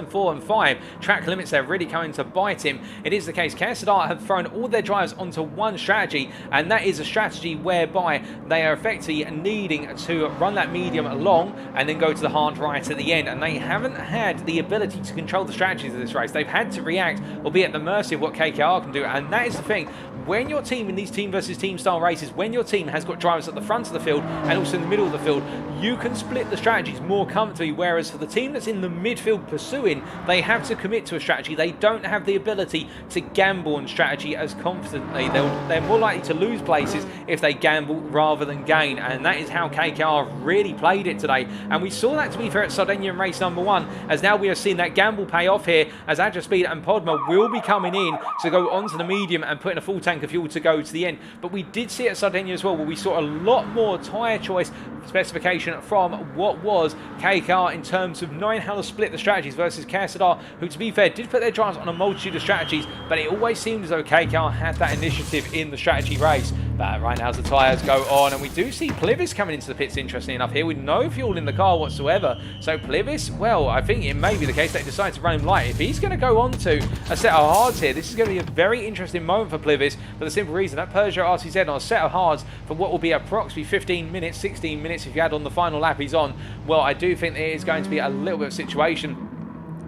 4 and 5. Track limits there really coming to bite him. It is the case, KSZR have thrown all their drivers onto one strategy, and that is a strategy whereby they are effectively needing to run that medium along and then go to the hard right at the end, and they haven't had the ability to control the strategies of this race. They've had to react or be at the mercy of what KKR can do, and that is the thing. When your team in these team versus team style races, when your team has got drivers at the front of the field and also in the middle of the field, you can split the strategies more comfortably, whereas for the team that's in the midfield pursuing, they have to commit to a strategy. They don't have the ability to gamble on strategy as confidently. They're more likely to lose places if they gamble rather than gain, and that is how KKR really played it today. And we saw that, to be fair, at Sardinia in race number 1, as now we are seeing that gamble pay off here, as Speed and Podma will be coming in to go onto the medium and put in a full tank of fuel to go to the end. But we did see at Sardinia as well, where we saw a lot more tyre choice specification from what was KKR in terms of knowing how to split the strategies versus KSZR, who, to be fair, did put their drivers on a multitude of strategies, but it always seemed as though KKR had that initiative in the strategy race. But right now, as the tyres go on, and we do see Plivis coming into the pits, interestingly enough, here with no fuel in the car whatsoever. So Plivis, well, I think it may be the case they decide to run him light. If he's going to go on to a set of hards here, this is going to be a very interesting moment for Plivis, for the simple reason that Peugeot RCZ on a set of hards for what will be approximately 15 minutes, 16 minutes if you add on the final lap he's on. Well, I do think it is going to be a little bit of a situation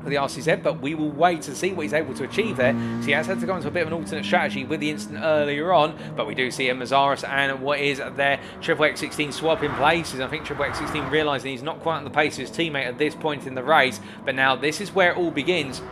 for the RCZ, but we will wait to see what he's able to achieve there. So he has had to go into a bit of an alternate strategy with the incident earlier on, but we do see a Mazaris and what is their Triple X16 swapping places. I think Triple X16 realising he's not quite on the pace of his teammate at this point in the race, but now this is where it all begins.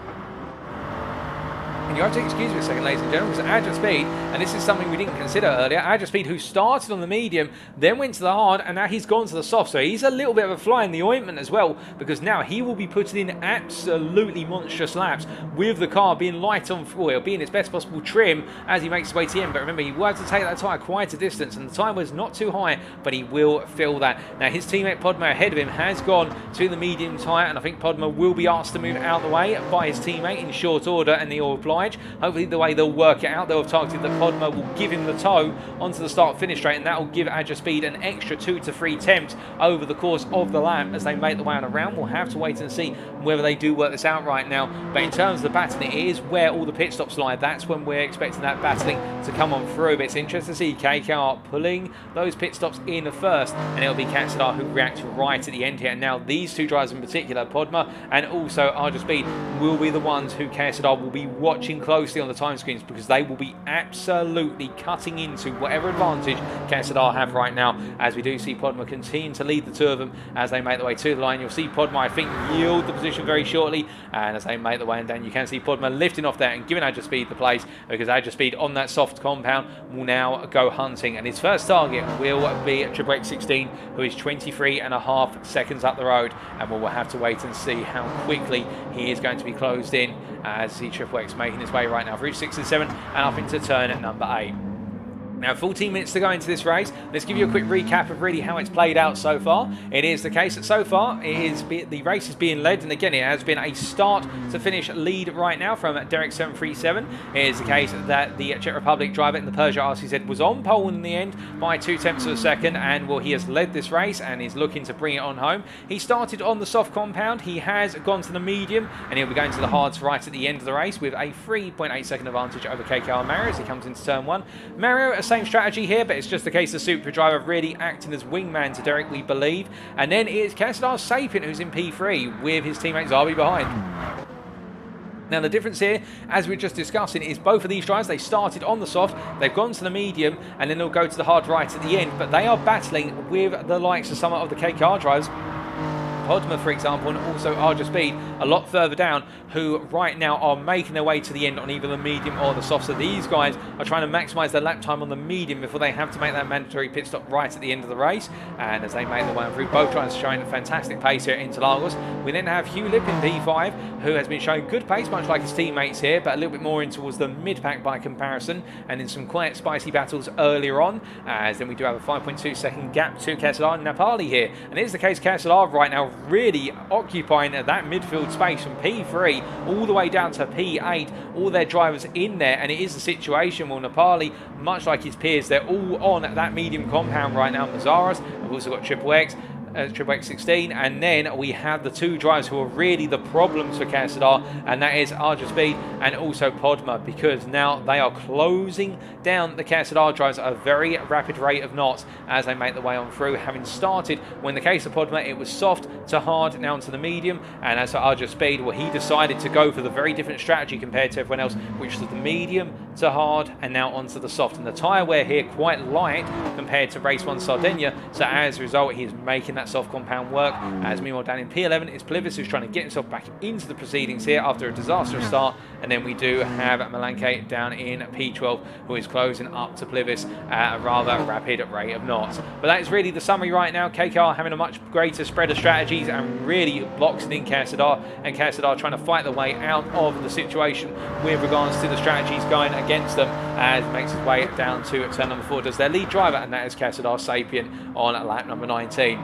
And you have to excuse me a second, ladies and gentlemen, because Speed, and this is something we didn't consider earlier, Speed, who started on the medium, then went to the hard, and now he's gone to the soft. So he's a little bit of a fly in the ointment as well, because now he will be putting in absolutely monstrous laps with the car being light on fuel, being its best possible trim as he makes his way to the end. But remember, he will have to take that tyre quite a distance, and the time was not too high, but he will fill that. Now his teammate Podma ahead of him has gone to the medium tyre, and I think Podma will be asked to move out of the way by his teammate in short order, and he will oblige. Hopefully the way they'll work it out, they'll have targeted that Podma will give him the tow onto the start-finish straight, and that will give Speed an extra 2 to 3 attempts over the course of the lap as they make the way on around. We'll have to wait and see whether they do work this out right now. But in terms of the battling, it is where all the pit stops lie. That's when we're expecting that battling to come on through. But it's interesting to see KKR pulling those pit stops in first, and it'll be KSZR who reacts right at the end here. And now these two drivers in particular, Podma and also Speed, will be the ones who KSZR will be watching closely on the time screens, because they will be absolutely cutting into whatever advantage KSZR have right now, as we do see Podma continue to lead the two of them as they make their way to the line. You'll see Podma, I think, yield the position very shortly, and as they make the way down, you can see Podma lifting off there and giving Speed the place, because Speed on that soft compound will now go hunting, and his first target will be Triple X16, who is 23.5 seconds up the road, and we'll have to wait and see how quickly he is going to be closed in as the Triple X making his way right now through 6 and 7 and up into turn at number 8. Now, 14 minutes to go into this race. Let's give you a quick recap of really how it's played out so far. It is the case that so far the race is being led, and again, it has been a start to finish lead right now from Derek 737. It is the case that the Czech Republic driver in the Peugeot RCZ was on pole in the end by 0.2 of a second, and well, he has led this race and is looking to bring it on home. He started on the soft compound, he has gone to the medium, and he'll be going to the hards right at the end of the race with a 3.8 second advantage over KKR Mario as he comes into turn 1. Mario, same strategy here, but it's just the case of Super Driver really acting as wingman to Derek, we believe. And then it's KSZR Sapien who's in P3 with his teammate Zabi behind. Now the difference here, as we were just discussing, is both of these drivers, they started on the soft, they've gone to the medium, and then they'll go to the hard right at the end, but they are battling with the likes of some of the KKR drivers, Podma, for example, and also Speed a lot further down, who right now are making their way to the end on either the medium or the soft. So these guys are trying to maximise their lap time on the medium before they have to make that mandatory pit stop right at the end of the race. And as they make their way through, both drivers showing a fantastic pace here at Interlagos. We then have Hugh Lip in P5, who has been showing good pace, much like his teammates here, but a little bit more in towards the mid-pack by comparison, and in some quite spicy battles earlier on. As then we do have a 5.2 second gap to KSZR and Napali here. And it is the case KSZR right now really occupying that midfield space from P3 all the way down to P8, all their drivers in there, and it is the situation, well, Nepali, much like his peers, they're all on that medium compound right now. Mazzaras, I've also got Triple X16, and then we have the two drivers who are really the problems for KSZR, and that is Arja Speed and also Podma, because now they are closing down the KSZR drivers at a very rapid rate of knots as they make their way on through, having started, well, in the case of Podma, it was soft to hard, now into the medium, and as for Arja Speed, well, he decided to go for the very different strategy compared to everyone else, which was the medium to hard and now onto the soft, and the tyre wear here quite light compared to race 1 Sardinia, so as a result, he is making that soft compound work. As meanwhile down in P11 is Plivis, who's trying to get himself back into the proceedings here after a disastrous start, and then we do have Malanke down in P12, who is closing up to Plivis at a rather rapid rate of knots. But that is really the summary right now. KKR having a much greater spread of strategies and really boxing in KSZR, and KSZR trying to fight their way out of the situation with regards to the strategies going against them, as makes his way down to turn number 4, does their lead driver, and that is KSZR Sapien on lap number 19.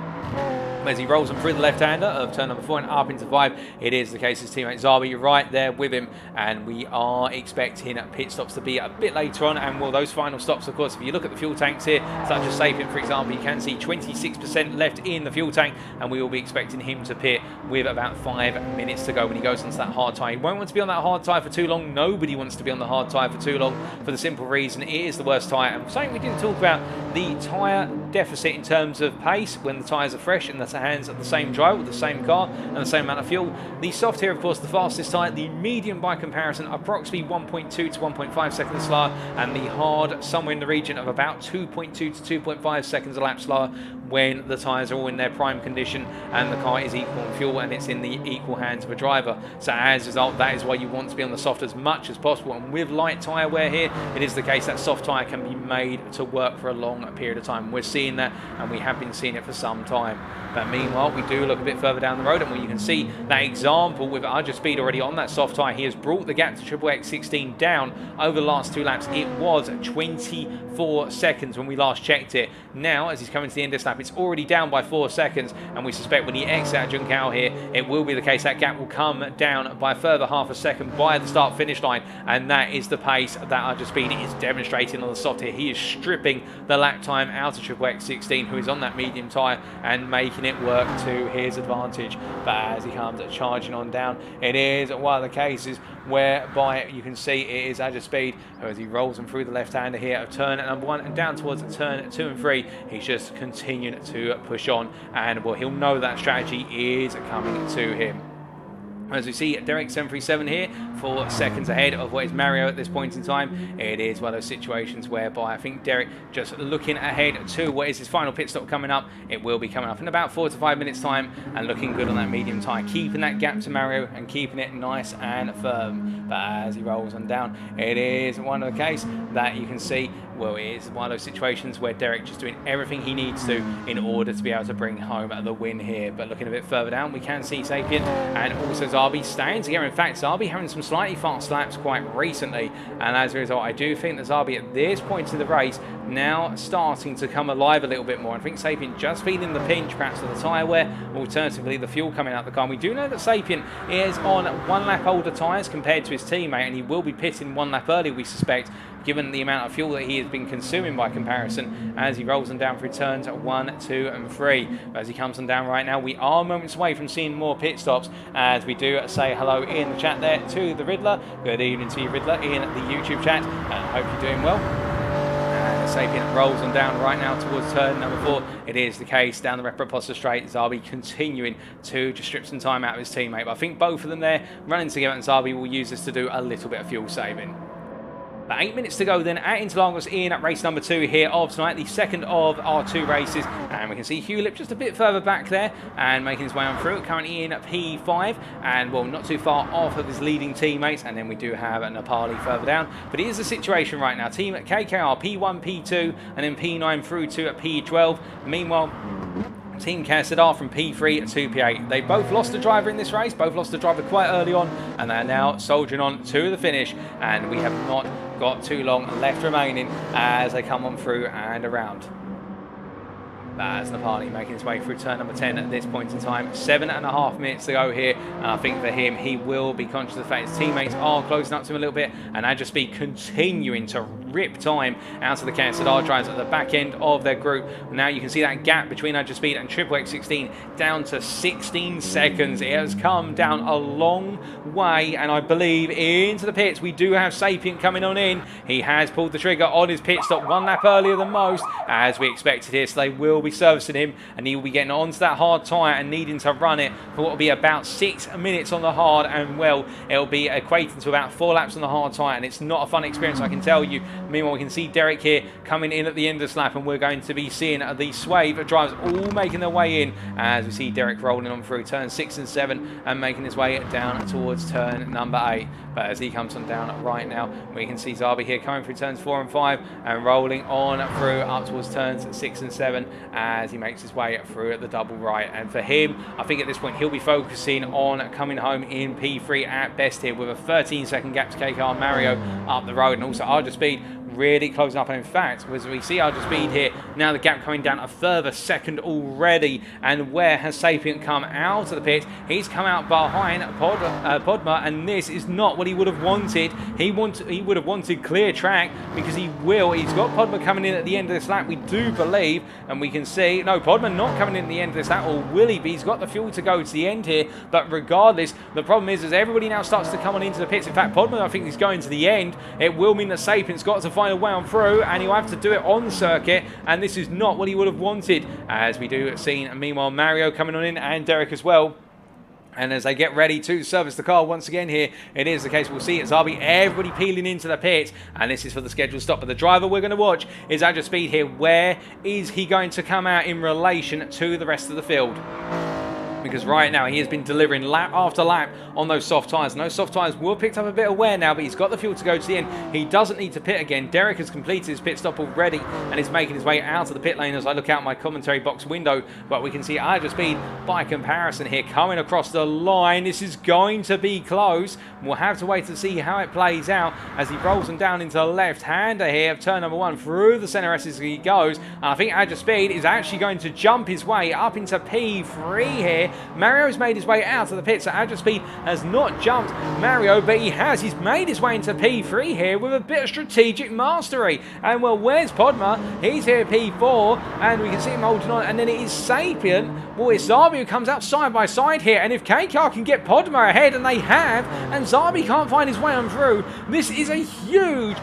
As he rolls them through the left-hander of turn number 4 and up into 5, it is the case his teammate Zabi right there with him, and we are expecting pit stops to be a bit later on. And well, those final stops, of course, if you look at the fuel tanks here, such as Sapien, for example, you can see 26% left in the fuel tank, and we will be expecting him to pit with about 5 minutes to go when he goes onto that hard tyre. He won't want to be on that hard tyre for too long. Nobody wants to be on the hard tyre for too long, for the simple reason it is the worst tyre. And something we didn't talk about, the tyre deficit in terms of pace when the tyres are fresh and the hands of the same driver with the same car and the same amount of fuel. The soft here, of course, the fastest tyre. The medium, by comparison, approximately 1.2 to 1.5 seconds slower, and the hard somewhere in the region of about 2.2 to 2.5 seconds a lap slower when the tyres are all in their prime condition and the car is equal in fuel and it's in the equal hands of a driver. So as a result, that is why you want to be on the soft as much as possible, and with light tyre wear here, it is the case that soft tyre can be made to work for a long period of time. We're seeing that, and we have been seeing it for some time. But meanwhile, we do look a bit further down the road, and you can see that example with Arja Speed already on that soft tyre. He has brought the gap to Triple X16 down over the last 2 laps. It was 24 seconds when we last checked it. Now, as he's coming to the end of this lap, it's already down by 4 seconds, and we suspect when he exits out Junkao here, it will be the case that gap will come down by a further half a second by the start-finish line, and that is the pace that Arja Speed is demonstrating on the soft here. He is stripping the lap time out of Triple X16, who is on that medium tyre, and making it work to his advantage. But as he comes charging on down, it is one of the cases whereby you can see it is Arja Speed who, as he rolls them through the left-hander here of turn number 1 and down towards turn 2 and 3, he's just continuing to push on, and well, he'll know that strategy is coming to him. As we see Derek 737 here, 4 seconds ahead of what is Mario at this point in time. It is one of those situations whereby I think Derek just looking ahead to what is his final pit stop coming up. It will be coming up in about 4 to 5 minutes time, and looking good on that medium tyre, keeping that gap to Mario and keeping it nice and firm. But as he rolls on down, it is one of the case that you can see, well, it is one of those situations where Derek just doing everything he needs to in order to be able to bring home the win here. But looking a bit further down, we can see Sapien and also Zabi staying together. In fact, Zabi having some slightly fast laps quite recently, and as a result, I do think that Zabi at this point in the race now starting to come alive a little bit more. I think Sapien just feeling the pinch, perhaps of the tyre wear, alternatively the fuel coming out the car. And we do know that Sapien is on 1 lap older tyres compared to his teammate, and he will be pitting 1 lap early, we suspect, given the amount of fuel that he has been consuming by comparison, as he rolls them down through turns 1, 2 and 3. But as he comes them down right now, we are moments away from seeing more pit stops, as we do say hello in the chat there to the Riddler. Good evening to you, Riddler, in the YouTube chat, and hope you're doing well. And Sapien rolls them down right now towards turn number 4. It is the case down the Reproposta straight. Zabi continuing to just strip some time out of his teammate, but I think both of them there running together, and Zabi will use this to do a little bit of fuel saving. About 8 minutes to go then at Interlagos in race number 2 here of tonight, the second of our 2 races, and we can see Hewlett just a bit further back there and making his way on through, currently in P5 and well, not too far off of his leading teammates. And then we do have Nepali further down, but it is the situation right now, team KKR P1, P2 and then P9 through to P12. Meanwhile, Team KSZR from P3 to P8. They both lost a driver in this race, both lost a driver quite early on, and they're now soldiering on to the finish, and we have not got too long left remaining as they come on through and around. As Napali making his way through turn number 10 at this point in time. 7.5 minutes to go here. And I think for him, he will be conscious of the fact his teammates are closing up to him a little bit. And Ajaspeed continuing to rip time out of the KSZR drivers at the back end of their group. Now you can see that gap between Ajaspeed and Triple X16 down to 16 seconds. It has come down a long way. And I believe into the pits, we do have Sapient coming on in. He has pulled the trigger on his pit stop 1 lap earlier than most, as we expected here. So they will be servicing him, and he will be getting onto that hard tyre and needing to run it for what will be about 6 minutes on the hard, and well, it'll be equating to about 4 laps on the hard tyre, and it's not a fun experience, I can tell you. Meanwhile, we can see Derek here coming in at the end of this lap, and we're going to be seeing the Swave drivers all making their way in, as we see Derek rolling on through turn 6 and 7 and making his way down towards turn number 8. But as he comes on down right now, we can see Zabi here coming through turns 4 and 5 and rolling on through up towards turns 6 and 7 as he makes his way through at the double right. And for him, I think at this point he'll be focusing on coming home in P3 at best here, with a 13-second gap to KKR Mario up the road, and also Ajaspeed really closing up. And in fact, as we see Ajaspeed here, now the gap coming down a further second already. And where has Sapient come out of the pit? He's come out behind Podma, and this is not what he would have wanted. He would have wanted clear track, because he's got Podma coming in at the end of this lap, we do believe, and we can see, no, Podma not coming in at the end of this lap, or will he be? He's got the fuel to go to the end here, but regardless, the problem is everybody now starts to come on into the pits. In fact, Podma, I think, is going to the end. It will mean that Sapient's got to find a way on through, and he'll have to do it on circuit, and this is not what he would have wanted, as we do see, meanwhile, Mario coming on in, and Derek as well. And as they get ready to service the car once again here, it is the case. We'll see it's Zabi, everybody peeling into the pit, and this is for the scheduled stop. But the driver we're going to watch is Ajaspeed here. Where is he going to come out in relation to the rest of the field? Because right now he has been delivering lap after lap on those soft tyres. And those soft tyres will have picked up a bit of wear now, but he's got the fuel to go to the end. He doesn't need to pit again. Derek has completed his pit stop already and is making his way out of the pit lane as I look out my commentary box window. But we can see Ajaspeed, by comparison here, coming across the line. This is going to be close. We'll have to wait to see how it plays out as he rolls them down into the left-hander here of turn number 1 through the centre S as he goes. And I think Ajaspeed is actually going to jump his way up into P3 here. Mario's made his way out of the pit, so Ajaspeed has not jumped Mario, but he's made his way into P3 here with a bit of strategic mastery. And well, where's Podma? He's here P4, and we can see him holding on, and then it is Sapient. Well, it's Zabi who comes out side by side here, and if KKR can get Podma ahead, and they have, and Zabi can't find his way on through, this is a huge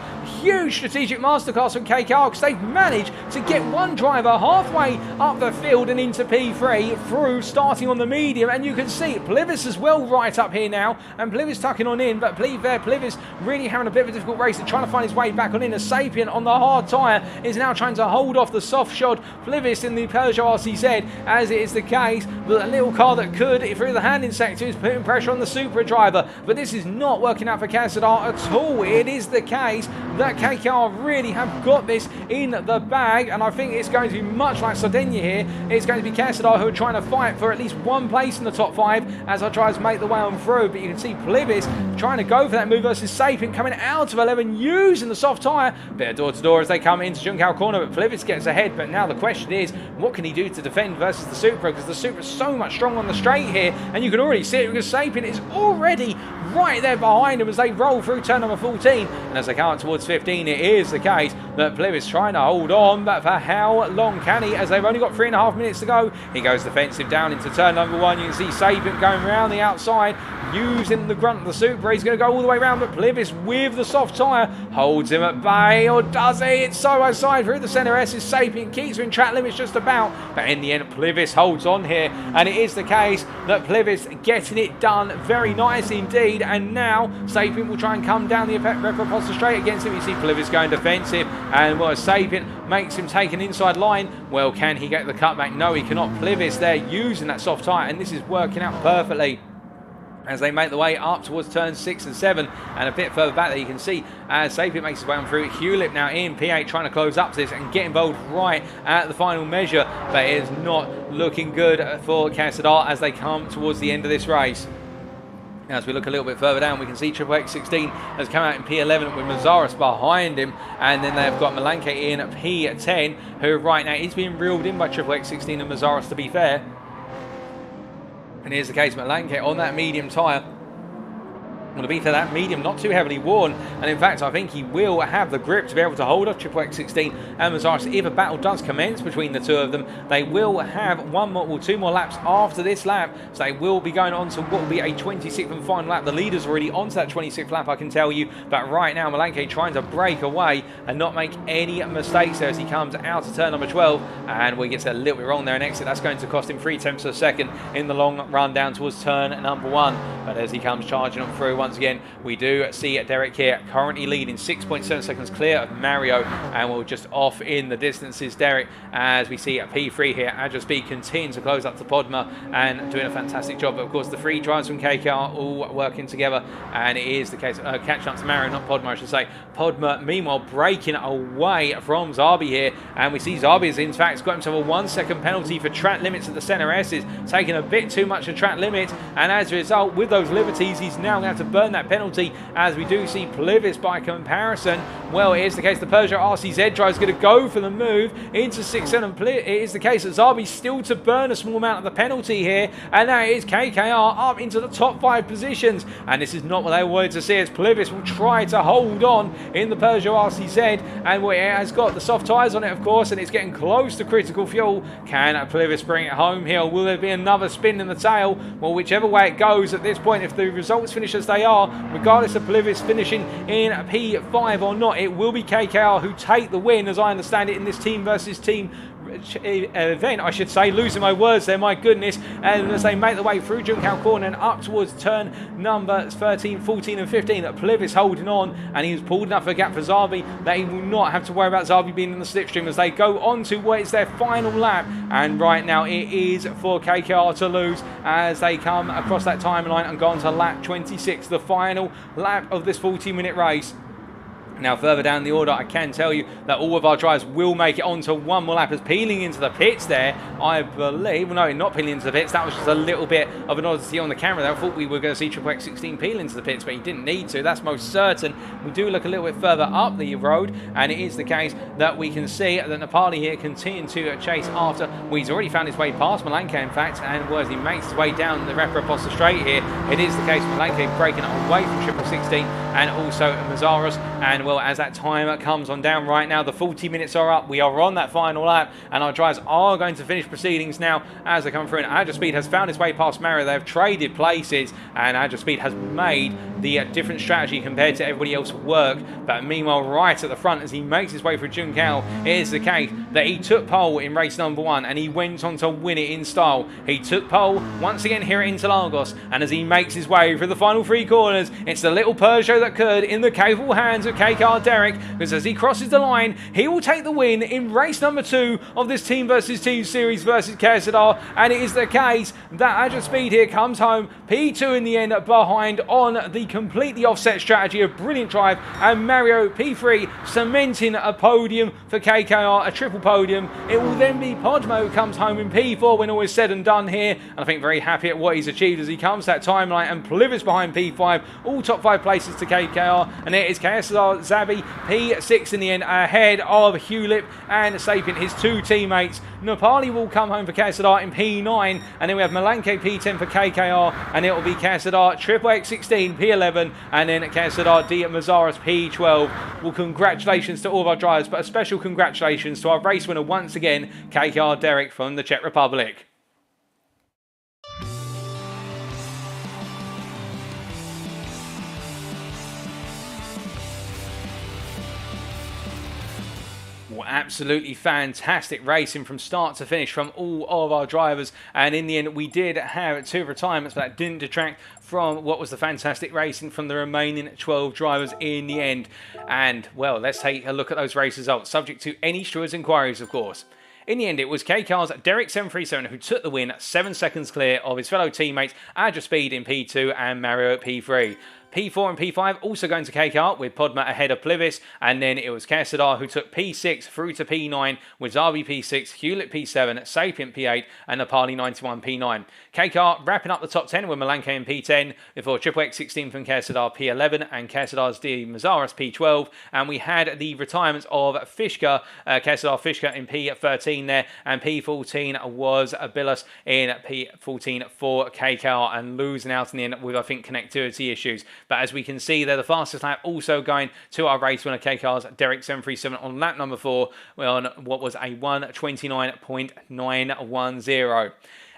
strategic masterclass from KKR, because they've managed to get one driver halfway up the field and into P3 through starting on the medium. And you can see Plivis as well right up here now, and Plivis tucking on in, but Plivis really having a bit of a difficult race and trying to find his way back on in. A Sapient on the hard tyre is now trying to hold off the soft shod Plivis in the Peugeot RCZ, as it is the case that a little car that could through the handling sector is putting pressure on the Supra driver. But this is not working out for KSZR at all. It is the case that KKR really have got this in the bag, and I think it's going to be much like Sardinia here. It's going to be KSZR who are trying to fight for at least one place in the top 5 as I try to make the way on through. But you can see Plivis trying to go for that move versus Sapient, coming out of 11 using the soft tyre. Bit of door-to-door as they come into Juncal corner, but Plivis gets ahead. But now the question is, what can he do to defend versus the Supra? Because the Supra is so much stronger on the straight here, and you can already see it because Sapient is already right there behind him as they roll through turn number 14. And as they come out towards 15, it is the case that Plivis trying to hold on, but for how long can he, as they've only got 3.5 minutes to go. He goes defensive down into turn number 1. You can see Sapient going around the outside, using the grunt of the Supra. He's going to go all the way around, but Plivis with the soft tyre holds him at bay, or does he? It's side by side through the centre S as Sapient keeps him in track limits just about, but in the end Plivis holds on here, and it is the case that Plivis getting it done very nice indeed. And now Sapient will try and come down the Reproposta straight against him. You see Plivis going defensive, and well, Sapient makes him take an inside line. Well, can he get the cutback? No, he cannot. Plivis there using that soft tyre, and this is working out perfectly as they make the way up towards turns 6 and 7, and a bit further back there you can see as Sapient makes his way on through. Hewlett now in P8 trying to close up to this and get involved right at the final measure, but it is not looking good for KSZR as they come towards the end of this race. As we look a little bit further down, we can see Triple X16 has come out in P11 with Mazaris behind him. And then they've got Malanke in at P10, who right now is being reeled in by Triple X16 and Mazaris, to be fair. And here's the case, Malanke on that medium tyre. Going to be for that medium, not too heavily worn, and in fact I think he will have the grip to be able to hold off Triple X16 and Mazaris. If a battle does commence between the two of them, they will have two more laps after this lap, so they will be going on to what will be a 26th and final lap. The leader's already onto that 26th lap, I can tell you, but right now Malanke trying to break away and not make any mistakes there as he comes out of turn number 12, and we get a little bit wrong there and exit. That's going to cost him 3/10 of a second in the long run down towards turn number 1, but as he comes charging on through, once again, we do see Derek here currently leading 6.7 seconds clear of Mario, and we're just off in the distances, Derek, as we see at P3 here. Agile Speed continuing to close up to Podma and doing a fantastic job. But of course, the three drivers from KKR all working together, and it is the case catching up to Mario, not Podma, I should say. Podma, meanwhile, breaking away from Zabi here, and we see Zabi has in fact got himself a 1 second penalty for track limits at the centre S's, taking a bit too much of track limit, and as a result, with those liberties, he's now going to have to burn that penalty, as we do see Plivis by comparison. Well, it is the case the Peugeot RCZ driver is going to go for the move into 6-7. It is the case that Zabi's still to burn a small amount of the penalty here, and now it is KKR up into the top 5 positions, and this is not what they wanted to see, as Plivis will try to hold on in the Peugeot RCZ, and it has got the soft tyres on it, of course, and it's getting close to critical fuel. Can Plivis bring it home here? Will there be another spin in the tail? Well, whichever way it goes at this point, if the results finish as they are, regardless of Plivis finishing in P5 or not, it will be KKR who take the win, as I understand it, in this team versus team event, I should say. Losing my words there, my goodness. And as they make the way through Juncal Corner and up towards turn number 13, 14 and 15, Plivis holding on, and he's pulled enough of a gap for Zabi that he will not have to worry about Zabi being in the slipstream as they go on to what is their final lap. And right now it is for KKR to lose as they come across that timeline and go on to lap 26, the final lap of this 40-minute race. Now, further down the order, I can tell you that all of our drivers will make it onto one more lap, as peeling into the pits there, I believe. Well, no, not peeling into the pits. That was just a little bit of an oddity on the camera there. I thought we were going to see Triple X16 peel into the pits, but he didn't need to. That's most certain. We do look a little bit further up the road, and it is the case that we can see that Nepali here continuing to chase after. Well, he's already found his way past Malanke, in fact, and as he makes his way down the Reproposta straight here, it is the case Malanke breaking away from Triple 16 and also Mazaros. And well, as that timer comes on down right now, the 40 minutes are up. We are on that final lap, and our drivers are going to finish proceedings now as they come through. And Agile Speed has found his way past Mario. They have traded places, and Agile Speed has made the different strategy compared to everybody else work. But meanwhile, right at the front, as he makes his way through Juncal, it is the case that he took pole in race number 1, and he went on to win it in style. He took pole once again here at Interlagos, and as he makes his way through the final 3 corners, it's the little Peugeot that could in the capable hands of KKR Derek, because as he crosses the line, he will take the win in race number 2 of this team versus team series versus KSZR. And it is the case that Agile Speed here comes home P2 in the end, behind on the completely offset strategy of brilliant drive, and Mario P3 cementing a podium for KKR, a triple podium. It will then be Podmo who comes home in P4 when all is said and done here, and I think very happy at what he's achieved as he comes to that timeline, and Plivis behind P5, all top 5 places to KKR, and it is KSZR Zabi P6 in the end, ahead of Hewlip and Sapient, his 2 teammates. Nepali will come home for KSZR in P9, and then we have Malanke P10 for KKR, and it will be KSZR Triple X16 P11, and then KSZR D Mazaris P12. Well, congratulations to all of our drivers, but a special congratulations to our race winner once again, KKR Derek from the Czech Republic. Absolutely fantastic racing from start to finish from all of our drivers, and in the end we did have 2 retirements, but that didn't detract from what was the fantastic racing from the remaining 12 drivers in the end. And well, let's take a look at those race results, subject to any stewards' inquiries, of course. In the end, it was KKR's Derek 737 who took the win, 7 seconds clear of his fellow teammates Agile Speed in P2 and Mario at P3. P4 and P5 also going to KKR with Podma ahead of Plivis, and then it was KSZR who took P6 through to P9 with Zabi P6, Hewlett P7, Sapient P8 and Napali 91 P9. KKR wrapping up the top 10 with Malanke in P10 before Triple X 16 from KSZR P11 and KSZR's D Mazaras P12, and we had the retirements of Fishka, KSZR Fishka in P13 there, and P14 was Abilas in P14 for KKR, and losing out in the end with, I think, connectivity issues. But as we can see, they're the fastest lap, also going to our race winner KKR's Derek 737 on lap number 4 on what was a 1:29.910.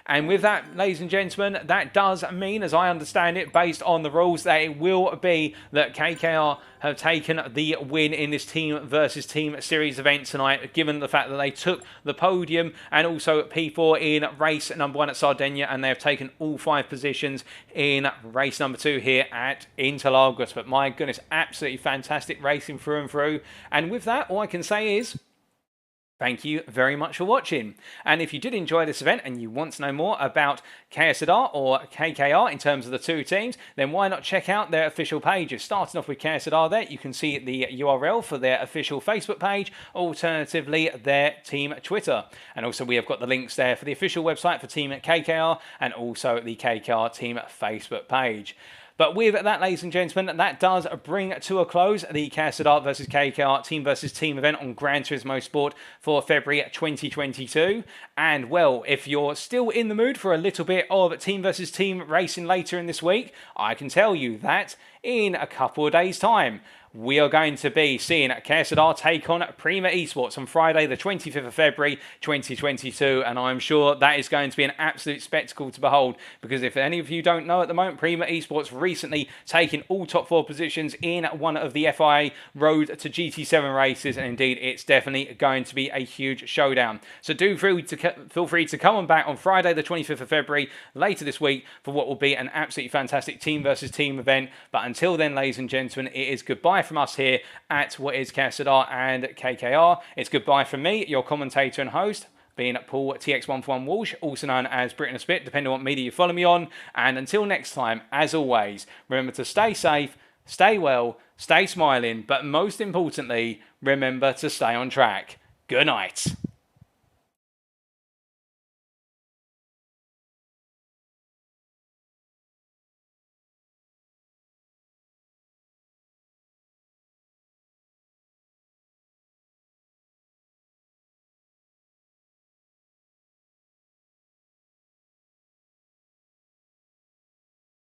And with that, ladies and gentlemen, that does mean, as I understand it, based on the rules, that it will be that KKR have taken the win in this team versus team series event tonight, given the fact that they took the podium and also P4 in race number 1 at Sardinia, and they have taken all 5 positions in race number 2 here at Interlagos. But my goodness, absolutely fantastic racing through and through. And with that, all I can say is, thank you very much for watching. And if you did enjoy this event and you want to know more about KSZR or KKR in terms of the two teams, then why not check out their official pages. Starting off with KSZR there, you can see the URL for their official Facebook page, alternatively their team Twitter. And also we have got the links there for the official website for team KKR and also the KKR team Facebook page. But with that, ladies and gentlemen, that does bring to a close the KSZR versus KKR team versus team event on Gran Turismo Sport for February 2022. And well, if you're still in the mood for a little bit of team versus team racing later in this week, I can tell you that in a couple of days' time, we are going to be seeing KSZR take on Prima Esports on Friday the 25th of February 2022, and I'm sure that is going to be an absolute spectacle to behold, because if any of you don't know at the moment, Prima Esports recently taken all top 4 positions in one of the FIA Road to GT7 races, and indeed it's definitely going to be a huge showdown. So do feel free to come on back on Friday the 25th of February later this week for what will be an absolutely fantastic team versus team event. But until then, ladies and gentlemen, it is goodbye from us here at what is KSZR and KKR. It's goodbye from me, your commentator and host, being Paul TX141 Walsh, also known as Britain a Spit, depending on what media you follow me on. And until next time, as always, remember to stay safe, stay well, stay smiling, but most importantly, remember to stay on track. Good night.